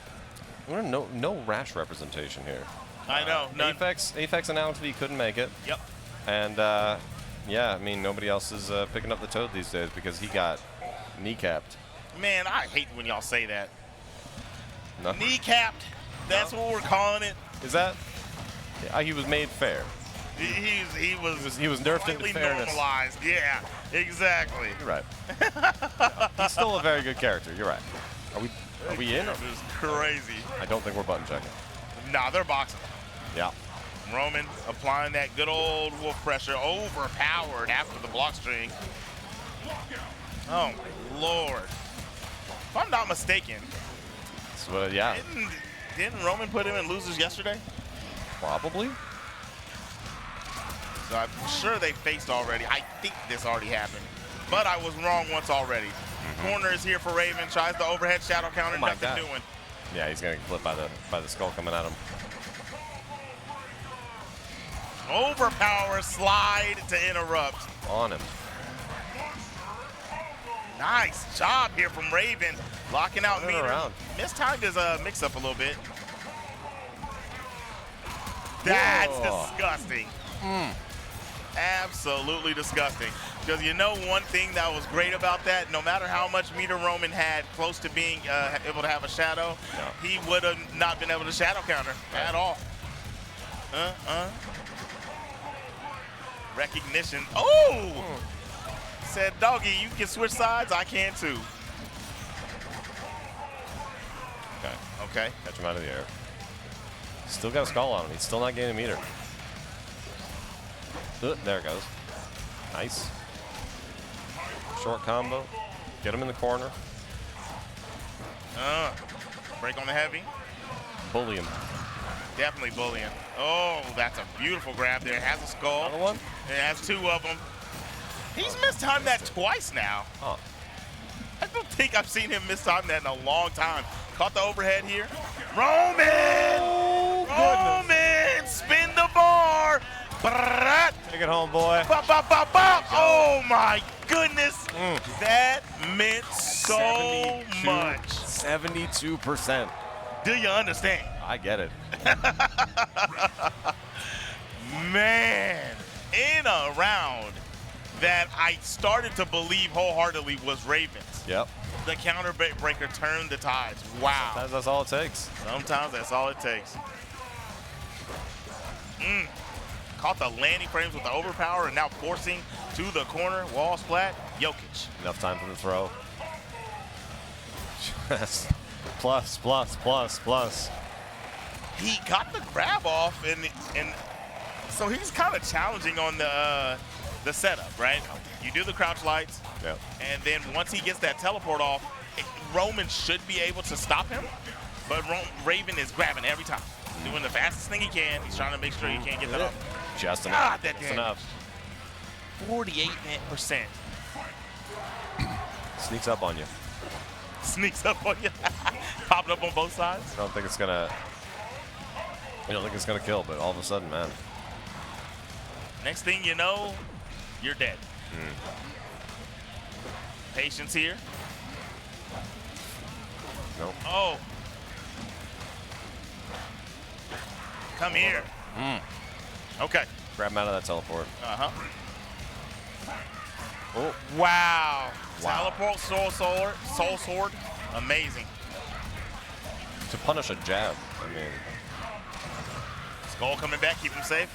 S1: we're no Rash representation here.
S2: I know. None.
S1: Aphex announced he couldn't make it.
S2: Yep.
S1: And, yeah, I mean, nobody else is picking up the Toad these days because he got kneecapped.
S2: Man, I hate when y'all say that.
S1: No?
S2: Kneecapped. That's what we're calling it.
S1: Is that? Yeah, he was made fair.
S2: He was
S1: nerfed into fairness.
S2: Normalized. Yeah, exactly.
S1: You're right. He's still a very good character. You're right. Are we in?
S2: This is crazy.
S1: I don't think we're button checking.
S2: Nah, they're boxing.
S1: Yeah.
S2: Roman applying that good old Wolf pressure, overpowered after the block string. Oh my Lord. If I'm not mistaken,
S1: So, yeah.
S2: didn't Roman put him in losers yesterday?
S1: Probably.
S2: So I'm sure they faced already. I think this already happened. But I was wrong once already. Corner is here for Raven. Tries the overhead shadow counter. Nothing doing.
S1: Yeah, he's going to get flipped by the skull coming at him.
S2: Overpower slide to interrupt.
S1: On him.
S2: Nice job here from Raven. Locking out meter.
S1: Around.
S2: Mistimed his mix-up a little bit. That's disgusting. Absolutely disgusting. Because you know one thing that was great about that, no matter how much meter Roman had close to being able to have a shadow, he would have not been able to shadow counter at all. Recognition. Oh! Said, doggy, you can switch sides. I can too.
S1: Okay.
S2: Okay.
S1: Catch him out of the air. Still got a skull on him. He's still not gaining meter. There it goes. Nice. Short combo. Get him in the corner.
S2: Break on the heavy.
S1: Bully him.
S2: Definitely bullying. Oh, that's a beautiful grab there. It has a skull.
S1: Another one?
S2: It has 2 of them. He's mistimed that twice now.
S1: Oh.
S2: I don't think I've seen him mistime that in a long time. Caught the overhead here. Roman!
S1: Oh,
S2: Roman! Spin the bar! Brat!
S1: Take it home, boy.
S2: Bop, bop, bop, bop. Oh my goodness! That meant so
S1: 72,
S2: much.
S1: 72%.
S2: Do you understand?
S1: I get it.
S2: Man, in a round that I started to believe wholeheartedly was Ravens.
S1: Yep.
S2: The counter breaker turned the tides. Wow.
S1: Sometimes that's all it takes.
S2: Sometimes that's all it takes. Caught the landing frames with the overpower and now forcing to the corner. Wall splat. Jokic.
S1: Enough time for the throw. Just plus, plus, plus, plus.
S2: He got the grab off, and so he's kind of challenging on the setup, right? You do the crouch lights,
S1: Yep.
S2: and then once he gets that teleport off, Roman should be able to stop him, but Raven is grabbing every time. Doing the fastest thing he can. He's trying to make sure he can't get that off.
S1: Just enough.
S2: God, that
S1: Just
S2: damage.
S1: enough.
S2: 48%.
S1: Sneaks up on you.
S2: Sneaks up on you. Popping up on both sides.
S1: I don't think it's gonna. I don't think it's gonna kill, but all of a sudden, man.
S2: Next thing you know, you're dead. Patience here.
S1: Nope.
S2: Oh. Come here. Okay.
S1: Grab him out of that teleport.
S2: Uh-huh.
S1: Oh.
S2: Wow.
S1: Wow.
S2: Teleport, soul sword. Amazing.
S1: To punish a jab. I mean.
S2: Skull coming back, keep him safe.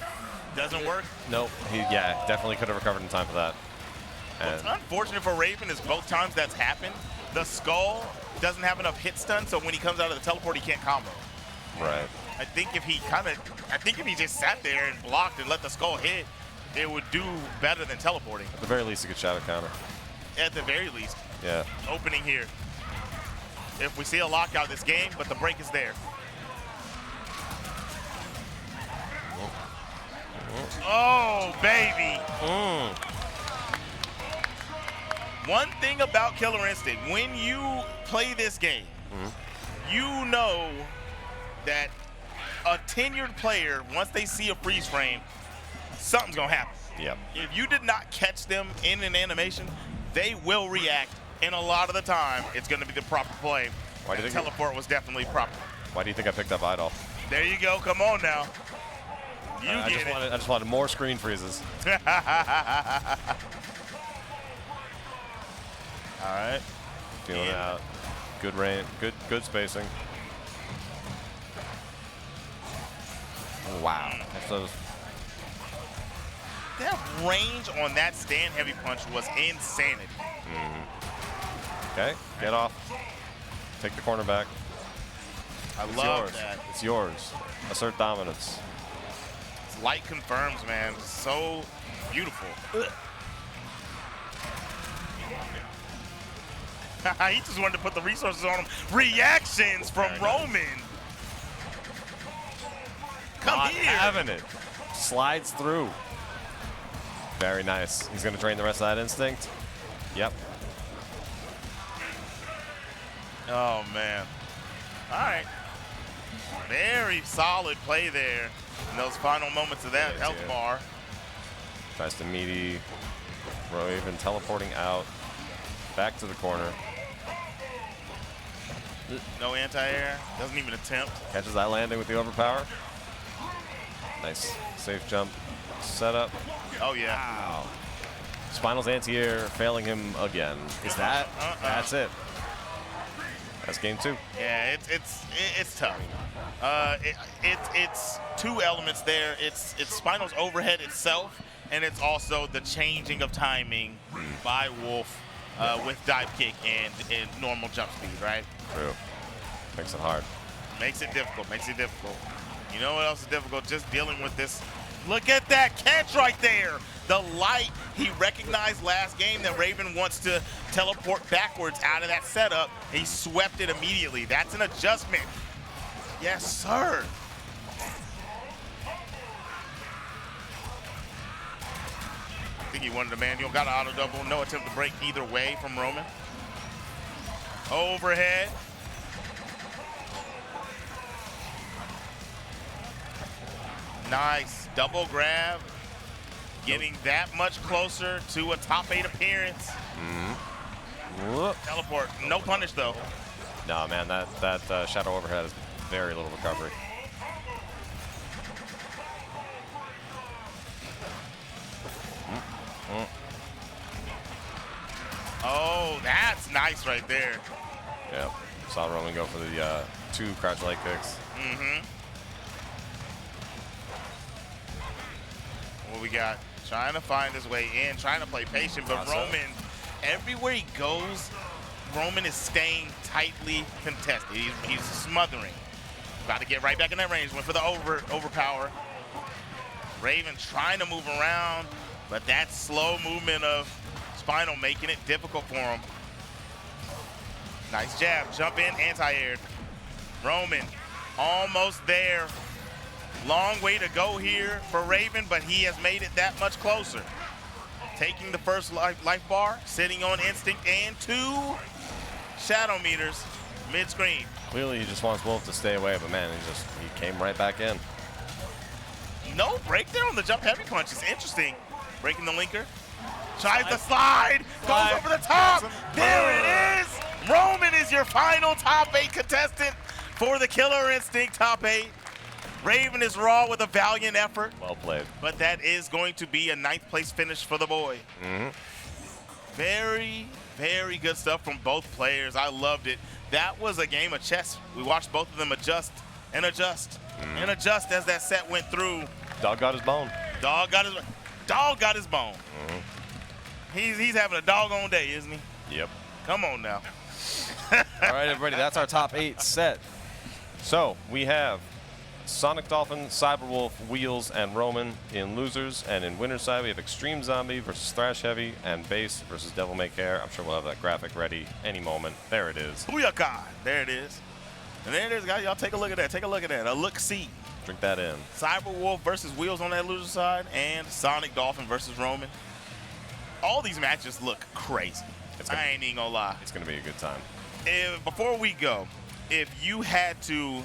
S2: Doesn't work.
S1: Nope. He definitely could have recovered in time for that.
S2: What's
S1: And
S2: unfortunate for Raven is both times that's happened, the skull doesn't have enough hit stun, so when he comes out of the teleport, he can't combo.
S1: right.
S2: I think if he just sat there and blocked and let the skull hit, it would do better than teleporting.
S1: At the very least, he could shadow counter.
S2: At the very least.
S1: Yeah.
S2: Opening here. If we see a lockout this game, but the break is there. Oh, baby. One thing about Killer Instinct, when you play this game, you know that a tenured player, once they see a freeze frame, something's going to happen.
S1: Yep.
S2: If you did not catch them in an animation, they will react, and a lot of the time, it's going to be the proper play.
S1: Why do you
S2: And
S1: think
S2: teleport was definitely proper.
S1: Why do you think I picked up Idol?
S2: There you go. Come on now. You
S1: I
S2: get it.
S1: just wanted more screen freezes.
S2: All right.
S1: Feeling it out. Good rain. Good spacing. Wow. That's those.
S2: That range on that stand heavy punch was insanity.
S1: Okay. Get off. Take the corner back.
S2: I
S1: It's
S2: love
S1: yours.
S2: that.
S1: It's yours. Assert dominance.
S2: Light confirms, man. So beautiful. He just wanted to put the resources on him. Reactions from Roman. Come
S1: Not
S2: here.
S1: having it. Slides through. Very nice. He's going to drain the rest of that instinct. Yep.
S2: Oh, man. All right. Very solid play there in those final moments of that health bar.
S1: Tries to meaty. Raven teleporting out. Back to the corner.
S2: No anti-air. Doesn't even attempt.
S1: Catches that landing with the overpower. Nice. Safe jump. Setup.
S2: Oh, yeah.
S1: Wow. Spinal's anti-air failing him again. Is that? That's it. That's game 2.
S2: Yeah, it's tough. It's two elements there. It's Spinal's overhead itself, and it's also the changing of timing by Wolf with dive kick and normal jump speed, right?
S1: True. Makes it hard.
S2: Makes it difficult. Makes it difficult. You know what else is difficult? Just dealing with this. Look at that catch right there. The light he recognized last game that Raven wants to teleport backwards out of that setup. He swept it immediately. That's an adjustment. Yes, sir. I think he wanted a manual. Got an auto double. No attempt to break either way from Roman. Overhead. Nice double grab. Getting that much closer to a top 8 appearance. Teleport. No punish though.
S1: No, man, that shadow overhead has very little recovery.
S2: Oh, that's nice right there.
S1: Yeah, saw Roman go for the 2 crouch leg kicks.
S2: What we got? Trying to find his way in, trying to play patient, but Roman, everywhere he goes, Roman is staying tightly contested. He's smothering. About to get right back in that range. Went for the overpower. Raven trying to move around, but that slow movement of Spinal making it difficult for him. Nice jab, jump in, anti-air. Roman almost there. Long way to go here for Raven, but he has made it that much closer. Taking the first life bar, sitting on instinct, and 2 shadow meters mid-screen.
S1: Clearly, he just wants Wolf to stay away, but man, he came right back in.
S2: No break there on the jump heavy punch. It's interesting. Breaking the linker. Tries the slide. Goes over the top. There it is. Roman is your final top 8 contestant for the Killer Instinct top 8. Raven is raw with a valiant effort.
S1: Well played.
S2: But that is going to be a 9th place finish for the boy. Very, very good stuff from both players. I loved it. That was a game of chess. We watched both of them adjust and adjust and adjust as that set went through.
S1: Dog got his bone.
S2: Dog got his bone. He's having a doggone day, isn't he?
S1: Yep.
S2: Come on now.
S1: All right, everybody, that's our top 8 set. So we have Sonic Dolphin, Sabrewulf, Wheels, and Roman in losers. And in winner's side, we have Extreme Zombie versus ThrashHeavy and Base versus DevilMayCare. I'm sure we'll have that graphic ready any moment. There it is.
S2: Booyaka! There it is. And there it is, guys. Y'all take a look at that. Take a look at that. A look-see.
S1: Drink that in.
S2: Sabrewulf versus Wheels on that loser side, and Sonic Dolphin versus Roman. All these matches look crazy. I ain't even gonna lie.
S1: It's gonna be a good time.
S2: Before we go, if you had to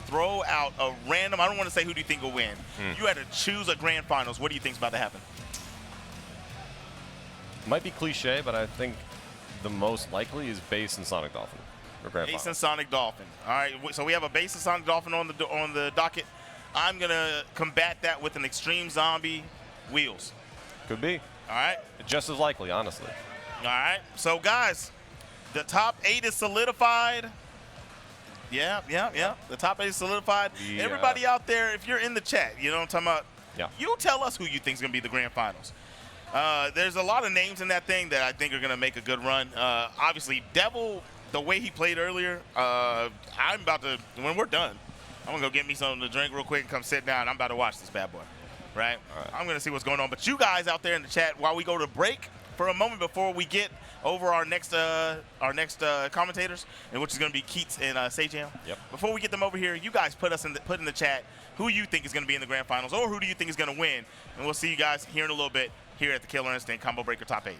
S2: throw out a random, I don't want to say who do you think will win. You had to choose a grand finals. What do you think's about to happen?
S1: Might be cliche, but I think the most likely is Base and Sonic Dolphin.
S2: Base and Sonic Dolphin. All right, so we have a Base and Sonic Dolphin on the docket. I'm gonna combat that with an Extreme Zombie Wheels.
S1: Could be.
S2: All right.
S1: Just as likely, honestly.
S2: All right. So guys, the top 8 is solidified. Yeah. The top 8 is solidified.
S1: Yeah.
S2: Everybody out there, if you're in the chat, you know what I'm talking about?
S1: Yeah.
S2: You tell us who you think is going to be the grand finals. There's a lot of names in that thing that I think are going to make a good run. Obviously, Devil, the way he played earlier, I'm about to, when we're done, I'm going to go get me something to drink real quick and come sit down. I'm about to watch this bad boy, right? I'm going to see what's going on. But you guys out there in the chat, while we go to break for a moment before we get over our next commentators, and which is going to be Keats and Sajam.
S1: Yep.
S2: Before we get them over here, you guys put in the chat who you think is going to be in the grand finals, or who do you think is going to win, and we'll see you guys here in a little bit here at the Killer Instinct Combo Breaker Top 8.